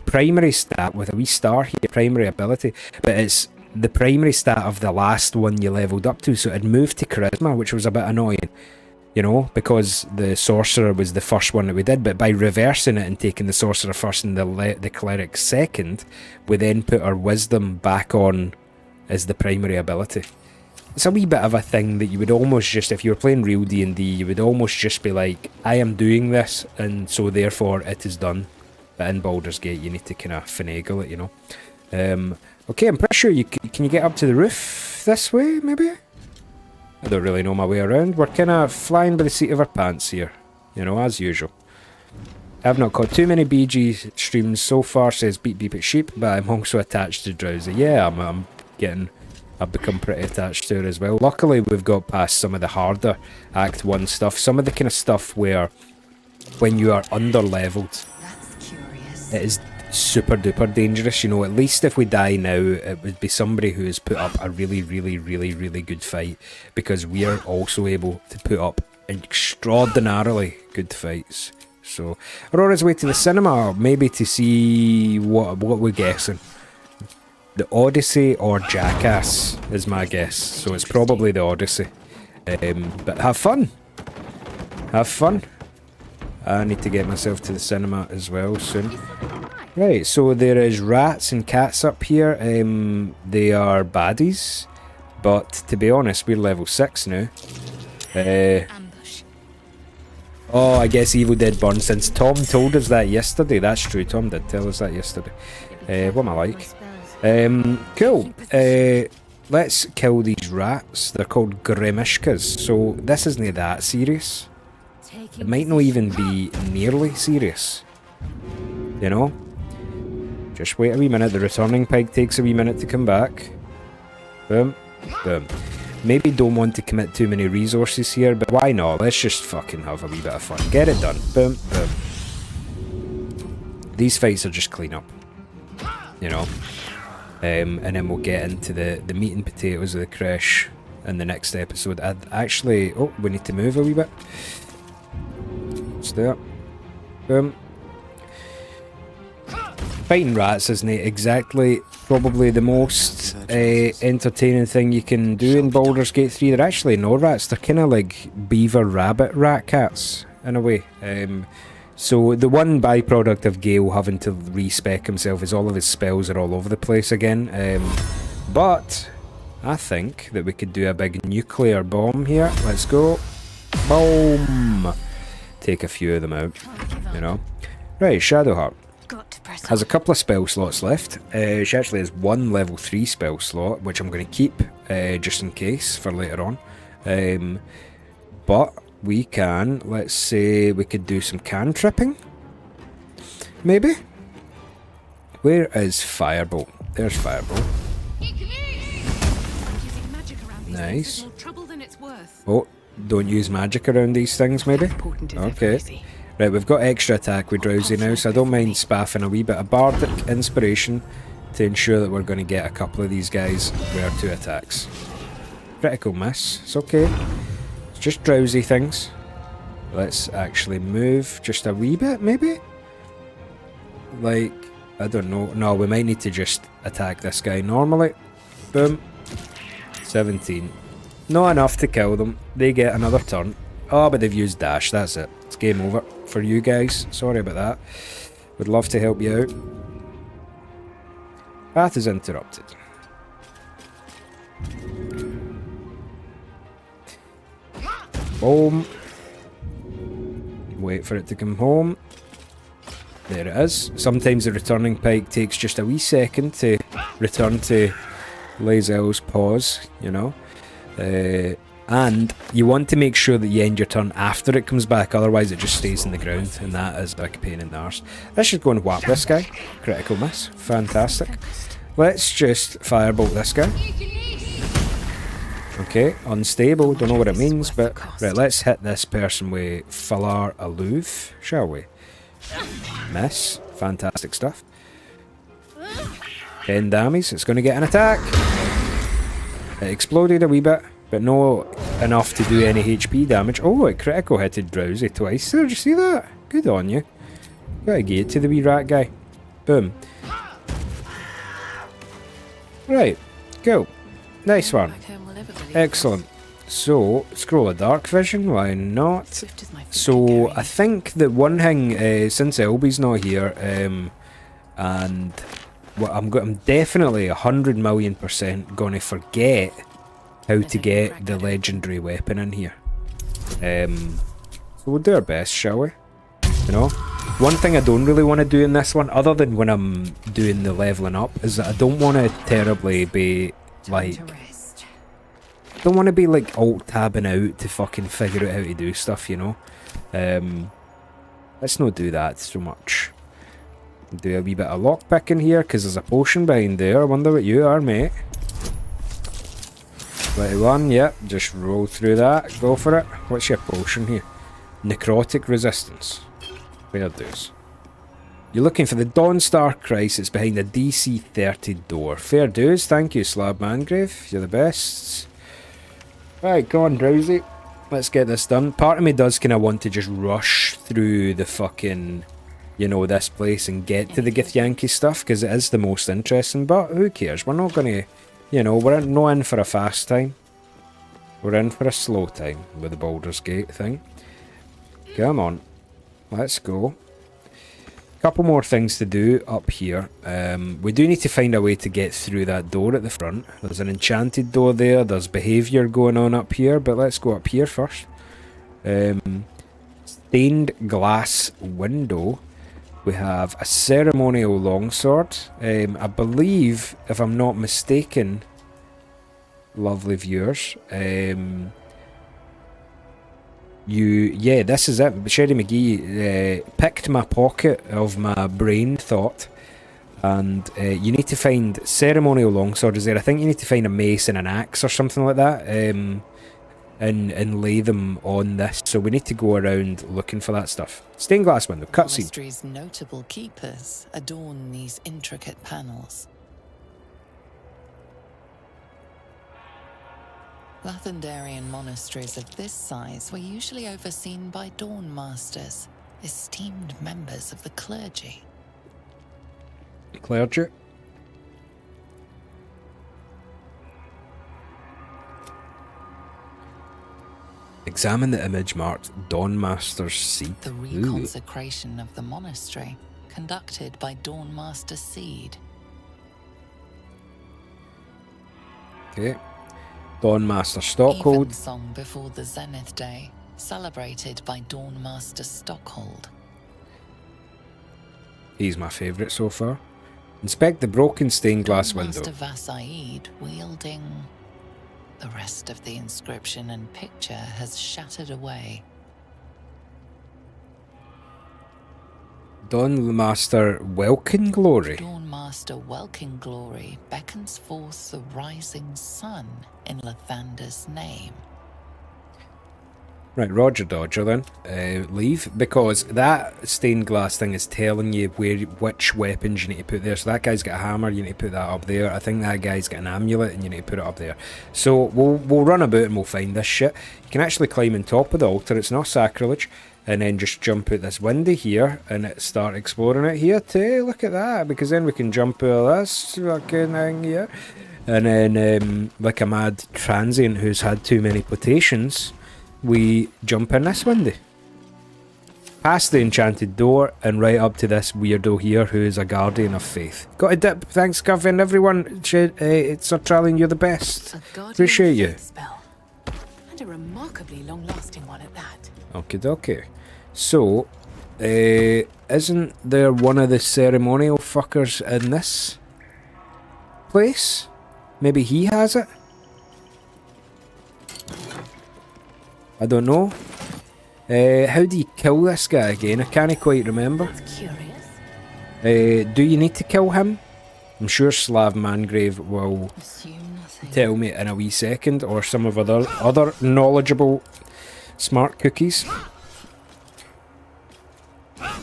primary stat with a wee star here, primary ability, but it's the primary stat of the last one you leveled up to, so it moved to Charisma, which was a bit annoying. You know, because the Sorcerer was the first one that we did, but by reversing it and taking the Sorcerer first and the Cleric second, we then put our Wisdom back on as the primary ability. It's a wee bit of a thing that you would almost just, if you were playing real D&D, you would almost just be like, I am doing this, and so therefore it is done. But in Baldur's Gate, you need to kind of finagle it, you know. Okay, I'm pretty sure can you get up to the roof this way, maybe? I don't really know my way around. We're kind of flying by the seat of our pants here, you know, as usual. I've not caught too many BG streams so far, says Beep Beep at Sheep, but I'm also attached to Drowsy. Yeah, I've become pretty attached to her as well. Luckily, we've got past some of the harder Act 1 stuff, some of the kind of stuff where when you are under-leveled, it is super duper dangerous, you know. At least if we die now, it would be somebody who has put up a really good fight, because we are also able to put up extraordinarily good fights. So Aurora's way to the cinema, maybe to see what we're guessing. The Odyssey or Jackass is my guess, so it's probably the Odyssey. But have fun. I need to get myself to the cinema as well soon. Right, so there is rats and cats up here. They are baddies, but to be honest, we're level 6 now. Oh, I guess Evil Dead Burn, since Tom told us that yesterday. That's true, Tom did tell us that yesterday. What am I like? Cool. Let's kill these rats. They're called Grimishkas, so this isn't that serious. It might not even be nearly serious, you know? Just wait a wee minute. The returning pig takes a wee minute to come back. Boom. Boom. Maybe don't want to commit too many resources here, but why not? Let's just fucking have a wee bit of fun. Get it done. Boom. Boom. these fights are just clean up, you know. And then we'll get into the meat and potatoes of the Kresh in the next episode. I'd actually... Oh, we need to move a wee bit. Let's do it. Boom. Fighting rats isn't exactly probably the most entertaining thing you can do in Baldur's Gate 3. They're actually no rats. They're kind of like beaver rabbit rat cats in a way. So the one byproduct of Gale having to respec himself is all of his spells are all over the place again. But I think that we could do a big nuclear bomb here. Let's go. Boom. Take a few of them out, you know. Right, Shadowheart has a couple of spell slots left. She actually has one level 3 spell slot, which I'm going to keep just in case for later on. But we can, let's say, we could do some cantripping. Maybe? Where is Firebolt? There's Firebolt. Nice. Oh, don't use magic around these things, maybe? Okay. Right, we've got extra attack with Drowsy now, so I don't mind spaffing a wee bit of Bardic Inspiration to ensure that we're going to get a couple of these guys with our 2 attacks. Critical miss. It's okay. It's just drowsy things. Let's actually move just a wee bit, maybe? Like, I don't know. No, we might need to just attack this guy normally. Boom. 17. Not enough to kill them. They get another turn. Oh, but they've used dash. That's it. It's game over for you guys. Sorry about that. Would love to help you out. Path is interrupted. Boom. Wait for it to come home. There it is. Sometimes the returning pike takes just a wee second to return to Lae'zel's paws, you know. And you want to make sure that you end your turn after it comes back, otherwise it just stays in the ground, and that is a big pain in the arse. Let's just go and whap this guy. Critical miss. Fantastic. Let's just firebolt this guy. Okay, unstable, don't know what it means, but right, let's hit this person with Falar Aloof, shall we? Miss. Fantastic stuff. 10 damage, it's going to get an attack. It exploded a wee bit, but no enough to do any HP damage. Oh, it critical hitted Drowsy twice there, did you see that? Good on you. Gotta give it to the wee rat guy. Boom. Right, go. Nice one. Excellent. So, Scroll of Dark Vision, why not? So, I think that one thing, since Elby's not here, and well, I'm definitely 100,000,000% gonna forget how to get the legendary weapon in here. So we'll do our best, shall we? You know? One thing I don't really want to do in this one, other than when I'm doing the leveling up, is that I don't want to terribly be, like... don't want to be, like, alt-tabbing out to fucking figure out how to do stuff, you know? Let's not do that so much. Do a wee bit of lockpicking here, because there's a potion behind there. I wonder what you are, mate. 21, yep, just roll through that, go for it. What's your potion here? Necrotic resistance. Fair dues. You're looking for the Dawnstar Christ, it's behind the DC 30 door. Fair dues, thank you, Slab Mangrave, you're the best. Right, go on, Drowsy. Let's get this done. Part of me does kind of want to just rush through the fucking, you know, this place and get to the Githyanki stuff, because it is the most interesting, but who cares? We're not going to... You know, we're not in for a fast time. We're in for a slow time with the Baldur's Gate thing. Come on. Let's go. Couple more things to do up here. We do need to find a way to get through that door at the front. There's an enchanted door there. There's behaviour going on up here. But let's go up here first. Stained glass window. We have a ceremonial longsword. I believe, if I'm not mistaken, lovely viewers, yeah, this is it. Sherry McGee picked my pocket of my brain thought, and you need to find ceremonial longsword is there. I think you need to find a mace and an axe or something like that. and lay them on this. So we need to go around looking for that stuff. Stained glass window, The cutscene. monastery's notable keepers adorn these intricate panels. Lathendarian monasteries of this size were usually overseen by dawn masters, esteemed members of the clergy. Clergy. Examine the image marked Dawn Master's Seed. The reconsecration of the monastery, conducted by Dawn Master Seed. Okay. Dawn Master Stockhold. Evensong before the Zenith Day, celebrated by Dawn Master Stockhold. He's my favourite so far. Inspect the broken stained glass window. Master Vasaid wielding... The rest of the inscription and picture has shattered away. Dawn Master Welkin Glory. Dawn Master Welkin Glory beckons forth the rising sun in Lathander's name. Right, Roger Dodger then. Leave, because that stained glass thing is telling you which weapons you need to put there. So that guy's got a hammer, you need to put that up there. I think that guy's got an amulet and you need to put it up there. So we'll run about and we'll find this shit. You can actually climb on top of the altar, it's not sacrilege. And then just jump out this window here and start exploring it here too. Look at that, because then we can jump out this fucking thing here. And then, like a mad transient who's had too many potations, we jump in this window. Past the enchanted door and right up to this weirdo here who is a guardian of faith. Got a dip, thanks Guff and everyone. It's Sir Trallion, you're the best. Appreciate you. Spell. And a remarkably long-lasting one at that. Okie dokie. So, isn't there one of the ceremonial fuckers in this place? Maybe he has it? I don't know. How do you kill this guy again? I can't quite remember. Do you need to kill him? I'm sure Slav Mangrave will tell me in a wee second, or some of other knowledgeable smart cookies.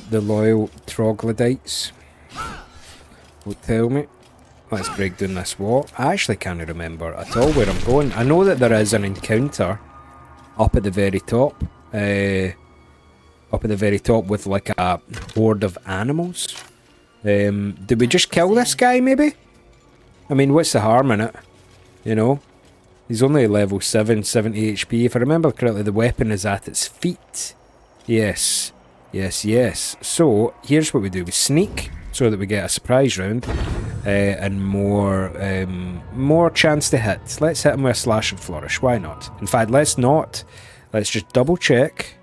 The loyal troglodytes will tell me. Let's break down this wall. I actually can't remember at all where I'm going. I know that there is an encounter up at the very top. Up at the very top with like a horde of animals. Did we just kill this guy maybe? I mean, what's the harm in it? You know? He's only level 7, 70 HP. If I remember correctly, the weapon is at its feet. Yes. Yes, yes. So, here's what we do. We sneak so that we get a surprise round. And more chance to hit. Let's hit him with a slash and flourish. Why not? In fact, let's not. Let's just double check.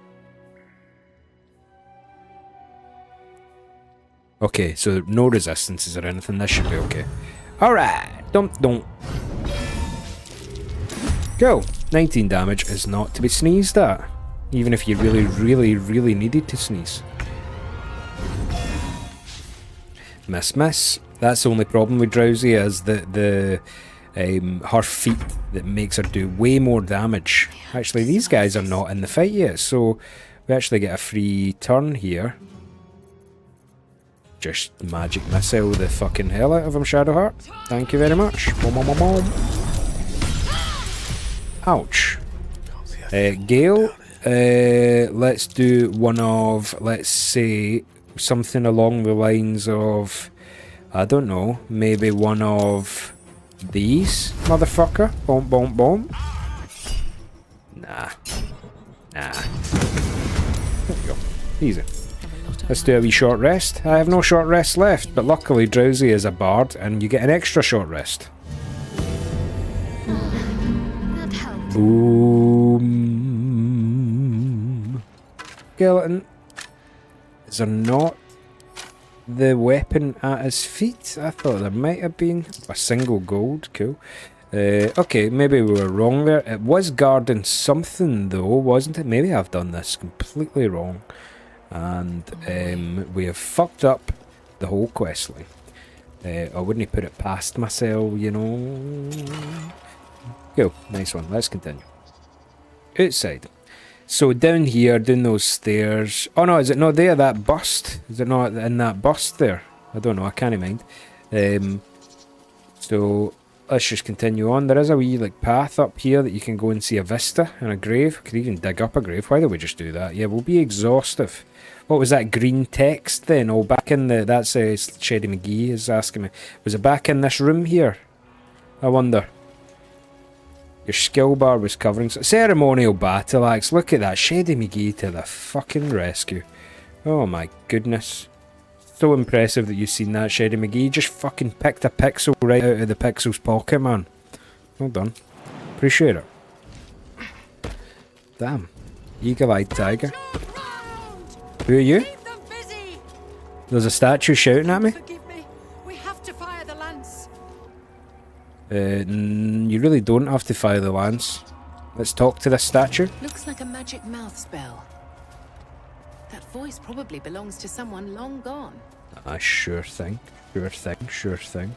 Okay, so no resistances or anything. This should be okay. Alright. Don't. Go. 19 damage is not to be sneezed at. Even if you really needed to sneeze. Miss. That's the only problem with Drowsy, is that her feet that makes her do way more damage. Actually, these guys are not in the fight yet, so we actually get a free turn here. Just magic missile the fucking hell out of him, Shadowheart. Thank you very much. Boom. Ouch. Gale, let's do one of, let's say, something along the lines of, I don't know, maybe one of these, motherfucker. Boom. Nah. There you go. Easy. Let's do a wee short rest. I have no short rest left, but luckily Drowsy is a bard and you get an extra short rest. Boom. Skeleton. Is there not the weapon at his feet? I thought there might have been. A single gold. Cool. Okay, maybe we were wrong there. It was guarding something though, wasn't it? Maybe I've done this completely wrong. And we have fucked up the whole quest line. I wouldn't put it past myself, you know. Cool, nice one. Let's continue. outside. So down here, down those stairs. Oh no, is it not there? That bust? Is it not in that bust there? I don't know. I can't mind. So let's just continue on. There is a wee like path up here that you can go and see a vista and a grave. Could even dig up a grave. Why don't we just do that? Yeah, we'll be exhaustive. What was that green text then? Oh, back in the... That's Shady McGee is asking me. Was it back in this room here? I wonder. Your skill bar was covering... Ceremonial battle axe. Look at that. Shady McGee to the fucking rescue. Oh my goodness. So impressive that you've seen that, Shady McGee. You just fucking picked a pixel right out of the pixel's pocket, man. Well done. Appreciate it. Damn. Eagle-eyed tiger. Who are you? There's a statue shouting at me. Forgive me. We have to fire the lance. You really don't have to fire the lance. Let's talk to this statue. Looks like a magic mouth spell. That voice probably belongs to someone long gone. Sure thing. Sure thing. Sure thing.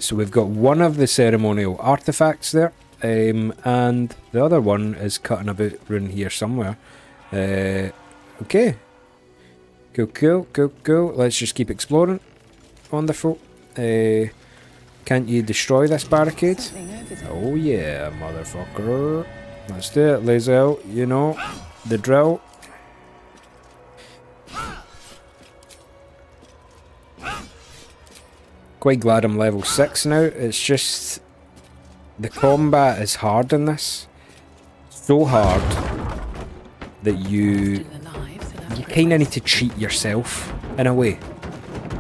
So we've got one of the ceremonial artifacts there. And the other one is cutting about around here somewhere. Okay. Cool. Let's just keep exploring. Wonderful. Can't you destroy this barricade? Oh yeah, motherfucker. Let's do it, Lazel. You know, the drill. Quite glad I'm level 6 now. It's just... the combat is hard in this. So hard that you kind of need to cheat yourself in a way.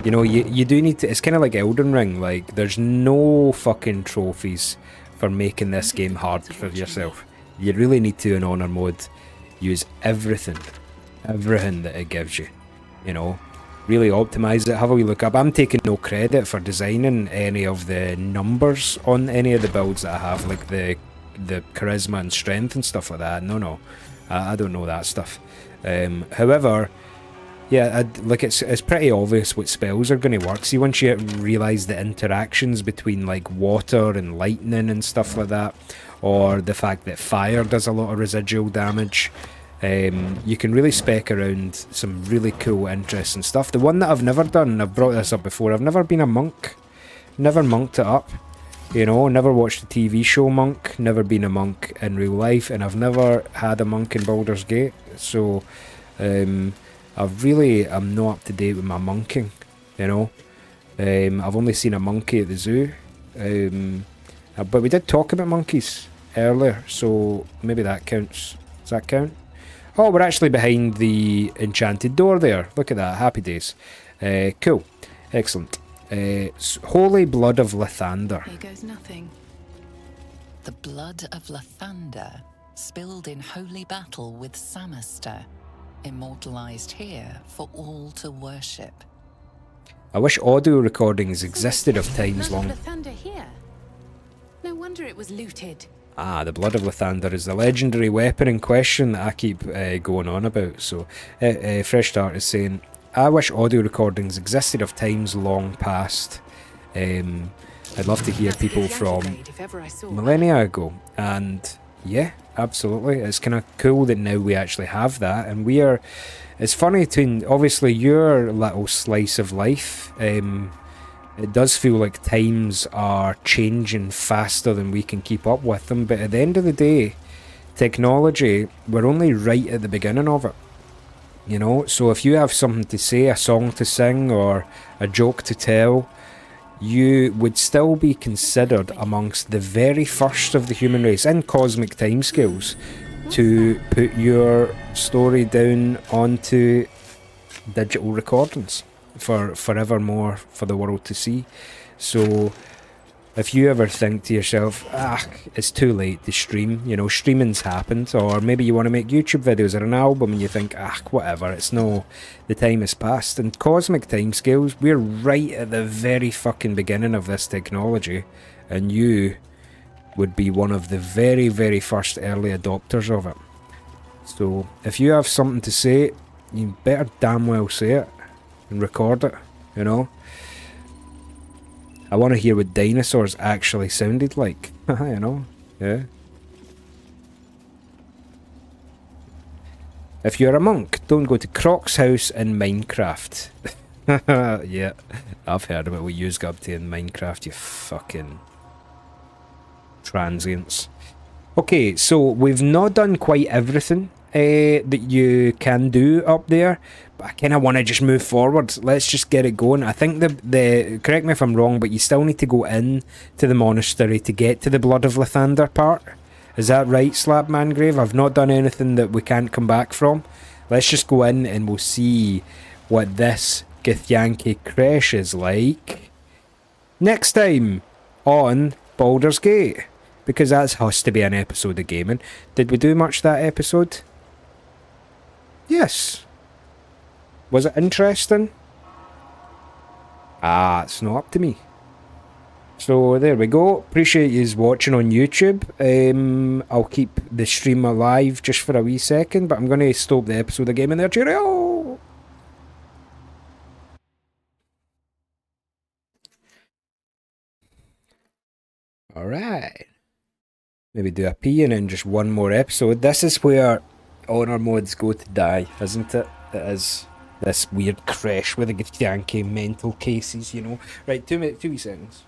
You know, you do need to... It's kind of like Elden Ring. Like, there's no fucking trophies for making this game hard for yourself. You really need to, in Honor mode, use everything that it gives you. You know, really optimize it. Have a wee look up. I'm taking no credit for designing any of the numbers on any of the builds that I have, like the charisma and strength and stuff like that. No. I don't know that stuff. However, yeah, it's pretty obvious what spells are going to work. See, once you realise the interactions between like water and lightning and stuff like that, or the fact that fire does a lot of residual damage, you can really spec around some really cool, interesting stuff. The one that I've never done, and I've brought this up before, I've never been a monk. Never monked it up. You know, never watched the TV show Monk, never been a monk in real life, and I've never had a monk in Baldur's Gate, so I'm not up to date with my monking, you know. I've only seen a monkey at the zoo, but we did talk about monkeys earlier, so maybe that counts. Does that count? Oh, we're actually behind the enchanted door there. Look at that, happy days. Cool, excellent. Holy blood of Lathander. Here goes nothing. The blood of Lathander, spilled in holy battle with Samaster, immortalized here for all to worship. I wish audio recordings existed of times long. Lathander here. No wonder it was looted. Ah, the blood of Lathander is the legendary weapon in question that I keep going on about. So, Fresh Start is saying, I wish audio recordings existed of times long past. I'd love to hear people from millennia ago. And yeah, absolutely. It's kind of cool that now we actually have that. And we are... It's funny to... Obviously, your little slice of life... it does feel like times are changing faster than we can keep up with them. But at the end of the day, technology, we're only right at the beginning of it. You know, so if you have something to say, a song to sing, or a joke to tell, you would still be considered amongst the very first of the human race in cosmic timescales to put your story down onto digital recordings for forevermore for the world to see. So if you ever think to yourself, it's too late to stream, you know, streaming's happened, or maybe you want to make YouTube videos or an album and you think, whatever, the time has passed. And cosmic timescales, we're right at the very fucking beginning of this technology, and you would be one of the very, very first early adopters of it. So if you have something to say, you better damn well say it and record it, you know. I want to hear what dinosaurs actually sounded like. You know? Yeah. If you're a monk, don't go to Croc's house in Minecraft. Yeah, I've heard about what you got up to in Minecraft, you fucking transients. Okay, so we've not done quite everything that you can do up there, but I kind of want to just move forward. Let's just get it going. I think the correct me if I'm wrong, but you still need to go in to the monastery to get to the Blood of Lathander part. Is that right, Slap Mangrave? I've not done anything that we can't come back from. Let's just go in and we'll see what this Githyanki Crash is like next time on Baldur's Gate, because that has to be an episode of gaming. Did we do much that episode? Yes. Was it interesting? Ah, it's not up to me. So there we go. Appreciate you watching on YouTube. I'll keep the stream alive just for a wee second, but I'm going to stop the episode of gaming there. Cheerio! Alright. Maybe do a pee and then just one more episode. This is where honor mods go to die, isn't it? It is this weird crash with the Githyanki mental cases, you know. Right, 2 wee seconds.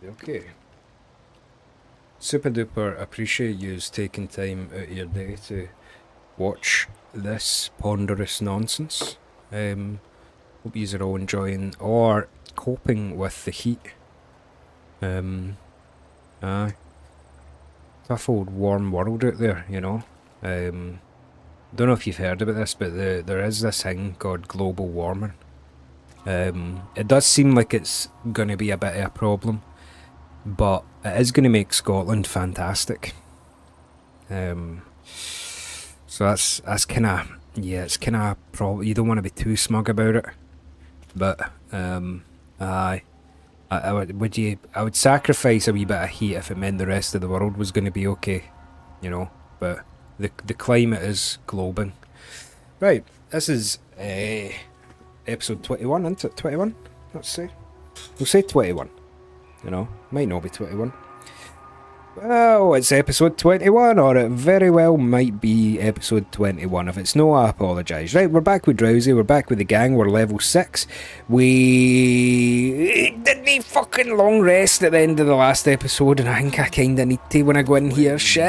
Okay. Super duper appreciate you taking time out of your day to watch this ponderous nonsense. Hope you are all enjoying or coping with the heat. Aye. Tough old warm world out there, you know. Don't know if you've heard about this, but there is this thing called global warming. It does seem like it's going to be a bit of a problem, but it is going to make Scotland fantastic. So that's kind of, yeah, it's kind of probably, you don't want to be too smug about it, but I would sacrifice a wee bit of heat if it meant the rest of the world was going to be okay, you know. But the climate is globing. Right, this is episode 21, isn't it? 21? Let's see. We'll say 21. You know, might not be 21. Well, it's episode 21, or it very well might be episode 21. If it's no, I apologise. Right, we're back with Drowsy, we're back with the gang, we're level 6. We didn't fucking long rest at the end of the last episode, and I think I kinda need to when I go in here. Should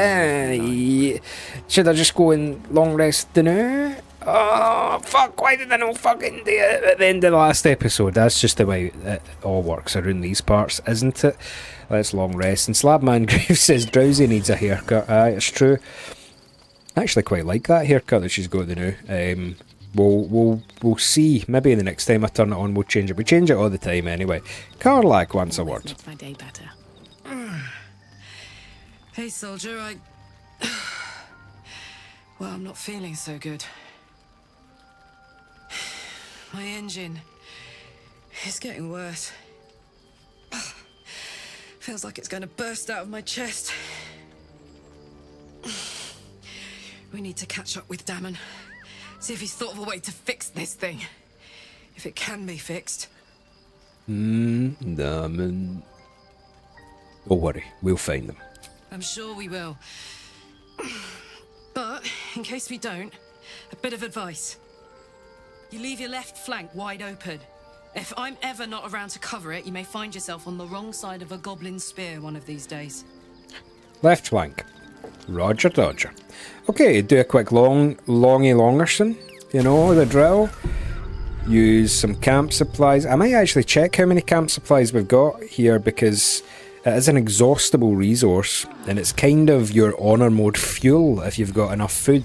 I just go and long rest now? Oh, fuck, why did I not fucking do it at the end of the last episode? That's just the way it all works around these parts, isn't it? Let's long rest. And Slabmangrave says Drowsy needs a haircut. Aye, it's true. I actually quite like that haircut that she's got the new. We'll see. Maybe the next time I turn it on, we'll change it. We change it all the time anyway. Carlac wants a word. Makes my day better. Hey, soldier, well, I'm not feeling so good. My engine is getting worse. Feels like it's going to burst out of my chest. We need to catch up with Damon. See if he's thought of a way to fix this thing. If it can be fixed. Damon. Don't worry, we'll find them. I'm sure we will. But, in case we don't, a bit of advice. You leave your left flank wide open. If I'm ever not around to cover it, you may find yourself on the wrong side of a goblin spear one of these days. Left flank. Roger Dodger. Okay, do a quick longy longerson. You know, the drill. Use some camp supplies. I might actually check how many camp supplies we've got here, because it is an exhaustible resource, and it's kind of your honor mode fuel if you've got enough food.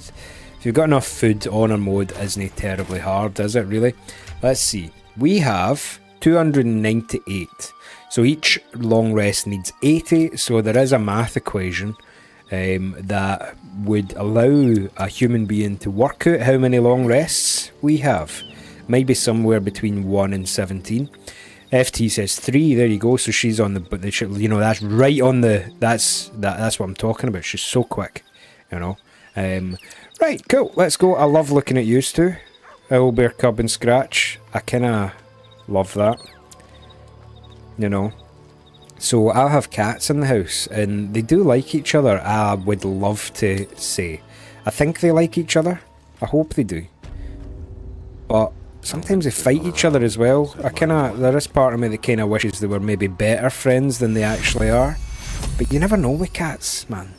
If you've got enough food, honor mode isn't terribly hard, is it really? Let's see. We have 298. So each long rest needs 80, so there is a math equation that would allow a human being to work out how many long rests we have. Maybe somewhere between 1 and 17. FT says 3. There you go. So she's on the, you know, that's right on the. That's what I'm talking about. She's so quick, you know. Right, cool. Let's go. I love looking at you two. Owlbear, Cub, and Scratch. I kind of love that, you know. So I have cats in the house, and they do like each other. I would love to say, I think they like each other. I hope they do. But sometimes they fight each other as well. There is part of me that kind of wishes they were maybe better friends than they actually are. But you never know with cats, man.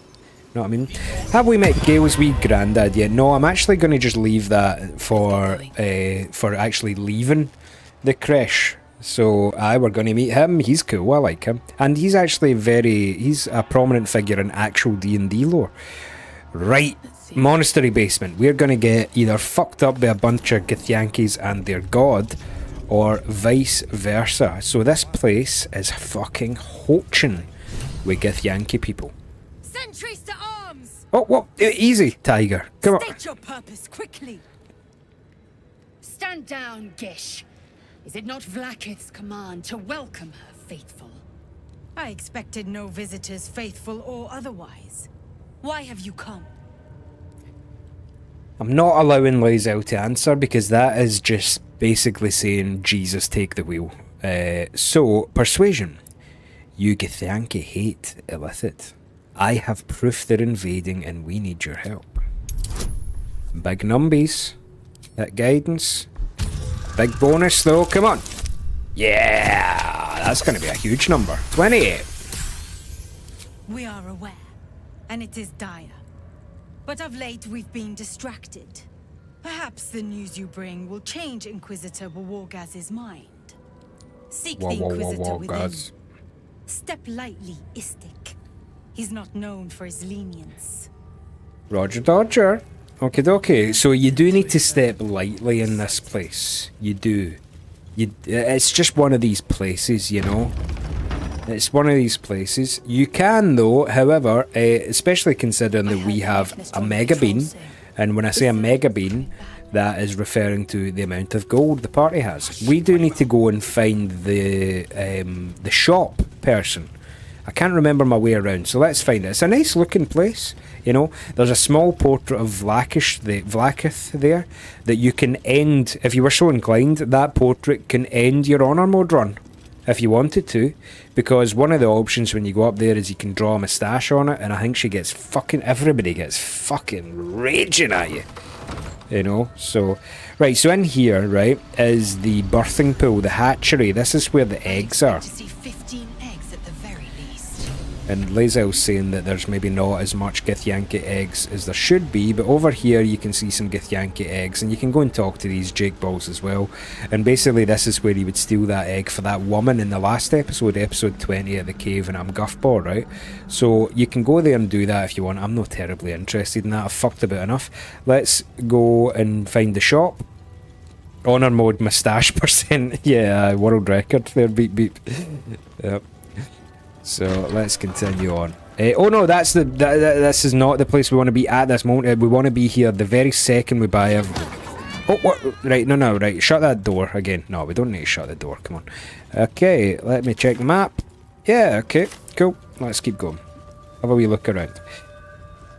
Know what I mean? Have we met Gale's wee granddad yet? No, I'm actually going to just leave that for actually leaving the creche. So we're going to meet him. He's cool. I like him. And he's actually he's a prominent figure in actual D&D lore. Right. Monastery basement. We're going to get either fucked up by a bunch of Githyanki's and their god, or vice versa. So this place is fucking hoaching with Githyanki people. Sentries to arms! Oh, what? Easy, Tiger. Come on. State your purpose quickly. Stand down, Gish. Is it not Vlaakith's command to welcome her faithful? I expected no visitors, faithful or otherwise. Why have you come? I'm not allowing Lae'zel to answer, because that is just basically saying, Jesus, take the wheel. So, persuasion. You Githyanki hate Illithid. I have proof they're invading and we need your help. Big numbies. That guidance. Big bonus though, come on. Yeah, that's going to be a huge number. 28. We are aware, and it is dire. But of late we've been distracted. Perhaps the news you bring will change Inquisitor Wargaz's mind. Seek the Inquisitor within. Step lightly, Istik. He's not known for his lenience. Roger Dodger. Okie dokie. So you do need to step lightly in this place. You do. It's just one of these places, you know. It's one of these places. You can though, however, especially considering that we have a mega bean, and when I say a mega bean, that is referring to the amount of gold the party has. We do need to go and find the shop person. I can't remember my way around, so let's find it. It's a nice looking place, you know. There's a small portrait of Vlaakith there that you can end, if you were so inclined. That portrait can end your honor mode run if you wanted to, because one of the options when you go up there is you can draw a moustache on it, and I think everybody gets fucking raging at you, you know. So right, so in here, right, is the birthing pool, the hatchery. This is where the eggs are. And Lae'zel's saying that there's maybe not as much Githyanki eggs as there should be, but over here you can see some Githyanki eggs, and you can go and talk to these Jake Balls as well. And basically this is where he would steal that egg for that woman in the last episode, episode 20 at the cave, and I'm Guffbaw, right? So you can go there and do that if you want. I'm not terribly interested in that. I've fucked about enough. Let's go and find the shop. Honor mode moustache percent. Yeah, world record there, beep beep. Yep. So let's continue on. Oh no, this is not the place we want to be at this moment. We want to be here the very second we buy everything. Oh, what? Right, no, right. Shut that door again. No, we don't need to shut the door. Come on. Okay, let me check the map. Yeah, okay, cool. Let's keep going. Have a wee look around.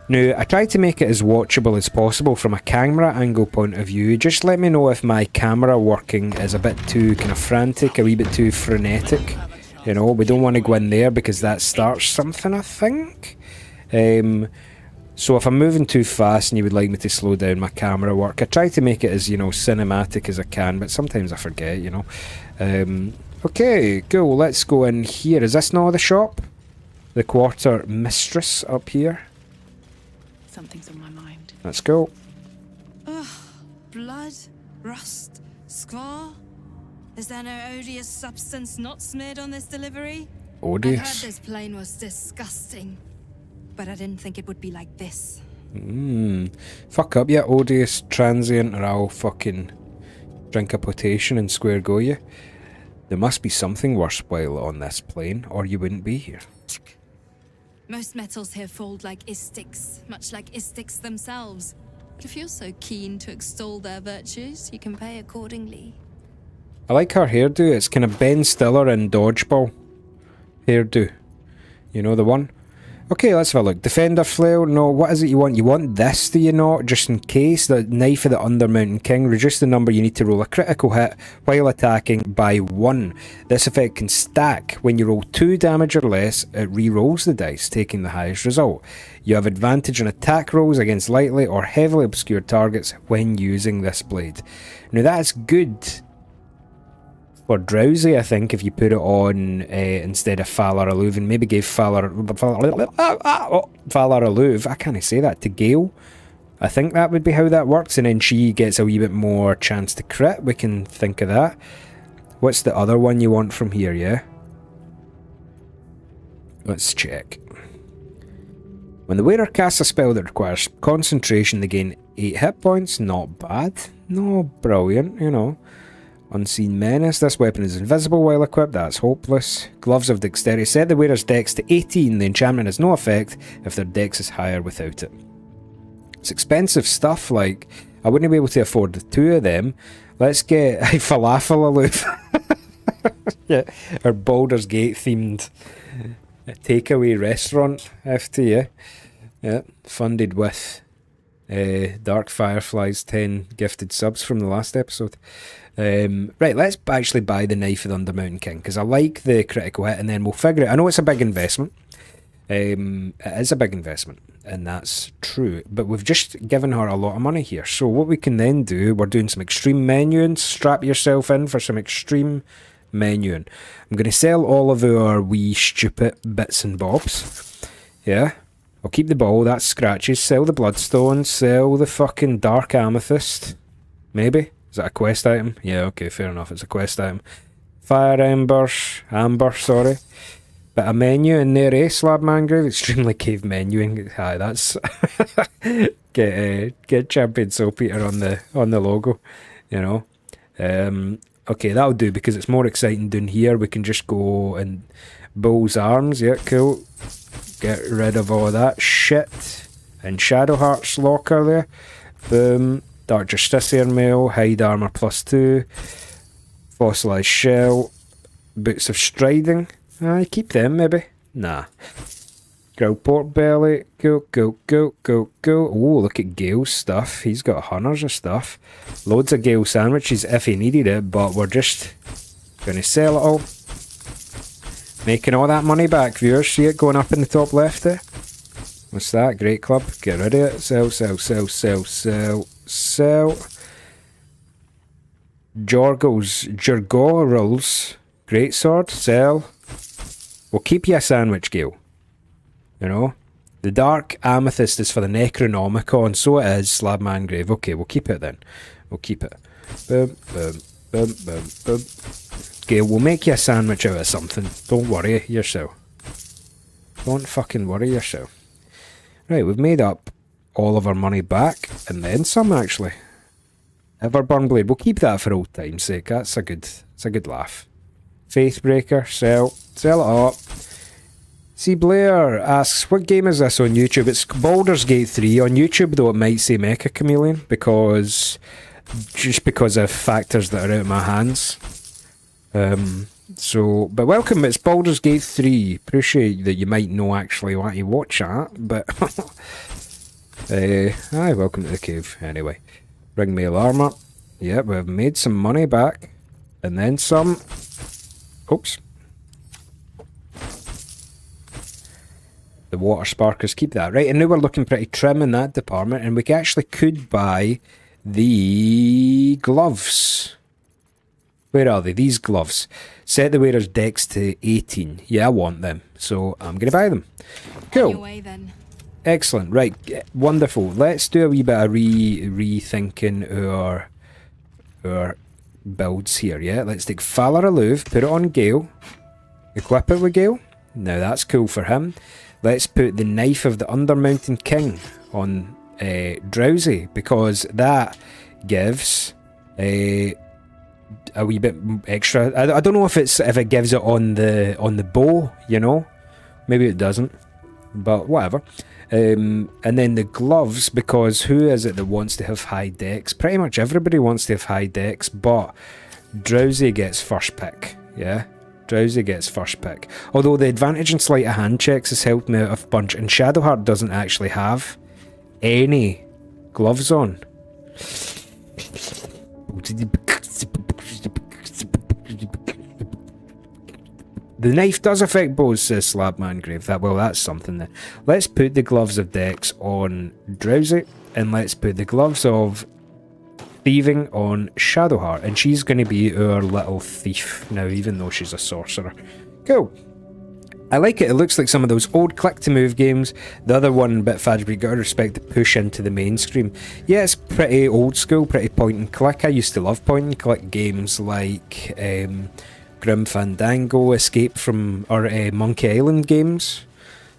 Now, I tried to make it as watchable as possible from a camera angle point of view. Just let me know if my camera working is a bit too kind of frantic, a wee bit too frenetic. You know, we don't want to go in there because that starts something, I think. So if I'm moving too fast and you would like me to slow down my camera work, I try to make it as, you know, cinematic as I can, but sometimes I forget, you know. Okay, cool, let's go in here. Is this not the shop? The quarter mistress up here? Something's on my mind. Let's go. Ugh, blood, rust, squall. Is there no odious substance not smeared on this delivery? Odious. I heard this plane was disgusting, but I didn't think it would be like this. Fuck up, yeah, odious transient, or I'll fucking drink a potation and square go you. There must be something worthwhile on this plane, or you wouldn't be here. Most metals here fold like istics, much like istics themselves. But if you're so keen to extol their virtues, you can pay accordingly. I like her hairdo. It's kind of Ben Stiller in Dodgeball hairdo. You know the one? Okay, let's have a look. Defender flail. No, what is it you want? You want this, do you not? Just in case. The Knife of the Undermountain King. Reduce the number you need to roll a critical hit while attacking by 1. This effect can stack. When you roll 2 damage or less, it re-rolls the dice, taking the highest result. You have advantage on attack rolls against lightly or heavily obscured targets when using this blade. Now that's good for Drowsy, I think, if you put it on instead of Falar Alluve, and maybe gave Falar Alluve, I can't say that, to Gale. I think that would be how that works, and then she gets a wee bit more chance to crit. We can think of that. What's the other one you want from here, yeah? Let's check. When the wearer casts a spell that requires concentration, they gain 8 hit points. Not bad. No, brilliant, you know. Unseen Menace. This weapon is invisible while equipped. That's hopeless. Gloves of Dexterity. Set the wearer's dex to 18. The enchantment has no effect if their dex is higher without it. It's expensive stuff. Like, I wouldn't be able to afford the 2 of them. Let's get a Falafel Aloof. Yeah, or Baldur's Gate themed takeaway restaurant after you. Yeah, funded with Dark Firefly's 10 gifted subs from the last episode. Right, let's actually buy the Knife of the Undermountain King, because I like the critical hit, and then we'll figure it. I know it's a big investment. It is a big investment, and that's true, but we've just given her a lot of money here. So what we can then do, we're doing some extreme menuing. Strap yourself in for some extreme menuing. I'm going to sell all of our wee stupid bits and bobs. Yeah, I'll keep the ball, that's scratches. Sell the bloodstone, sell the fucking dark amethyst. Maybe? Is that a quest item? Yeah, okay, fair enough, it's a quest item. Fire amber, sorry. But a menu in there, eh, Slab Mangrove? Extremely cave menuing. Aye, that's... get Champion Saltpeter on the logo, you know. Okay, that'll do, because it's more exciting down here. We can just go and Bull's Arms, yeah, cool. Get rid of all that shit. And Shadowheart's locker there. Boom. Dark Justiciar mail, hide armor +2, fossilized shell, boots of striding. Keep them maybe. Nah. Grilled pork belly. Go. Oh, look at Gale's stuff. He's got hundreds of stuff. Loads of Gale sandwiches if he needed it, but we're just gonna sell it all. Making all that money back, viewers. See it going up in the top left there? What's that? Great Club. Get rid of it. Sell. Jorgorals. Greatsword. Sell. We'll keep you a sandwich, Gale. You know? The Dark Amethyst is for the Necronomicon, so it is Slab Mangrave. Okay, we'll keep it then. We'll keep it. Boom. Gale, we'll make you a sandwich out of something. Don't worry yourself. Don't fucking worry yourself. Right, we've made up all of our money back, and then some actually. Everburn Blade, we'll keep that for old time's sake. It's a good laugh. Faithbreaker, sell it up. See, Blair asks, what game is this on YouTube? It's Baldur's Gate 3 on YouTube, though it might say Meccha Chameleon, because of factors that are out of my hands. But welcome, it's Baldur's Gate 3. Appreciate that you might not actually want to watch that, but hi, welcome to the cave. Anyway, ringmail armor. Yep, we've made some money back, and then some. Oops. The water sparkers, keep that right. And now we're looking pretty trim in that department, and we actually could buy the gloves. Where are they? These gloves. Set the wearer's dex to 18. Yeah, I want them, so I'm going to buy them. Cool. On your way, then. Excellent. Right. Wonderful. Let's do a wee bit of rethinking our builds here, yeah? Let's take Falar Aloof, put it on Gale, equip it with Gale. Now that's cool for him. Let's put the Knife of the Undermountain King on Drowsy, because that gives a wee bit extra. I don't know if it gives it on the bow, you know? Maybe it doesn't, but whatever. And then the gloves, because who is it that wants to have high dex? Pretty much everybody wants to have high dex, but Drowsy gets first pick, yeah? Drowsy gets first pick. Although the advantage in sleight of hand checks has helped me out a bunch, and Shadowheart doesn't actually have any gloves on. The knife does affect bows, says Slabmangrave. That's something. That let's put the gloves of Dex on Drowsy, and let's put the gloves of Thieving on Shadowheart, and she's going to be our little thief now, even though she's a sorcerer. Cool. I like it. It looks like some of those old click-to-move games. The other one, Bitfadge, but you got to respect the push into the mainstream. Yeah, it's pretty old school, pretty point-and-click. I used to love point-and-click games like Grim Fandango, Escape from, or Monkey Island games.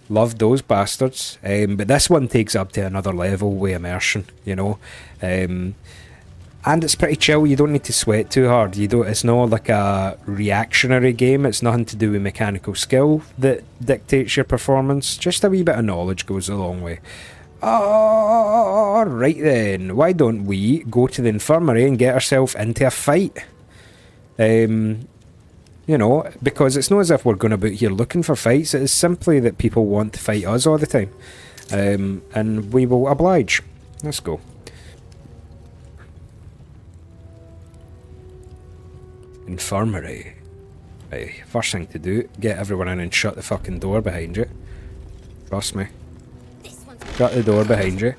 Loved those bastards. But this one takes up to another level with immersion, you know. And it's pretty chill. You don't need to sweat too hard. It's not like a reactionary game. It's nothing to do with mechanical skill that dictates your performance. Just a wee bit of knowledge goes a long way. Alright then. Why don't we go to the infirmary and get ourselves into a fight? You know, because it's not as if we're going about here looking for fights. It is simply that people want to fight us all the time. And we will oblige. Let's go. Infirmary. Right, first thing to do, get everyone in and shut the fucking door behind you. Trust me. Shut the door behind you.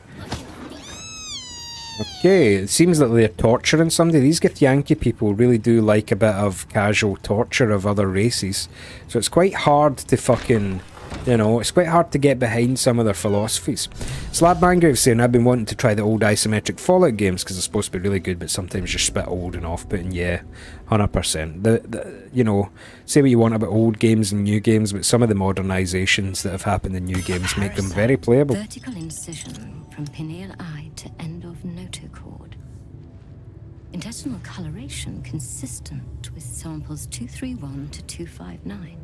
Okay, it seems that they're torturing somebody. These Githyanki people really do like a bit of casual torture of other races. So it's quite hard to fucking, you know, it's quite hard to get behind some of their philosophies. Slabmangrave saying, I've been wanting to try the old isometric Fallout games because they're supposed to be really good, but sometimes you're spit old and off-putting. Yeah, 100%. You know, say what you want about old games and new games, but some of the modernizations that have happened in new games make them very playable. Vertical incision from pineal eye to end of notochord. Intestinal coloration consistent with samples 231 to 259.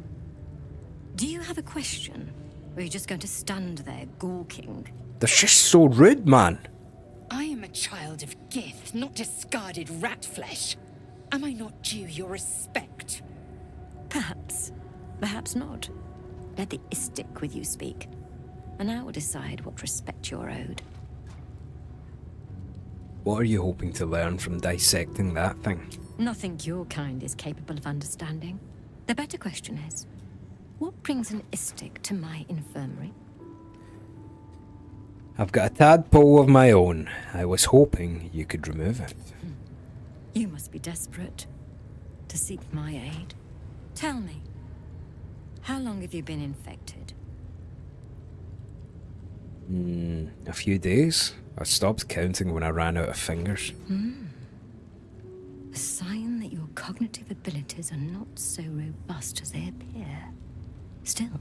Do you have a question? Or are you just going to stand there gawking? They're just so rude, man. I am a child of Gith, not discarded rat flesh. Am I not due your respect? Perhaps. Perhaps not. Let the Istik with you speak, and I will decide what respect you're owed. What are you hoping to learn from dissecting that thing? Nothing your kind is capable of understanding. The better question is, what brings an Istik to my infirmary? I've got a tadpole of my own. I was hoping you could remove it. You must be desperate to seek my aid. Tell me, how long have you been infected? A few days. I stopped counting when I ran out of fingers. A sign that your cognitive abilities are not so robust as they appear. Still,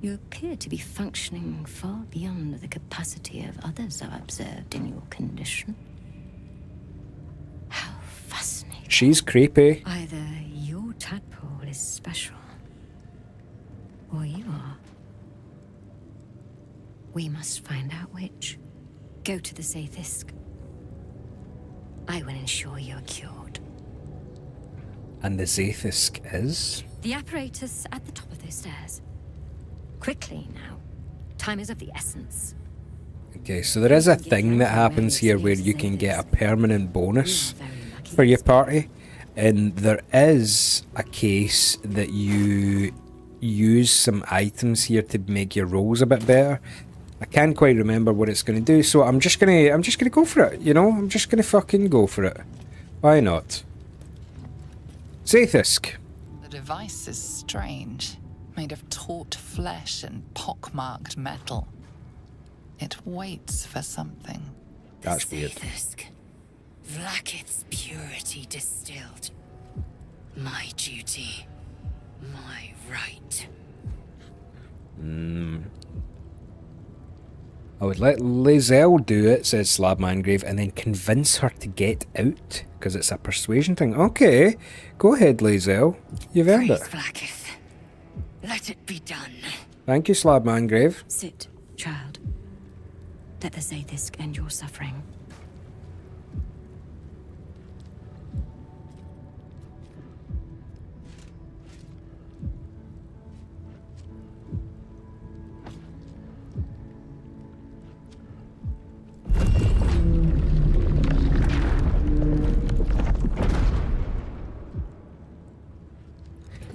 you appear to be functioning far beyond the capacity of others I've observed in your condition. How fascinating. She's creepy. Either your tadpole is special, or you are. We must find out which. Go to the Zaithisk. I will ensure you're cured. And the Zaithisk is? The apparatus at the top of those stairs. Quickly now. Time is of the essence. Okay, so there is a thing that happens here where you can get a permanent bonus for your party. And there is a case that you use some items here to make your rolls a bit better. I can't quite remember what it's going to do, so I'm just gonna go for it, you know? I'm just gonna fucking go for it. Why not? Zaithisk. The device is strange, made of taut flesh and pockmarked metal. It waits for something. That's weird. Zaith'isk. Vlaakith's purity distilled. My duty. My right. I would let Lae'zel do it, says Slabmangrave, and then convince her to get out, because it's a persuasion thing. Okay, go ahead, Lae'zel. You've earned it. Vlaakith. Let it be done. Thank you, Slabmangrave. Sit, child. Let the Zaith'isk end your suffering.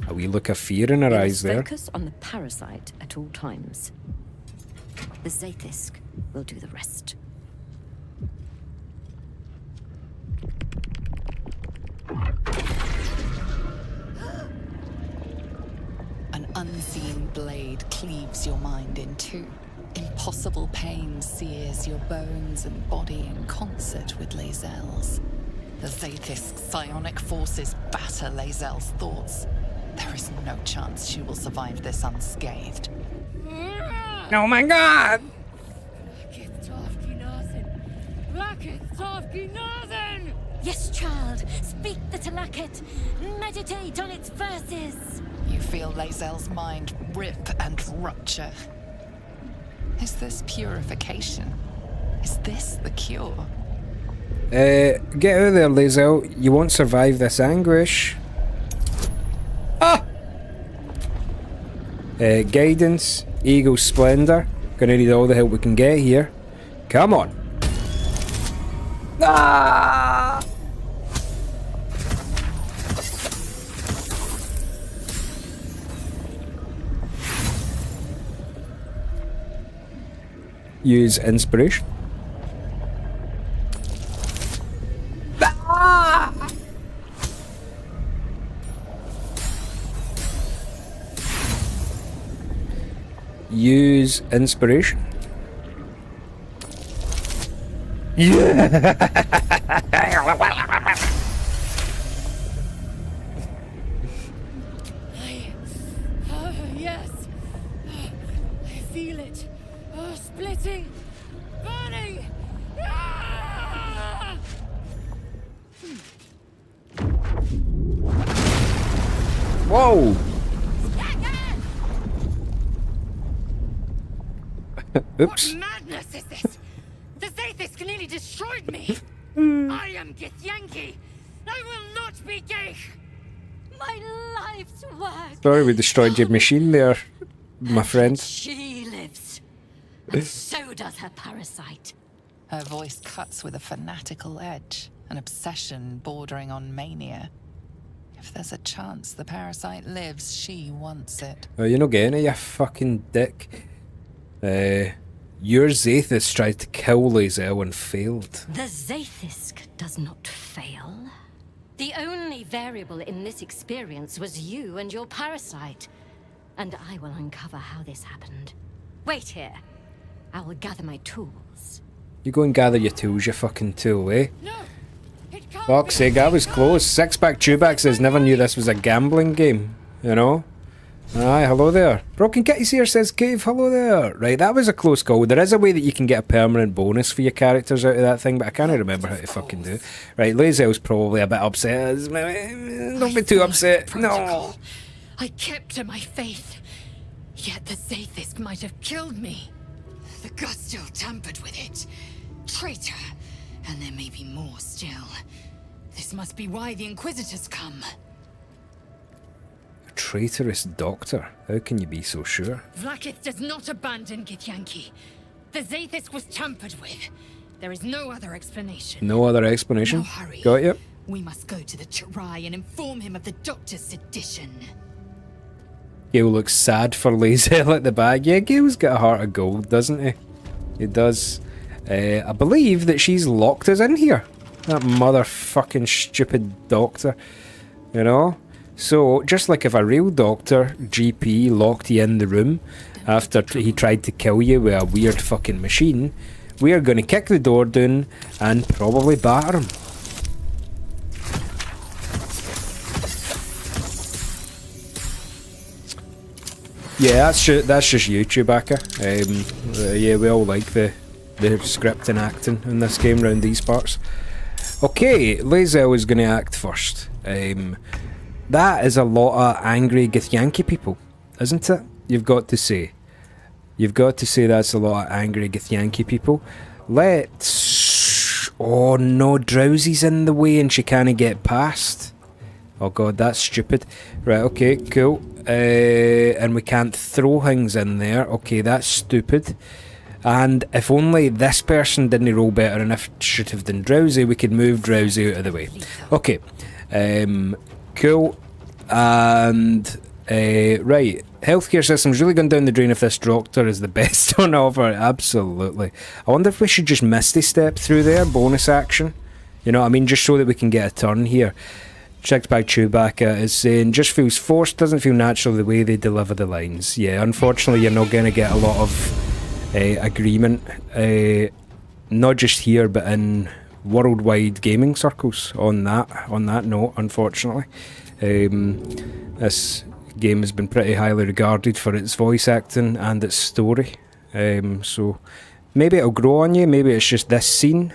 A wee look of fear in her eyes there. Focus on the parasite at all times. The Zaith'isk will do the rest. An unseen blade cleaves your mind in two. Impossible pain sears your bones and body in concert with Lae'zel's. The Zaith'isk's psionic forces batter Lae'zel's thoughts. There is no chance she will survive this unscathed. Oh my god! Yes, child. Speak the Talakit. Meditate on its verses. You feel Lae'zel's mind rip and rupture. Is this purification? Is this the cure? Get out of there, Lae'zel. You won't survive this anguish. Ah! Guidance, Eagle Splendor. Gonna need all the help we can get here. Come on. Ah! Use inspiration. Ah! Use inspiration. Yeah. Yes. I feel it. Splitting. Burning. Ah! Whoa. Oops. What madness is this? The Zaith'isk nearly destroyed me. I am Githyanki. I will not be Geich. My life's work. Sorry we destroyed your machine there, my friend. She lives. And so does her parasite. Her voice cuts with a fanatical edge, an obsession bordering on mania. If there's a chance the parasite lives, she wants it. Oh, you're not getting it, you fucking dick. Your Zaith'isk tried to kill Lae'zel and failed. The Zaith'isk does not fail. The only variable in this experience was you and your parasite. And I will uncover how this happened. Wait here. I will gather my tools. You go and gather your tools, you fucking tool, eh? Fuck's sake, that was close. Six-Pack Chewback says never knew this was a gambling game, you know? Aye, hello there. Broken Kitty's here, says Cave, hello there. Right, that was a close call. There is a way that you can get a permanent bonus for your characters out of that thing, but I can't remember how to fucking do it. Right, Lae'zel's probably a bit upset. Don't be too upset. No. I kept to my faith. Yet the Zaith'isk might have killed me. The Gustil tampered with it. Traitor. And there may be more still. This must be why the Inquisitors come. A traitorous doctor? How can you be so sure? Vlaakith does not abandon Githyanki. The Zaith'isk was tampered with. There is no other explanation. No other explanation? No hurry. Got you. We must go to the Chirai and inform him of the Doctor's sedition. Gale looks sad for Lae'zel at the back. Yeah, Gale's got a heart of gold, doesn't he? He does. I believe that she's locked us in here. That motherfucking stupid doctor. You know? So, just like if a real doctor, GP, locked you in the room after he tried to kill you with a weird fucking machine, we are going to kick the door down and probably batter him. Yeah, that's just YouTube, Aka. Yeah, we all like the script and acting in this game around these parts. Okay, Lae'zel is going to act first. That is a lot of angry Githyanki people, isn't it? You've got to say. You've got to say that's a lot of angry Githyanki people. Let's... Oh no, Drowsy's in the way and she can't get past. Oh god, that's stupid. Right, okay, cool. And we can't throw things in there. Okay, that's stupid. And if only this person didn't roll better and if should have done Drowsy, we could move Drowsy out of the way. Okay. Cool. And right. Healthcare system's really gone down the drain if this doctor is the best on offer. Absolutely. I wonder if we should just Misty Step through there, bonus action. You know what I mean? Just so that we can get a turn here. Checked by Chewbacca is saying, just feels forced, doesn't feel natural the way they deliver the lines. Yeah, unfortunately you're not going to get a lot of agreement, not just here but in worldwide gaming circles on that note, unfortunately. This game has been pretty highly regarded for its voice acting and its story, so maybe it'll grow on you, maybe it's just this scene,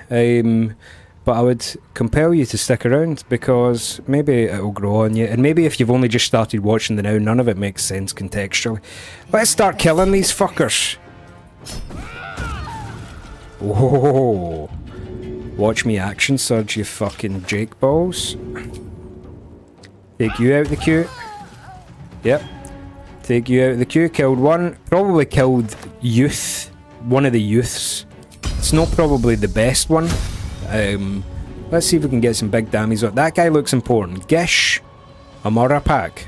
but I would compel you to stick around because maybe it'll grow on you, and maybe if you've only just started watching the now, none of it makes sense contextually. Let's start killing these fuckers. Whoa. Watch me action surge, you fucking Jake balls. Take you out the queue. Yep. Take you out of the queue. Killed one. Probably killed youth. One of the youths. It's not probably the best one. Let's see if we can get some big damage on. That guy looks important. Gish. Amora pack.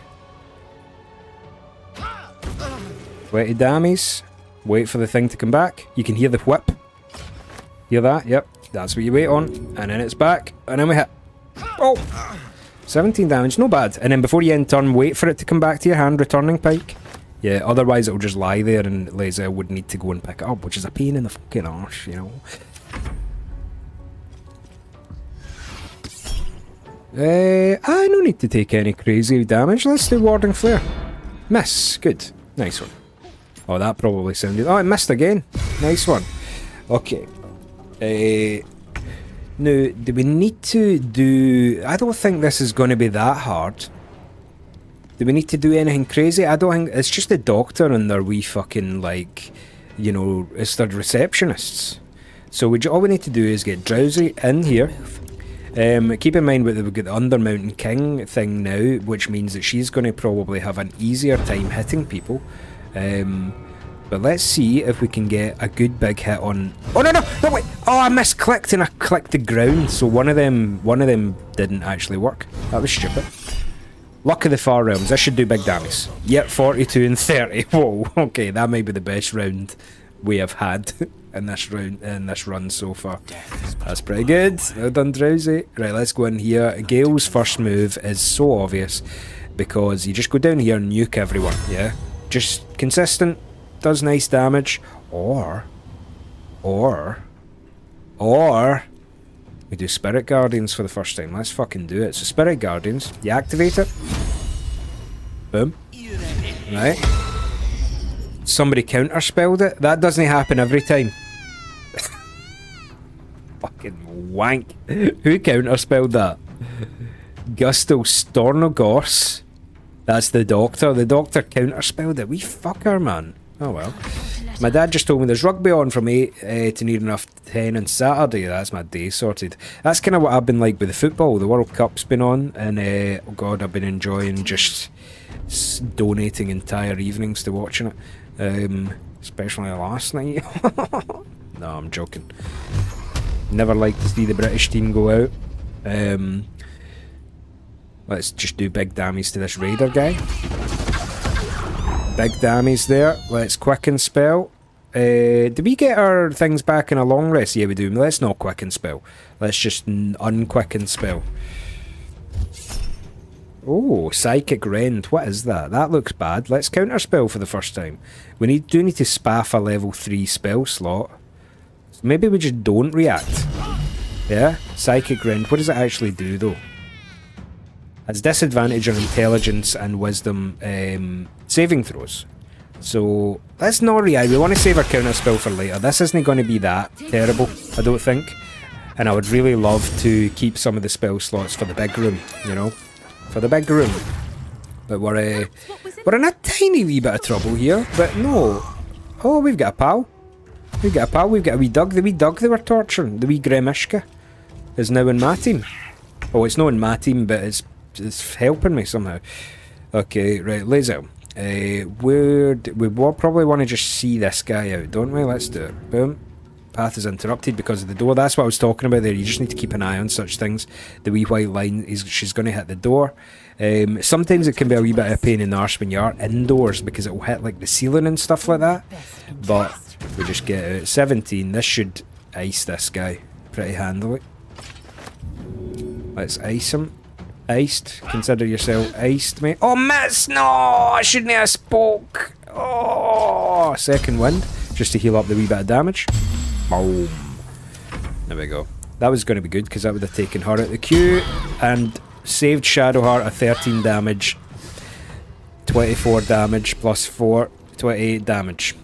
20 damage. Wait for the thing to come back. You can hear the whip. Hear that? Yep. That's what you wait on. And then it's back. And then we hit. Oh! 17 damage. No bad. And then before you end turn, wait for it to come back to your hand. Returning pike. Yeah, otherwise it'll just lie there and Lae'zel would need to go and pick it up, which is a pain in the fucking arse, you know. I no need to take any crazy damage. Let's do Warding Flare. Miss. Good. Nice one. Oh, that probably sounded... Oh, it missed again. Nice one. Okay. Now, do we need to do... I don't think this is going to be that hard. Do we need to do anything crazy? I don't think... It's just the doctor and their wee fucking, like... You know, it's their receptionists. So all we need to do is get Drowsy in here. Keep in mind we've got the Undermountain King thing now, which means that she's going to probably have an easier time hitting people. But let's see if we can get a good big hit on... Oh no, wait! Oh, I misclicked and I clicked the ground, so one of them didn't actually work. That was stupid. Luck of the Far Realms. This should do big damage. Yep, 42 and 30. Whoa, okay, that might be the best round we have had in this run so far. That's pretty good. Well done, Drowsy. Right, let's go in here. Gale's first move is so obvious because you just go down here and nuke everyone, yeah? Just consistent, does nice damage, or we do Spirit Guardians for the first time. Let's fucking do it. So Spirit Guardians, you activate it. Boom. Right. Somebody counterspelled it. That doesn't happen every time. Fucking wank. Who counterspelled that? Gusto Stornogors. That's the doctor. The doctor counterspelled it. We fucker, man. Oh well. My dad just told me there's rugby on from 8 to near enough 10 on Saturday. That's my day sorted. That's kind of what I've been like with the football. The World Cup's been on, and oh god, I've been enjoying just donating entire evenings to watching it. Especially last night. No, I'm joking. Never like to see the British team go out. Let's just do big damage to this raider guy. Big damage there. Let's quicken spell. Do we get our things back in a long rest? Yeah, we do. Let's not quicken spell. Let's just unquicken spell. Oh, Psychic Rend. What is that? That looks bad. Let's counterspell for the first time. We do need to spaff a level 3 spell slot. So maybe we just don't react. Yeah? Psychic Rend. What does it actually do, though? Has disadvantage on intelligence and wisdom saving throws. So, let's not react. We want to save our counterspell for later. This isn't going to be that terrible, I don't think. And I would really love to keep some of the spell slots for the big room, you know? For the big room. But we're in a tiny wee bit of trouble here. But no. Oh, we've got a pal. We've got a pal. We've got a wee Doug. The wee Doug they were torturing, the wee Gremishka, is now in my team. Oh, it's not in my team, but it's helping me somehow. Okay, right, Lazel. We will probably want to just see this guy out, don't we? Let's do it. Boom. Path is interrupted because of the door. That's what I was talking about there. You just need to keep an eye on such things. The wee white line, she's going to hit the door. Sometimes it can be a wee bit of a pain in the arse when you are indoors because it will hit like the ceiling and stuff like that. But we just get out. 17. This should ice this guy pretty handily. Let's ice him. Iced. Consider yourself iced, mate. Oh, miss! No! I shouldn't have spoke. Oh! Second wind. Just to heal up the wee bit of damage. Boom. There we go. That was going to be good because that would have taken her out the queue and saved Shadowheart at 13 damage. 24 damage plus 4. 28 damage.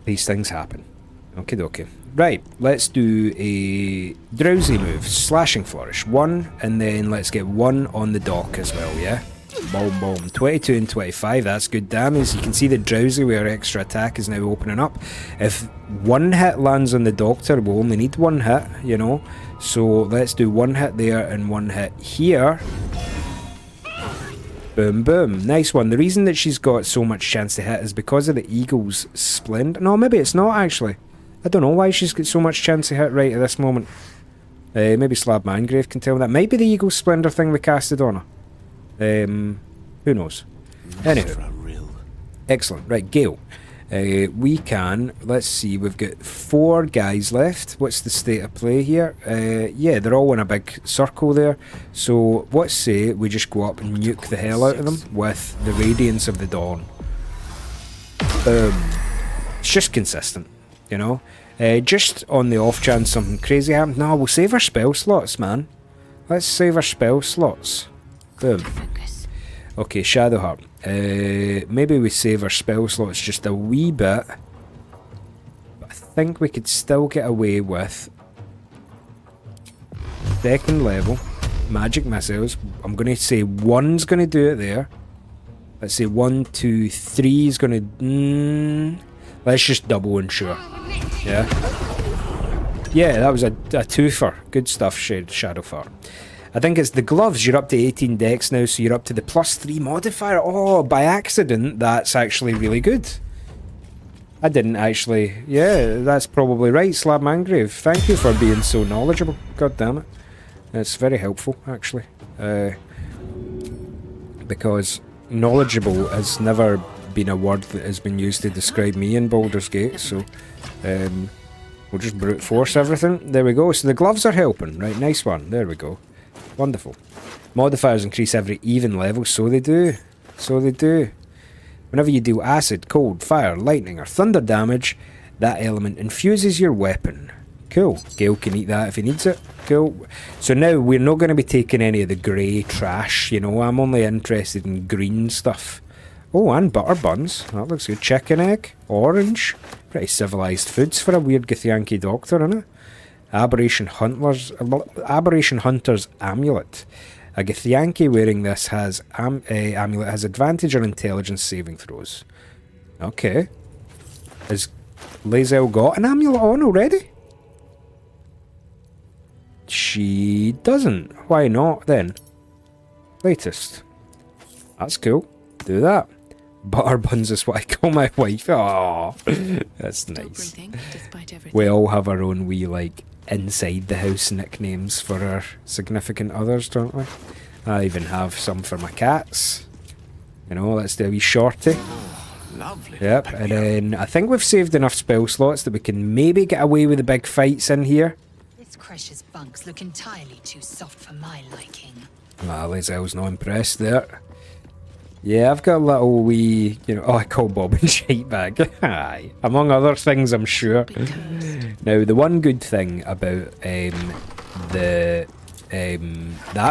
These things happen. Okie dokie. Right, let's do a drowsy move. Slashing Flourish. 1, and then let's get 1 on the dock as well, yeah? Boom, boom. 22 and 25, that's good damage. You can see the drowsy where extra attack is now opening up. If 1 hit lands on the doctor, we'll only need 1 hit, you know? So let's do 1 hit there and 1 hit here. Boom, boom. Nice one. The reason that she's got so much chance to hit is because of the Eagle's Splendor. No, maybe it's not actually. I don't know why she's got so much chance to hit right at this moment. Maybe Slab Mangrave can tell me that. Might be the Eagle's Splendor thing we casted on her. Who knows? Anywho. Excellent. Right, Gale. We can, let's see, we've got 4 guys left. What's the state of play here? Yeah, they're all in a big circle there. So, let's say we just go up and nuke the hell out of them with the Radiance of the Dawn. It's just consistent, you know? Just on the off chance something crazy happens. No, we'll save our spell slots, man. Let's save our spell slots. Boom. Okay, Shadowheart. Maybe we save our spell slots just a wee bit. But I think we could still get away with 2nd level magic missiles. I'm going to say 1's going to do it there. Let's say 1, 2, 3 is going to... let's just double ensure. Yeah. Yeah, that was a twofer. Good stuff, Shadowheart. I think it's the gloves. You're up to 18 dex now, so you're up to the +3 modifier. Oh, by accident, that's actually really good. I didn't actually... Yeah, that's probably right, Slab Mangrave. Thank you for being so knowledgeable. God damn it. It's very helpful, actually. Because knowledgeable has never been a word that has been used to describe me in Baldur's Gate, so... we'll just brute force everything. There we go. So the gloves are helping. Right, nice one. There we go. Wonderful. Modifiers increase every even level, so they do. So they do. Whenever you deal acid, cold, fire, lightning, or thunder damage, that element infuses your weapon. Cool. Gale can eat that if he needs it. Cool. So now we're not going to be taking any of the grey trash, you know. I'm only interested in green stuff. Oh, and butter buns. That looks good. Chicken egg. Orange. Pretty civilised foods for a weird Githyanki doctor, innit? Aberration Hunter's Amulet. A Githyanki wearing this has amulet has advantage on intelligence saving throws. Okay. Has Lae'zel got an amulet on already? She doesn't. Why not then? Latest. That's cool. Do that. Butter buns is what I call my wife. Oh, that's nice. We all have our own wee, like, inside the house nicknames for our significant others, don't we? I even have some for my cats. You know, let's do a wee shorty. Lovely. Yep, and then I think we've saved enough spell slots that we can maybe get away with the big fights in here. Miss Cresh's bunks look entirely too soft for my liking. Well, Lae'zel's not impressed there. Yeah, I've got a little wee, you know, oh, I call Bobbin shite bag. Aye, among other things, I'm sure. Now, the one good thing about that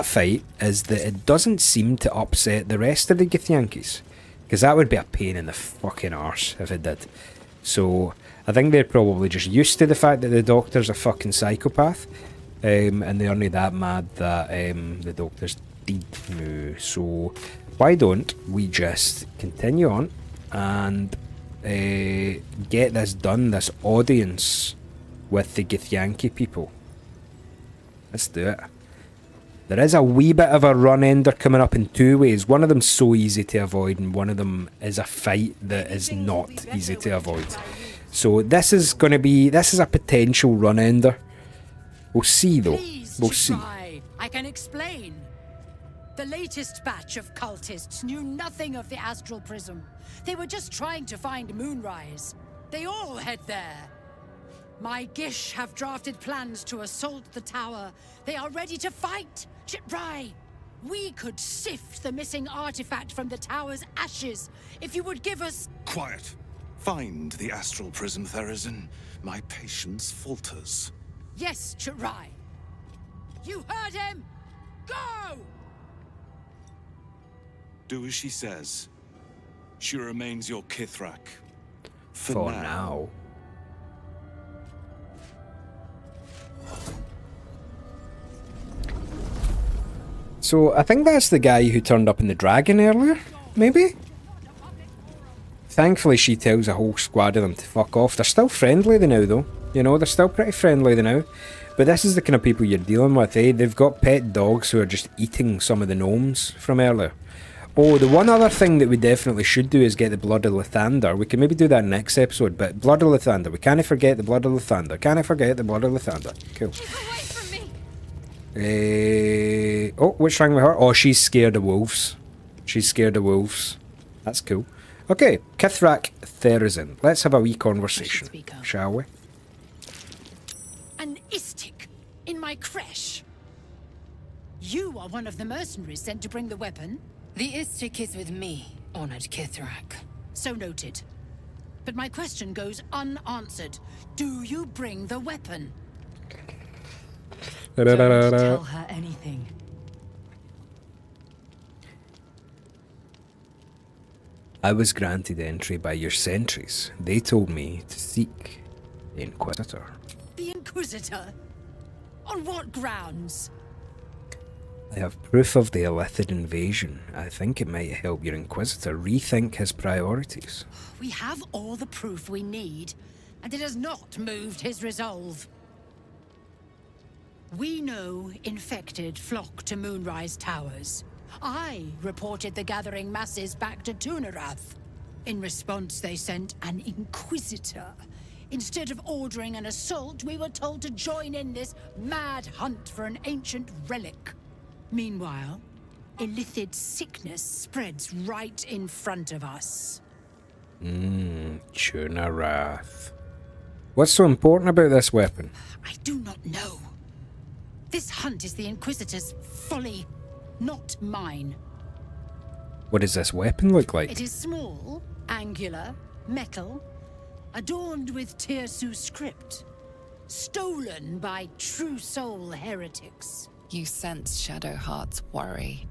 fight is that it doesn't seem to upset the rest of the Githyankis, because that would be a pain in the fucking arse if it did. So I think they're probably just used to the fact that the Doctor's a fucking psychopath, and they aren't that mad that the Doctor's dead now. So why don't we just continue on and get this done, this audience with the Githyanki people. Let's do it. There is a wee bit of a run ender coming up in two ways. One of them's so easy to avoid, and one of them is a fight that is not easy to avoid. So this is a potential run ender. We'll see though. We'll see. I can explain. The latest batch of cultists knew nothing of the astral prism. They were just trying to find Moonrise. They all head there. My Gish have drafted plans to assault the tower. They are ready to fight. Chitrai, we could sift the missing artifact from the tower's ashes if you would give us... Quiet. Find the astral prism, Therazin. My patience falters. Yes, Chitrai. You heard him! Go! Do as she says. She remains your Kithrak. For now. So I think that's the guy who turned up in the dragon earlier, maybe? Thankfully she tells a whole squad of them to fuck off. They're still friendly now though. You know, they're still pretty friendly now. But this is the kind of people you're dealing with, eh? They've got pet dogs who are just eating some of the gnomes from earlier. Oh, the one other thing that we definitely should do is get the Blood of Lathander. We can maybe do that next episode, but Blood of Lathander. We can't forget the Blood of Lathander. Can't forget the Blood of Lathander. Cool. Oh, what's wrong with her? Oh, she's scared of wolves. She's scared of wolves. That's cool. Okay, Kithrak Therazin. Let's have a wee conversation, shall we? An Istik in my creche. You are one of the mercenaries sent to bring the weapon. The Istik is with me, honored Kithrak. So noted. But my question goes unanswered. Do you bring the weapon? Don't tell her anything. I was granted entry by your sentries. They told me to seek the Inquisitor. The Inquisitor? On what grounds? I have proof of the Illithid invasion. I think it might help your Inquisitor rethink his priorities. We have all the proof we need, and it has not moved his resolve. We know infected flock to Moonrise Towers. I reported the gathering masses back to Tunarath. In response, they sent an Inquisitor. Instead of ordering an assault, we were told to join in this mad hunt for an ancient relic. Meanwhile, Illithid sickness spreads right in front of us. Tunarath. What's so important about this weapon? I do not know. This hunt is the Inquisitor's folly, not mine. What does this weapon look like? It is small, angular, metal, adorned with Tirsu script. Stolen by true soul heretics. You sense Shadowheart's worry.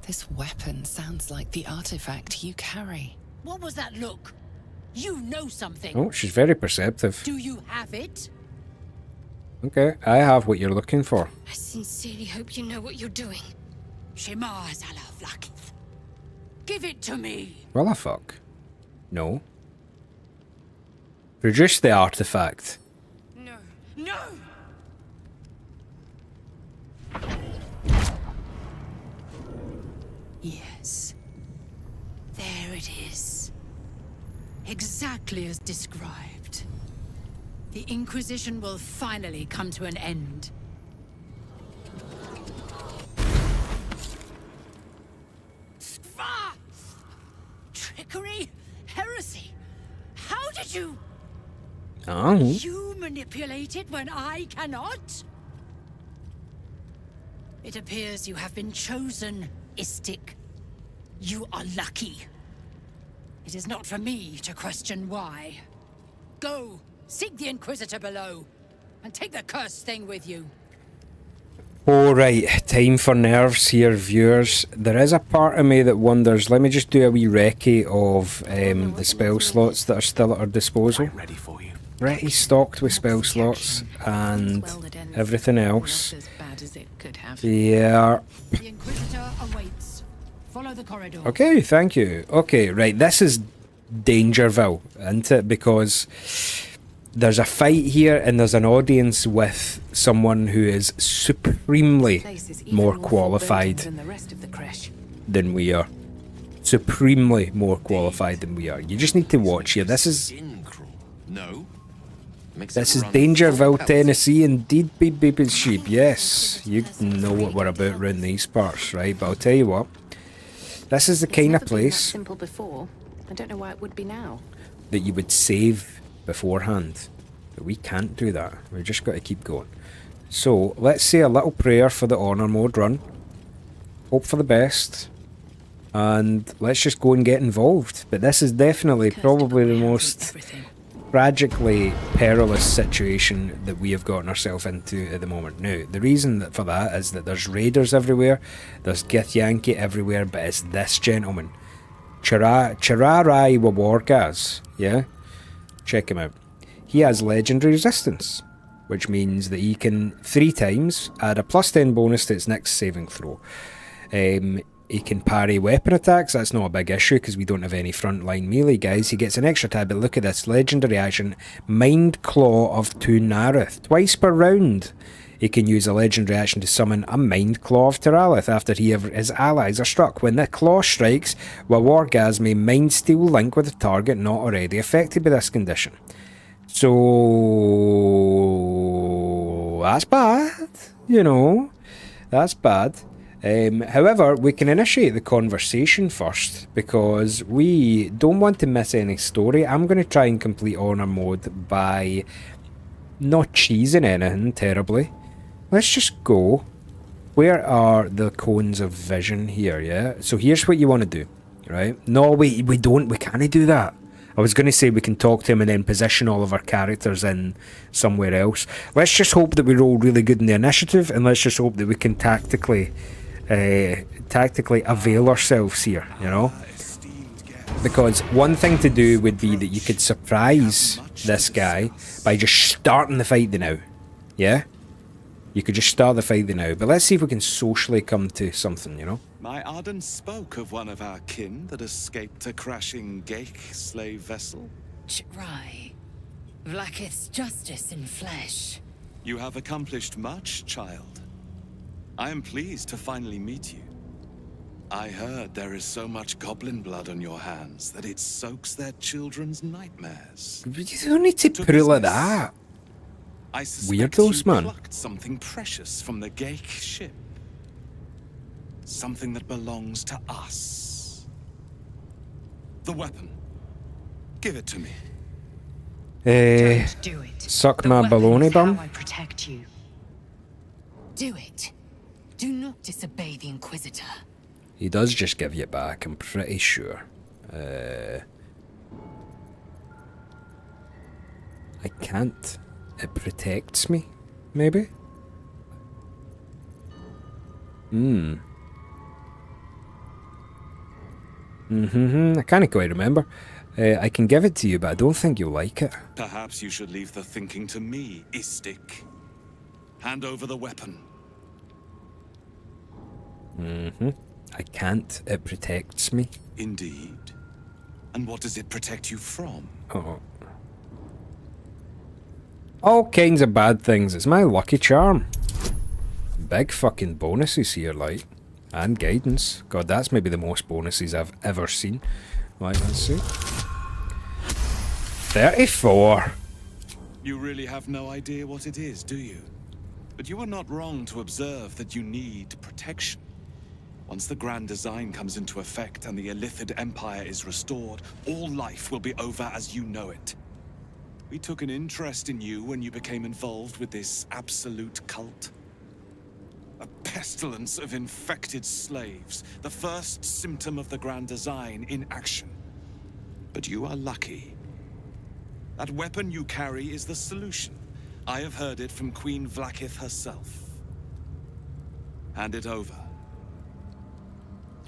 This weapon sounds like the artifact you carry. What was that look? You know something. Oh, she's very perceptive. Do you have it? Okay, I have what you're looking for. I sincerely hope you know what you're doing. Shema Zala Vlakith. Give it to me. Well, a fuck. No. Produce the artifact. No. No! Yes. There it is. Exactly as described. The Inquisition will finally come to an end. Trickery? Heresy? How did you... Oh. You manipulate it when I cannot? It appears you have been chosen, Istik. You are lucky. It is not for me to question why. Go, seek the Inquisitor below, and take the cursed thing with you. Alright, time for nerves here, viewers. There is a part of me that wonders, let me just do a wee recce of the spell slots that are still at our disposal. Ready stocked with spell slots and everything else. Yeah. The Inquisitor awaits. Follow the corridor. Okay, thank you. Okay, right, this is Dangerville, isn't it? Because there's a fight here and there's an audience with someone who is supremely more qualified than we are. Supremely more qualified than we are. You just need to watch here. This is Dangerville, Tennessee, indeed, baby sheep. Yes, you know what we're about around these parts, right? But I'll tell you what, this is the kind of place simple before. I don't know why it would be now. that you would save beforehand. But we can't do that. We've just got to keep going. So, let's say a little prayer for the honor mode run. Hope for the best. And let's just go and get involved. But this is definitely probably the most tragically perilous situation that we have gotten ourselves into at the moment. Now, the reason for that is that there's raiders everywhere, there's Githyanki everywhere, but it's this gentleman. Chirarai Wawargaz, yeah? Check him out. He has legendary resistance, which means that he can 3 times add a +10 bonus to its next saving throw. He can parry weapon attacks, that's not a big issue because we don't have any frontline melee guys. He gets an extra tab, but look at this legendary action, Mind Claw of Tunarith. Twice per round, he can use a legendary action to summon a Mind Claw of Turalith after his allies are struck. When the claw strikes, Wawargaz may Mind Steal Link with a target not already affected by this condition. So that's bad, you know, that's bad. However, we can initiate the conversation first because we don't want to miss any story. I'm going to try and complete honor mode by not cheesing anything terribly. Let's just go. Where are the cones of vision here, yeah? So here's what you want to do, right? No, we can't do that. I was going to say we can talk to him and then position all of our characters in somewhere else. Let's just hope that we roll really good in the initiative, and let's just hope that we can tactically avail ourselves here, you know? Because one thing to do would be that you could surprise this guy by just starting the fight now, yeah? You could just start the fight now, but let's see if we can socially come to something, you know? My Arden spoke of one of our kin that escaped a crashing Geik slave vessel. Right. Vlaakith's justice in flesh. You have accomplished much, child. I am pleased to finally meet you. I heard there is so much goblin blood on your hands that it soaks their children's nightmares. You don't need to put it like that. I suspect Weirdos, you man. plucked something precious from the Geik ship. Something that belongs to us. The weapon. Give it to me. Don't do it. Suck The my weapon baloney is how bum. I protect you. Do it. Do not disobey the Inquisitor. He does just give you it back, I'm pretty sure. I can't. It protects me, maybe? I can't quite remember. I can give it to you, but I don't think you'll like it. Perhaps you should leave the thinking to me, Istik. Hand over the weapon. I can't. It protects me. Indeed. And what does it protect you from? Oh. All kinds of bad things. It's my lucky charm. Big fucking bonuses here, like. And guidance. God, that's maybe the most bonuses I've ever seen. Like, let's see. 34. You really have no idea what it is, do you? But you are not wrong to observe that you need protection. Once the grand design comes into effect and the Illithid Empire is restored, all life will be over as you know it. We took an interest in you when you became involved with this absolute cult. A pestilence of infected slaves, the first symptom of the Grand Design in action. But you are lucky. That weapon you carry is the solution. I have heard it from Queen Vlaakith herself. Hand it over.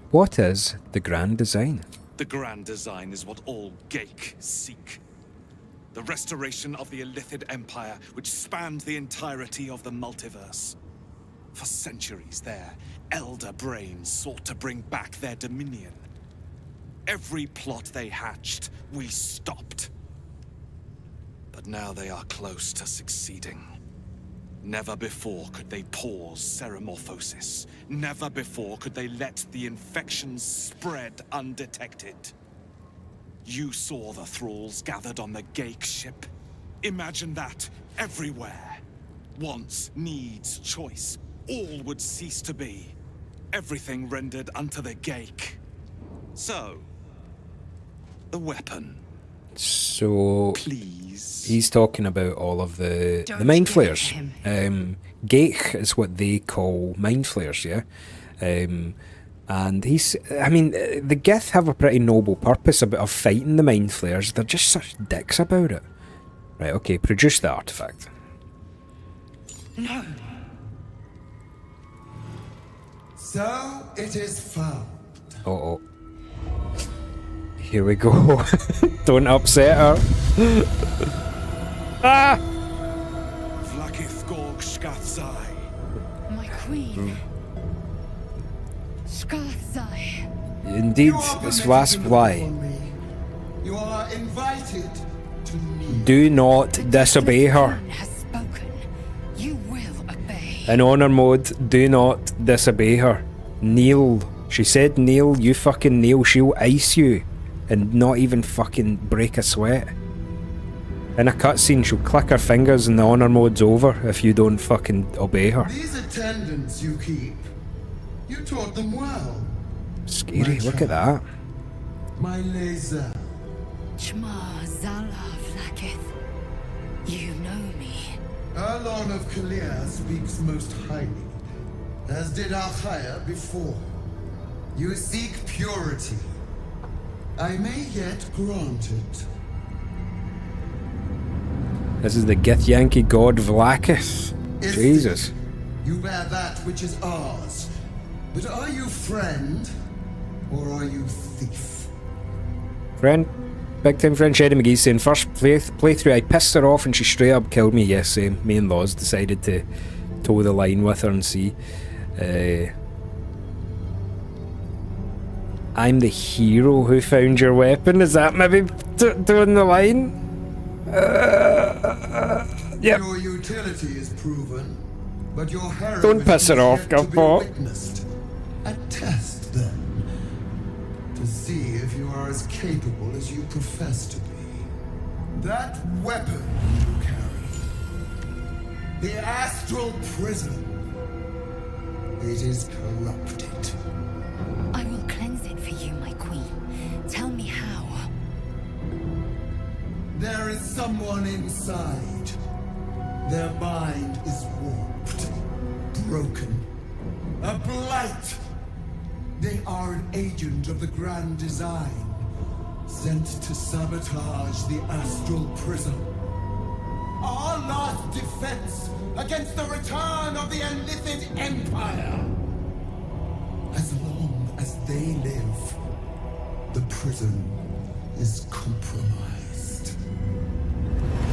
What is the Grand Design? The Grand Design is what all Geik seek. The restoration of the Illithid Empire, which spanned the entirety of the multiverse. For centuries, their elder brains sought to bring back their dominion. Every plot they hatched, we stopped. But now they are close to succeeding. Never before could they pause ceremorphosis. Never before could they let the infections spread undetected. You saw the thralls gathered on the Geik ship. Imagine that everywhere. Wants, needs, choice. All would cease to be. Everything rendered unto the Geik. So, the weapon. So, please. He's talking about all of the mind flayers. Geik is what they call mind flayers, yeah? And he's, I mean, the Gith have a pretty noble purpose of fighting the mind flayers. They're just such dicks about it. Right, okay, produce the artifact. No. So it is found. Uh-oh. Here we go. Don't upset her. Ah! Vlaakith Gorg Skathzai. My queen. Skathzai. Indeed, it's Wasp Fly. You are invited to kneel. Do not disobey her. You will obey. In honor mode, do not disobey her. Kneel. She said kneel, you fucking kneel. She'll ice you and not even fucking break a sweat. In a cutscene, she'll click her fingers and the honor mode's over if you don't fucking obey her. These attendants you keep, you taught them well. Scary, look at that. My laser. Chma Zala Vlaakith. You know me. Erlon of Kalir speaks most highly, as did Alchaya before. You seek purity. I may yet grant it. This is the Githyanki god Vlaakith. Jesus. You bear that which is ours. But are you friend, or are you thief? Friend. Big time friend Shady McGee saying, first playthrough I pissed her off and she straight up killed me. Yes, same. Me and Loz decided to toe the line with her and see. I'm the hero who found your weapon. Is that maybe doing the line? Yep. Your utility is proven, but your heroism Don't piss her off, Guffbaw. A test, then, to see if you are as capable as you profess to be. That weapon you carry, the astral prism, it is corrupted. I will cleanse it for you, my queen. Tell me how. There is someone inside. Their mind is warped, broken, a blight. They are an agent of the Grand Design, sent to sabotage the astral prism. Our last defense against the return of the Illithid Empire. As long as they live, the prism is compromised.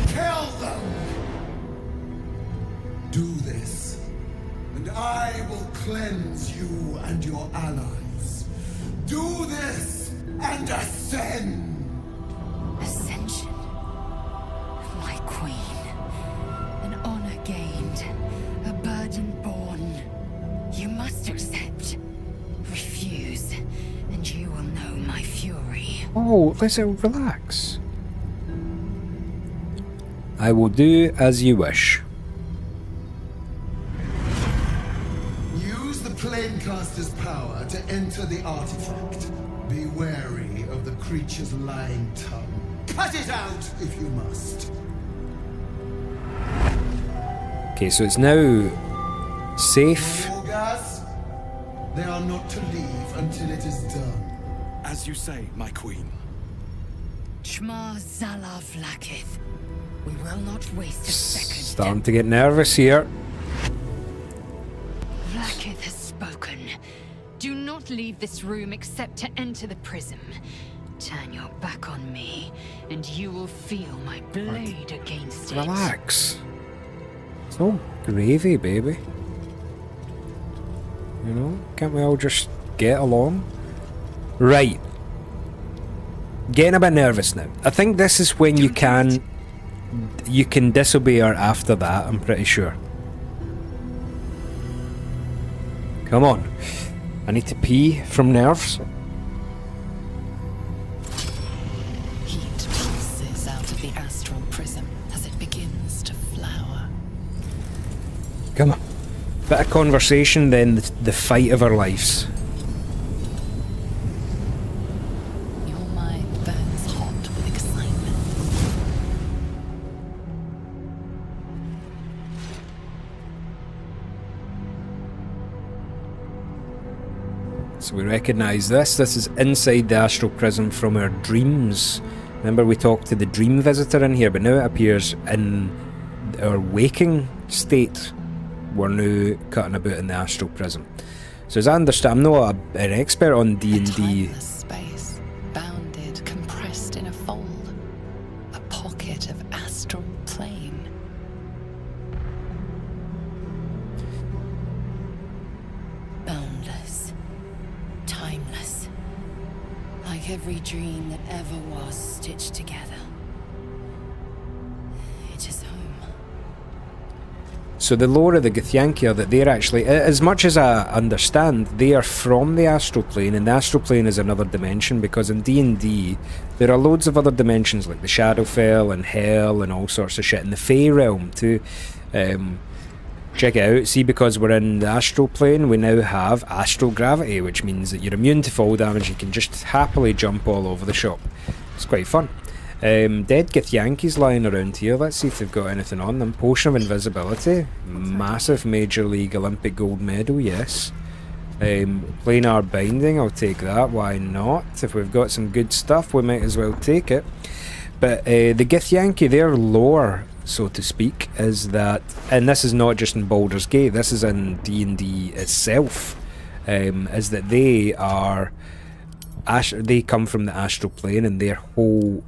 Kill them! Do this, and I will cleanse you and your allies. Do this, and ascend! Ascension. My queen. An honor gained. A burden borne. You must accept. Refuse, and you will know my fury. Oh, listen, relax. I will do as you wish. Use the Planecaster's power to enter the artifact. Be wary of the creature's lying tongue. Cut it out if you must. Okay, so it's now safe. Gas? They are not to leave until it is done. As you say, my queen. Shma Zala Vlakith. We will not waste a second. Starting to get nervous here. Vlakith has spoken. Do not leave this room except to enter the prism. Turn your back on me, and you will feel my blade against it. Relax. It's all gravy, baby. You know, can't we all just get along? Right. Getting a bit nervous now. I think this is when you can disobey her after that, I'm pretty sure. Come on. I need to pee from nerves. Heat pulses out of the astral prism as it begins to flower. Come on. Bit of conversation, then the fight of our lives. Your mind burns hot with excitement. So we recognise this. This is inside the astral prism from our dreams. Remember we talked to the dream visitor in here, but now it appears in our waking state. We're now cutting about in the astral prism. So as I understand, I'm not an expert on D&D. Space, bounded, compressed in a fold. A pocket of astral plane. Boundless. Timeless. Like every dream that ever was stitched together. It is home. So the lore of the Githyanki are that they're actually, as much as I understand, they are from the astral plane, and the astral plane is another dimension, because in D&D there are loads of other dimensions like the Shadowfell and Hell and all sorts of shit, in the Fey realm too. Check it out. See, because we're in the astral plane, we now have astral gravity, which means that you're immune to fall damage. You can just happily jump all over the shop. It's quite fun. Dead Githyanki's lying around here. Let's see if they've got anything on them. Potion of invisibility. Massive Major League Olympic gold medal, yes. Planar binding, I'll take that. Why not? If we've got some good stuff, we might as well take it. But the Githyanki, their lore, so to speak, is that, and this is not just in Baldur's Gate, this is in D&D itself, is that they are... they come from the astral plane, and their whole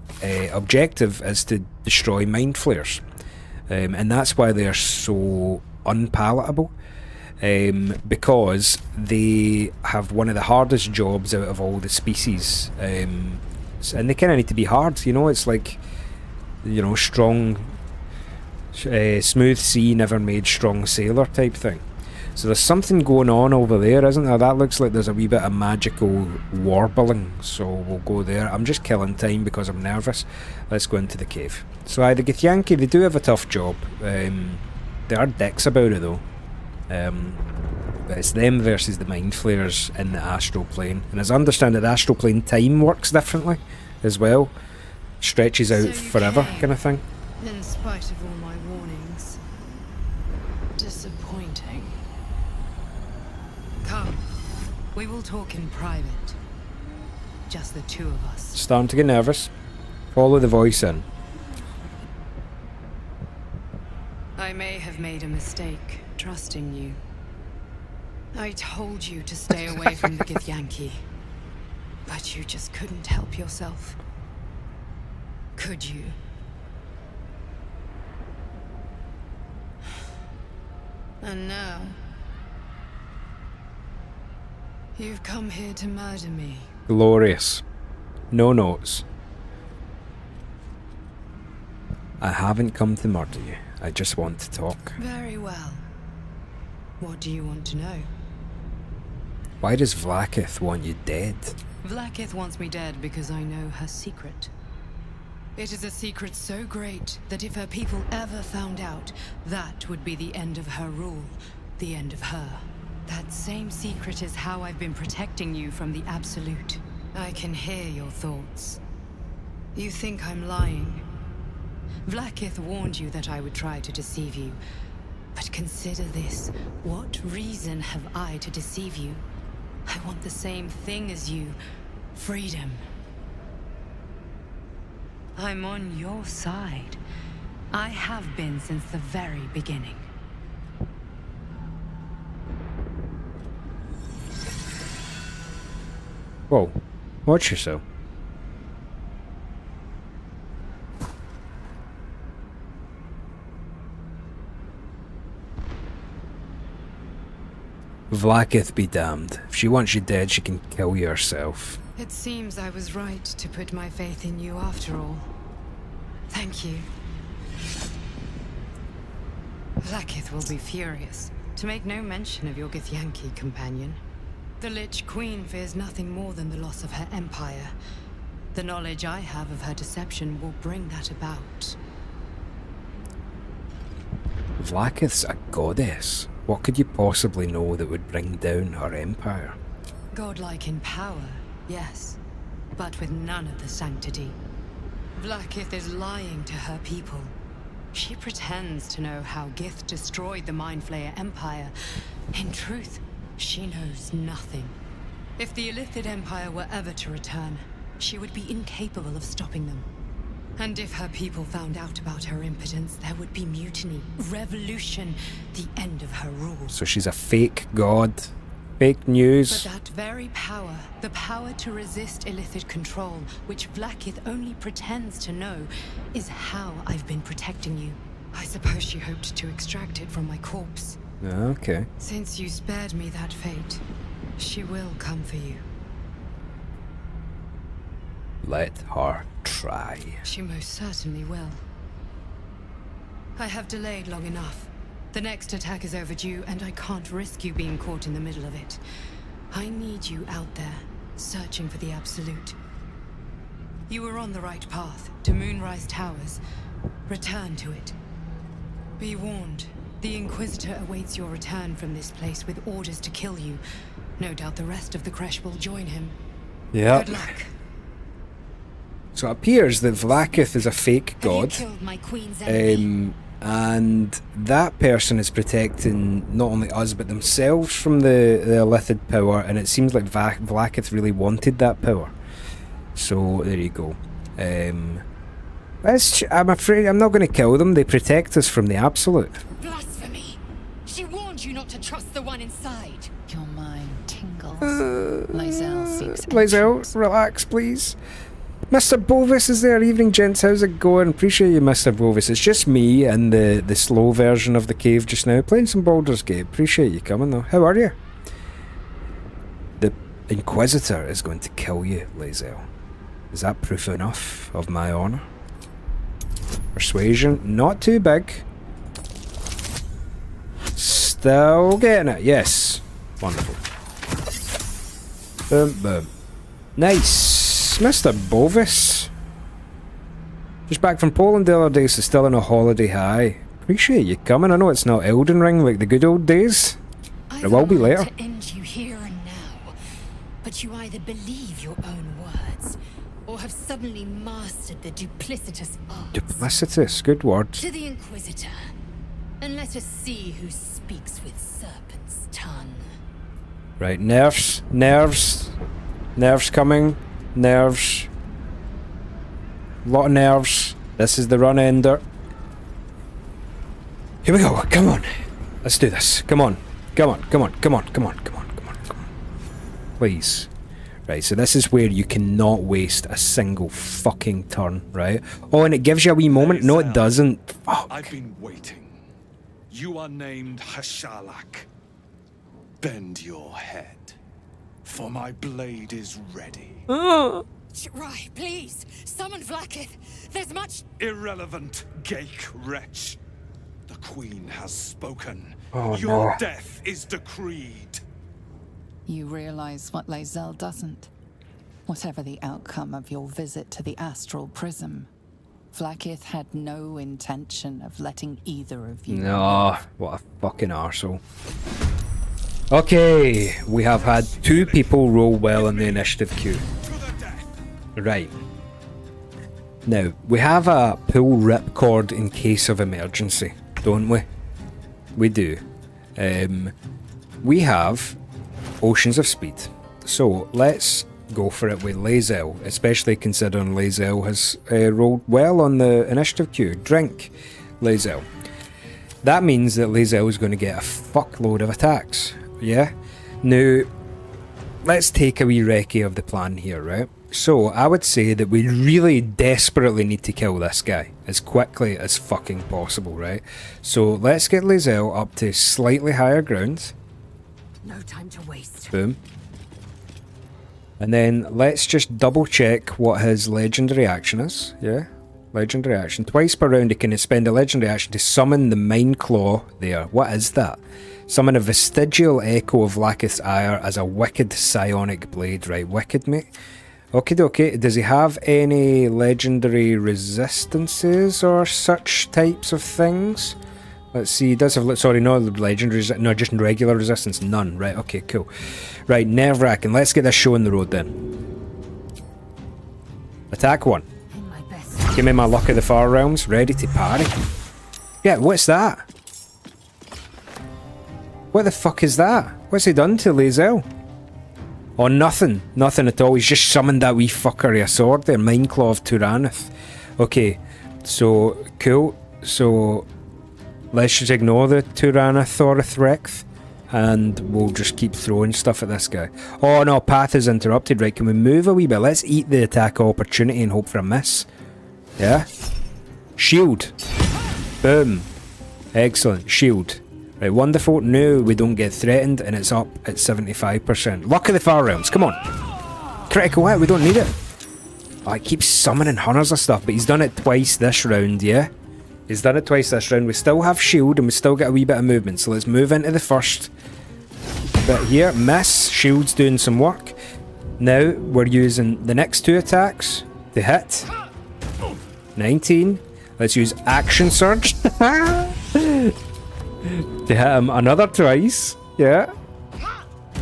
objective is to destroy mind flayers, and that's why they're so unpalatable, because they have one of the hardest jobs out of all the species, and they kind of need to be hard, you know. It's like, you know, strong, smooth sea never made strong sailor type thing. So there's something going on over there, isn't there? That looks like there's a wee bit of magical warbling, so we'll go there. I'm just killing time because I'm nervous. Let's go into the cave. So the Githyanki, they do have a tough job. There are dicks about it though. But it's them versus the mind flayers in the astral plane. And as I understand it, the astral plane time works differently as well. Stretches out forever, kind of thing. In spite of all my warnings. Disappointing. Come, we will talk in private. Just the two of us. Starting to get nervous. Follow the voice in. I may have made a mistake trusting you. I told you to stay away from the Githyanki, but you just couldn't help yourself. Could you? And now, you've come here to murder me. Glorious. No notes. I haven't come to murder you. I just want to talk. Very well. What do you want to know? Why does Vlakith want you dead? Vlakith wants me dead because I know her secret. It is a secret so great that if her people ever found out, that would be the end of her rule, the end of her. That same secret is how I've been protecting you from the Absolute. I can hear your thoughts. You think I'm lying. Vlakith warned you that I would try to deceive you, But consider this. What reason have I to deceive you? I want the same thing as you. Freedom. I'm on your side. I have been since the very beginning. Whoa. Watch yourself. Vlaakith be damned. If she wants you dead, she can kill you herself. It seems I was right to put my faith in you after all. Thank you. Vlaakith will be furious, to make no mention of your Githyanki companion. The Lich Queen fears nothing more than the loss of her empire. The knowledge I have of her deception will bring that about. Vlaakith's a goddess. What could you possibly know that would bring down her empire? Godlike in power, yes, but with none of the sanctity. Vlaakith is lying to her people. She pretends to know how Gith destroyed the Mindflayer Empire. In truth, she knows nothing. If the Illithid Empire were ever to return, she would be incapable of stopping them. And if her people found out about her impotence, there would be mutiny, revolution, the end of her rule. So she's a fake god. Fake news. But that very power, the power to resist Illithid control, which Vlaakith only pretends to know, is how I've been protecting you. I suppose she hoped to extract it from my corpse. Okay. Since you spared me that fate, she will come for you. Let her try. She most certainly will. I have delayed long enough. The next attack is overdue, and I can't risk you being caught in the middle of it. I need you out there, searching for the Absolute. You were on the right path, to Moonrise Towers. Return to it. Be warned, the Inquisitor awaits your return from this place with orders to kill you. No doubt the rest of the Kresh will join him. Yep. Good luck. So it appears that Vlaakith is a fake god. Killed my queen's enemy. And that person is protecting not only us but themselves from the Illithid power, and it seems like Vlaakith really wanted that power. So there you go. I'm afraid I'm not going to kill them. They protect us from the Absolute. Blasphemy! She warned you not to trust the one inside. Your mind tingles. Lae'zel seeks Lae'zel, relax, please. Mr. Bovis is there. Evening, gents. How's it going? Appreciate you, Mr. Bovis. It's just me and the slow version of the cave just now, playing some Baldur's Gate. Appreciate you coming, though. How are you? The Inquisitor is going to kill you, Lae'zel. Is that proof enough of my honour? Persuasion, not too big. Still getting it, yes. Wonderful. Boom, boom. Nice. Mr. Bovis. Just back from Poland the other day, so still on a holiday high. Appreciate you coming. I know it's not Elden Ring like the good old days. But it will be later. To end you here and now, but you either believe your own words, or have suddenly mastered the duplicitous art. Duplicitous, good word. To the Inquisitor, and let us see who speaks with serpent's tongue. Right, nerves, nerves, nerves coming. Nerves. Lot of nerves. This is the run ender. Here we go. Come on. Let's do this. Come on. Come on. Come on. Come on. Come on. Come on. Come on. Come on. Please. Right, so this is where you cannot waste a single fucking turn, right? Oh, and it gives you a wee moment. No, it doesn't. Fuck. I've been waiting. You are named Hashalak. Bend your head, for my blade is ready. Right, please, summon Vlaakith. There's much... Irrelevant, Gake wretch. The Queen has spoken. Oh, Your no. death is decreed. You realize what Lae'zel doesn't. Whatever the outcome of your visit to the Astral Prism, Vlaakith had no intention of letting either of you No, what a fucking arsehole. Okay, we have had 2 people roll well in the initiative queue. Right. Now, we have a pull ripcord in case of emergency, don't we? We do. We have Oceans of Speed. So let's go for it with Lae'zel, especially considering Lae'zel has rolled well on the initiative queue. Drink Lae'zel. That means that Lae'zel is going to get a fuckload of attacks. Yeah? Now, let's take a wee recce of the plan here, right? So, I would say that we really desperately need to kill this guy as quickly as fucking possible, right? So, let's get Lae'zel up to slightly higher ground. No time to waste. Boom. And then let's just double check what his legendary action is. Yeah? Legendary action. Twice per round he can spend a legendary action to summon the Mind Claw there. What is that? Summon a vestigial echo of Lakith's ire as a wicked psionic blade. Right, wicked, mate. Okie dokie. Does he have any legendary resistances or such types of things? Let's see. He does have... Sorry, no legendary... No, just regular resistance. None. Right, okay, cool. Right, nerve-wracking. Let's get this show on the road then. Attack 1. Give me my Luck of the Far Realms. Ready to parry. Yeah, what's that? What the fuck is that? What's he done to Lae'zel? Oh, nothing. Nothing at all. He's just summoned that wee fucker a sword there. Mind Claw of Turanith. Okay, so, cool. So, let's just ignore the Turanith Thorith and we'll just keep throwing stuff at this guy. Oh no, path is interrupted. Right, can we move a wee bit? Let's eat the attack opportunity and hope for a miss. Yeah? Shield. Boom. Excellent. Shield. Right, wonderful. Now we don't get threatened and it's up at 75%. Luck of the Far Realms. Come on. Critical hit. We don't need it. Oh, he keeps summoning hunters of stuff, but he's done it twice this round, yeah? He's done it twice this round. We still have shield and we still get a wee bit of movement. So let's move into the first bit here. Miss. Shield's doing some work. Now we're using the next two attacks to hit. 19. Let's use Action Surge. To hit him another twice. Yeah.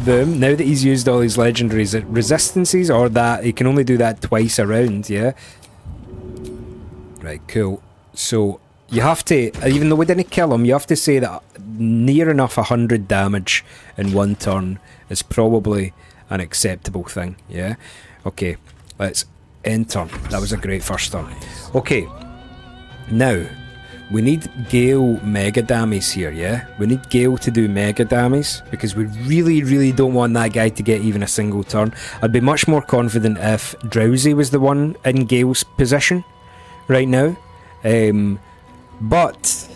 Boom. Now that he's used all his legendaries, resistances or that, he can only do that twice around, yeah? Right, cool. So, you have to, even though we didn't kill him, you have to say that near enough 100 damage in one turn is probably an acceptable thing, yeah? Okay, let's end turn. That was a great first turn. Okay, now, we need Gale Mega Damage here, yeah? We need Gale to do Mega Damage because we really, really don't want that guy to get even a single turn. I'd be much more confident if Drowsy was the one in Gale's position right now. But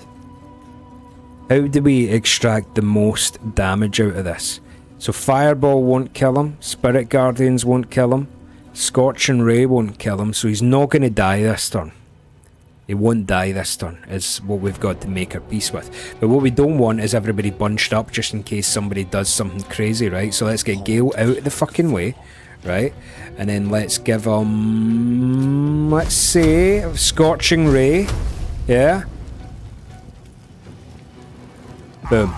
how do we extract the most damage out of this? So Fireball won't kill him, Spirit Guardians won't kill him, Scorching Ray won't kill him, so he's not going to die this turn. He won't die this turn, is what we've got to make our peace with. But what we don't want is everybody bunched up just in case somebody does something crazy, right? So let's get Gale out of the fucking way, right? And then let's give him, let's say, Scorching Ray, yeah? Boom.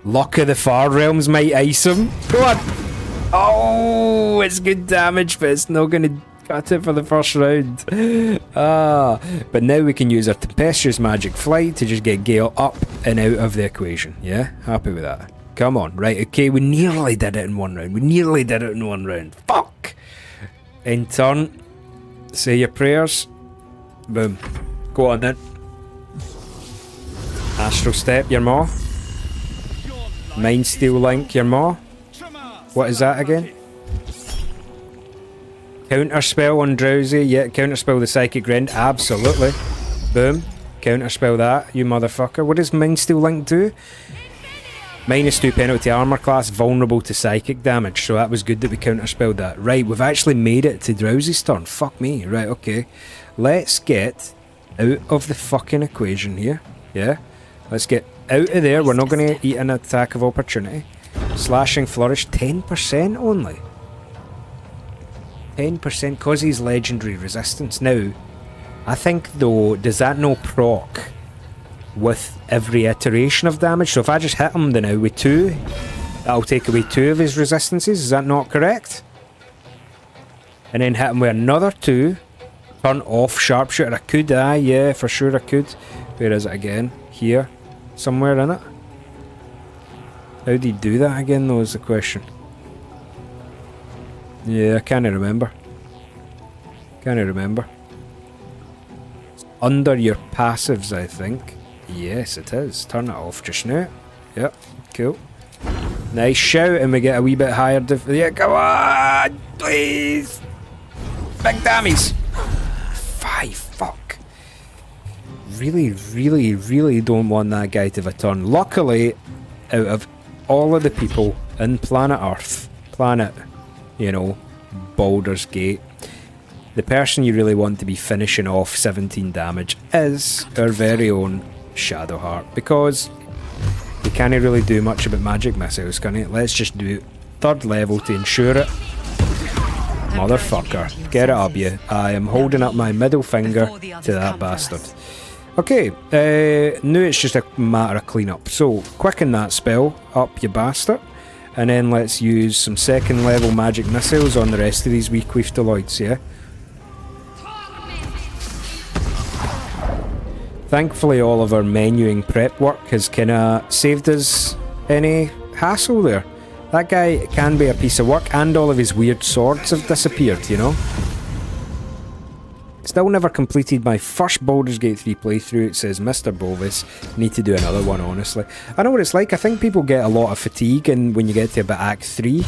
Luck of the Far Realms might ice him. Go on! Oh, it's good damage, but it's not going to cut it for the first round. But now we can use our Tempestuous Magic Flight to just get Gale up and out of the equation. Yeah? Happy with that. Come on. Right, okay, we nearly did it in one round. Fuck! In turn. Say your prayers. Boom. Go on then. Astral Step, your maw. Mind Steel Link, your maw. What is that again? Counterspell on Drowsy. Yeah, counterspell the Psychic Rend. Absolutely. Boom. Counterspell that, you motherfucker. What does Mind Steel Link do? -2 penalty armor class, vulnerable to psychic damage. So that was good that we counterspelled that. Right, we've actually made it to Drowsy's turn. Fuck me. Right, okay. Let's get out of the fucking equation here. Yeah? Let's get out of there. We're not going to eat an attack of opportunity. Slashing Flourish, 10% only. 10% cause he's legendary resistance. Now, I think though, does that no proc with every iteration of damage? So if I just hit him then now with 2, that'll take away 2 of his resistances. Is that not correct? And then hit him with another 2. Turn off Sharpshooter. I could, yeah, for sure I could. Where is it again? Here. somewhere in it. How do you do that again, though, is the question. Yeah, I can't remember. Can't remember. It's under your passives, I think. Yes, it is. Turn it off just now. Yep, cool. Nice shout, and we get a wee bit higher. Yeah, come on, please. Big dammies. 5, fuck. Really, really, really don't want that guy to have a turn. Luckily, out of all of the people in planet Earth, you know, Baldur's Gate, the person you really want to be finishing off 17 damage is our very own Shadowheart, because he can't really do much about magic missiles, can he? Let's just do 3rd level to ensure it. Motherfucker, get it up, you. I am holding up my middle finger to that bastard. Okay, now it's just a matter of cleanup. So, quicken that spell up, you bastard. And then let's use some 2nd level magic missiles on the rest of these wee Queefdaloids, yeah? Thankfully, all of our menuing prep work has kinda saved us any hassle there. That guy can be a piece of work, and all of his weird swords have disappeared, you know? Still never completed my first Baldur's Gate 3 playthrough, it says Mr. Bovis. Need to do another one, honestly. I know what it's like. I think people get a lot of fatigue and when you get to about Act 3.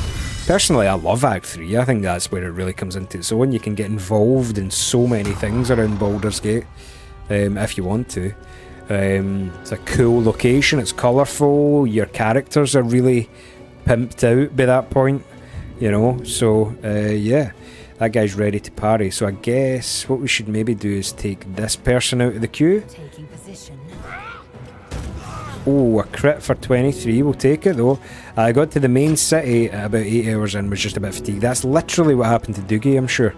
Personally, I love Act 3. I think that's where it really comes into its own. You can get involved in so many things around Baldur's Gate, if you want to. It's a cool location, it's colourful, your characters are really pimped out by that point, you know, so yeah, that guy's ready to parry. So I guess what we should maybe do is take this person out of the queue. Oh, a crit for 23, we'll take it though. I got to the main city at about 8 hours and was just a bit fatigued. That's literally what happened to Dougie, I'm sure.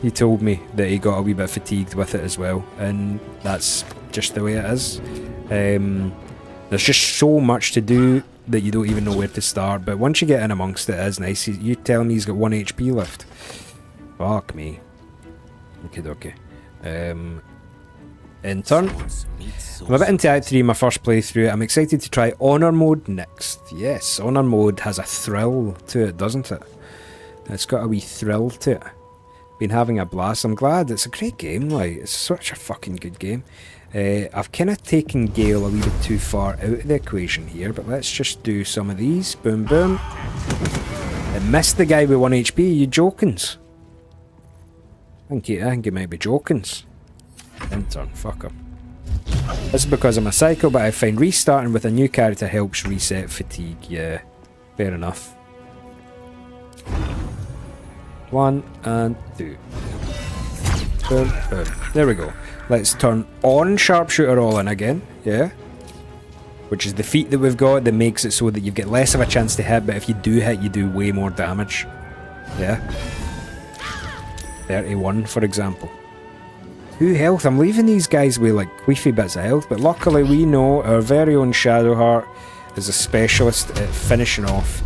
He told me that he got a wee bit fatigued with it as well, and that's just the way it is. There's just so much to do that you don't even know where to start, but once you get in amongst it, it's nice. You tell me he's got 1 HP left. Fuck me. Okay. In turn. I'm a bit into Act 3, my first playthrough. I'm excited to try Honor Mode next. Yes, Honor Mode has a thrill to it, doesn't it? It's got a wee thrill to it. Been having a blast. I'm glad. It's a great game, like, it's such a fucking good game. I've kind of taken Gale a wee bit too far out of the equation here, but let's just do some of these. Boom, boom. I missed the guy with 1 HP. You jokins? I think he might be jokins. In turn, fuck him. This is because I'm a psycho, but I find restarting with a new character helps reset fatigue. Yeah, fair enough. 1 and 2. Boom, boom. There we go. Let's turn on Sharpshooter all in again, yeah? Which is the feat that we've got that makes it so that you get less of a chance to hit, but if you do hit, you do way more damage. Yeah? 31, for example. 2 health. I'm leaving these guys with, like, queefy bits of health, but luckily we know our very own Shadowheart is a specialist at finishing off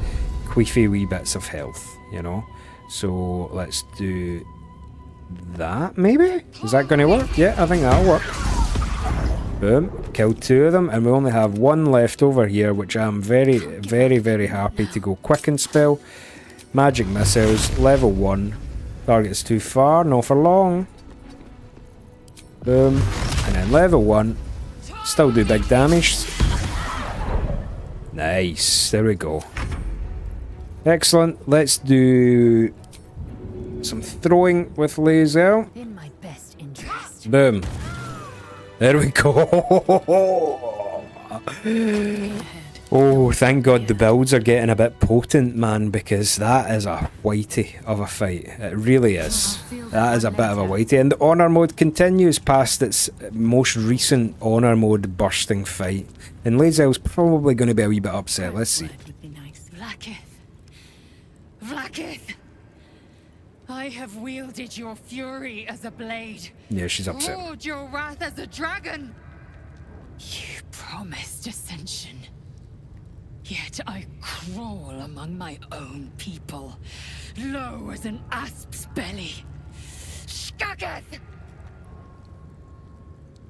queefy wee bits of health, you know? So, let's do that, maybe? Is that going to work? Yeah, I think that'll work. Boom. Killed 2 of them, and we only have 1 left over here, which I'm very, very, very happy to go quicken spell. Magic missiles, level 1. Target's too far, no for long. Boom. And then level 1. Still do big damage. Nice. There we go. Excellent. Let's do some throwing with laser. In my best interest. Boom. There we go. Oh, thank God the builds are getting a bit potent, man, because that is a whitey of a fight. It really is. That is a bit of a whitey. And the Honor Mode continues past its most recent Honor Mode bursting fight. And Lae'zel's probably going to be a wee bit upset. Let's see. Vlaakith! I have wielded your fury as a blade. Yeah, she's upset. Roared your wrath as a dragon. You promised ascension. Yet I crawl among my own people, low as an asp's belly. Skageth!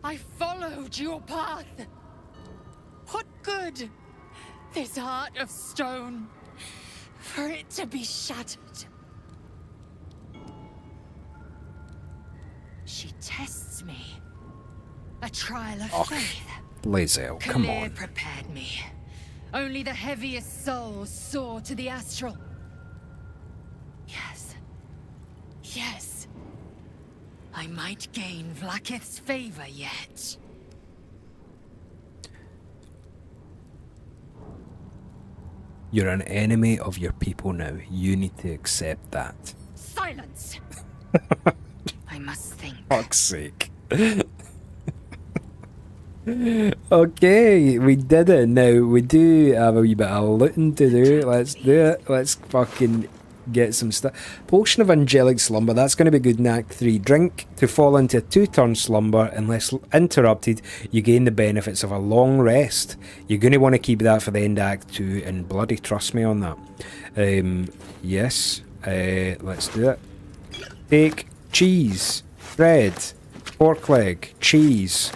I followed your path. What good? This heart of stone, for it to be shattered. She tests me. A trial of faith. Lae'zel, come Kalir on. prepared me. Only the heaviest souls soar to the astral. Yes. Yes. I might gain Vlaakith's favor yet. You're an enemy of your people now. You need to accept that. Silence! I must think. Fuck's sake. Okay, we did it. Now, we do have a wee bit of looting to do. Let's do it. Let's fucking get some stuff. Potion of Angelic Slumber. That's going to be good in Act 3. Drink to fall into a 2-turn slumber. Unless interrupted, you gain the benefits of a long rest. You're going to want to keep that for the end of Act 2, and bloody trust me on that. Yes. Let's do it. Take cheese, bread, pork leg, cheese.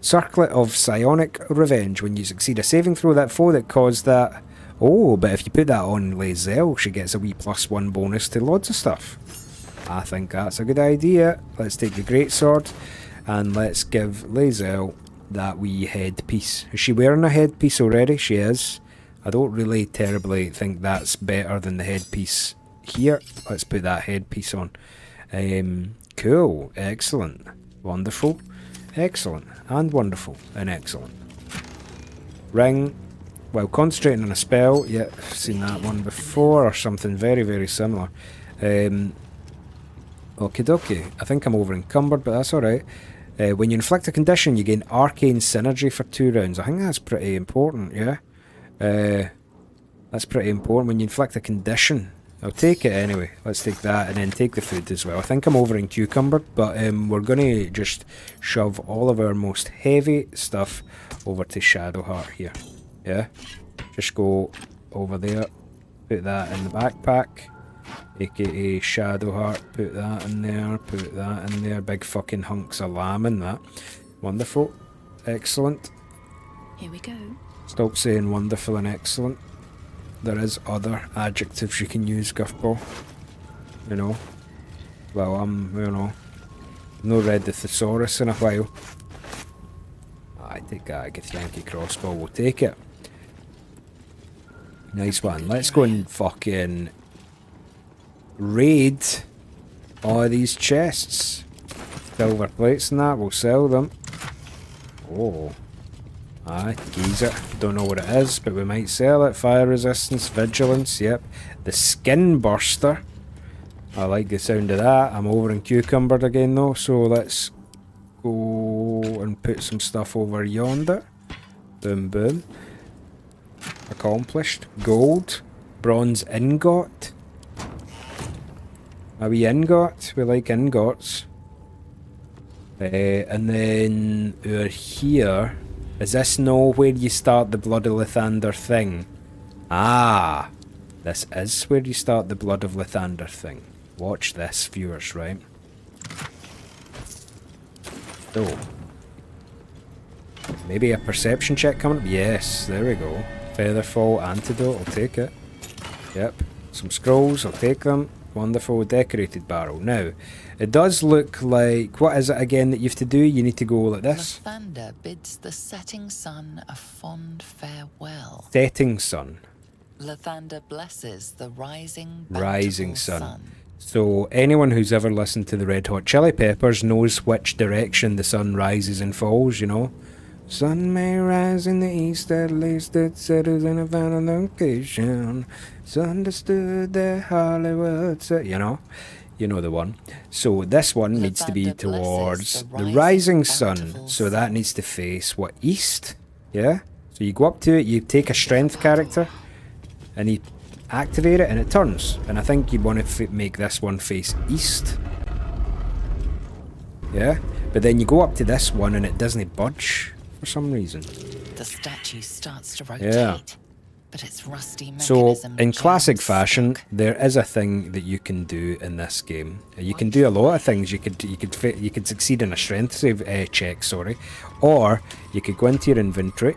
Circlet of Psionic Revenge. When you succeed a saving throw, that foe that caused that... Oh, but if you put that on Lae'zel, she gets a wee +1 bonus to loads of stuff. I think that's a good idea. Let's take the greatsword, and let's give Lae'zel that wee headpiece. Is she wearing a headpiece already? She is. I don't really terribly think that's better than the headpiece here. Let's put that headpiece on. Cool. Excellent. Wonderful. Excellent. And wonderful. And excellent. Ring. While concentrating on a spell. Yeah, I've seen that one before, or something very, very similar. Okie dokie. I think I'm over encumbered, but that's alright. When you inflict a condition, you gain arcane synergy for 2 rounds. I think that's pretty important, yeah? That's pretty important. When you inflict a condition, I'll take it anyway. Let's take that and then take the food as well. I think I'm over encumbered, but we're going to just shove all of our most heavy stuff over to Shadowheart here. Yeah? Just go over there, put that in the backpack, aka Shadowheart, put that in there, put that in there. Big fucking hunks of lamb in that. Wonderful. Excellent. Here we go. Stop saying wonderful and excellent. There is other adjectives you can use, Guffbaw. You know. Well, you know, no read the thesaurus in a while. I take that Githyanki crossbow, we'll take it. Nice one. Let's go and fucking raid all these chests. Silver plates and that, we'll sell them. Oh. Aye, geezer. Don't know what it is, but we might sell it. Fire resistance, vigilance, yep. The skin burster. I like the sound of that. I'm over encumbered again though, so let's go and put some stuff over yonder. Boom boom. Accomplished. Gold. Bronze ingot. A wee ingot. We like ingots. And then over here. Is this no where you start the Blood of Lathander thing? Ah! This is where you start the Blood of Lathander thing. Watch this, viewers, right? So. Maybe a perception check coming up? Yes, there we go. Featherfall antidote, I'll take it. Yep. Some scrolls, I'll take them. Wonderful. Decorated barrel. Now, it does look like... What is it again that you have to do? You need to go like this. Lathander bids the setting sun a fond farewell. Setting sun. Lathander blesses the rising sun. So anyone who's ever listened to the Red Hot Chili Peppers knows which direction the sun rises and falls, you know. Sun may rise in the east, at least it settles in a final location. It's understood that Hollywood's you know the one. So this one needs to be towards the rising sun. So that needs to face what, east? Yeah? So you go up to it, you take a strength character, and you activate it, and it turns. And I think you'd want to make this one face east. Yeah? But then you go up to this one, and it doesn't budge for some reason. The statue starts to rotate. Yeah. but its rusty So, mechanism in classic jammed fashion, there is a thing that you can do in this game. You can do a lot of things. You could succeed in a strength save check, sorry, or you could go into your inventory,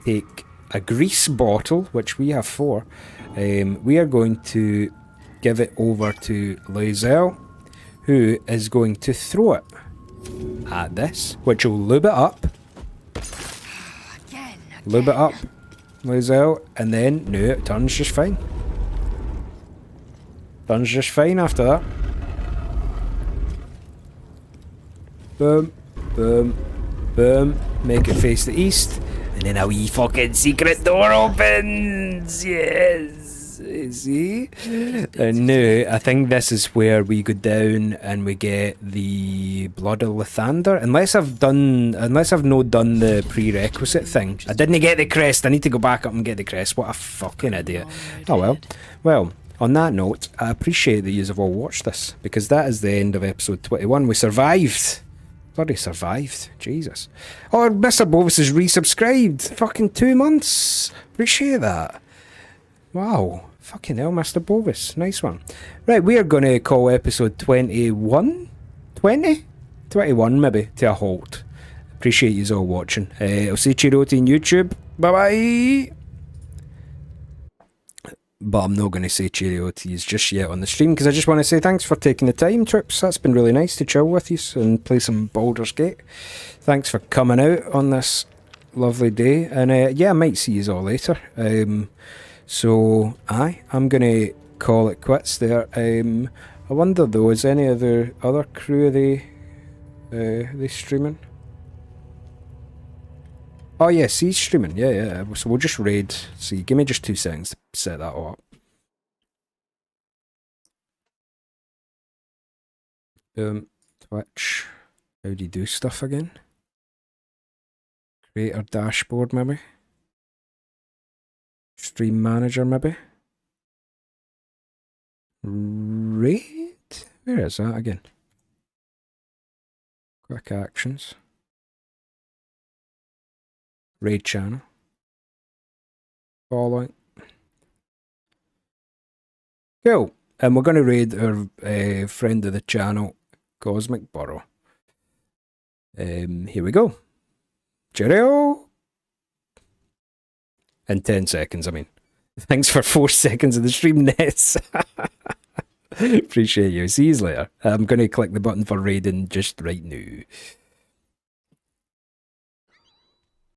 take a grease bottle, which we have 4. We are going to give it over to Lae'zel, who is going to throw it at this, which will lube it up. Lube it up, Lae'zel, and then, no, it turns just fine. Turns just fine after that. Boom, boom, boom. Make it face the east, and then a wee fucking secret door opens! Yes! See? And now, I think this is where we go down and we get the Blood of Lathander. Unless I've not done the prerequisite thing. I didn't get the crest. I need to go back up and get the crest. What a fucking idiot. Oh well. Well, on that note, I appreciate that you have all watched this, because that is the end of episode 21. We survived. Bloody survived. Jesus. Oh, Mr. Bovis is resubscribed. Fucking 2 months. Appreciate that. Wow. Fucking hell, Mr. Bovis. Nice one. Right, we are going to call episode 21? 20? 21 maybe, to a halt. Appreciate you all watching. I'll say cheerio to on YouTube. Bye-bye. But I'm not going to say cheerio to you just yet on the stream, because I just want to say thanks for taking the time, Trips. That's been really nice to chill with you and play some Baldur's Gate. Thanks for coming out on this lovely day. And yeah, I might see you all later. So, I'm going to call it quits there. I wonder though, is any other crew they streaming? Oh yes, he's streaming. Yeah. So we'll just raid. See, give me just 2 seconds to set that all up. Twitch. How do you do stuff again? Creator dashboard maybe? Stream manager maybe? Raid? Where is that again? Quick actions. Raid channel. Following. Cool. And we're going to raid our friend of the channel, Cosmic Burrow. Here we go. Cheerio! In 10 seconds, I mean. Thanks for 4 seconds of the stream, Ness. Appreciate you. See you later. I'm going to click the button for raiding just right now.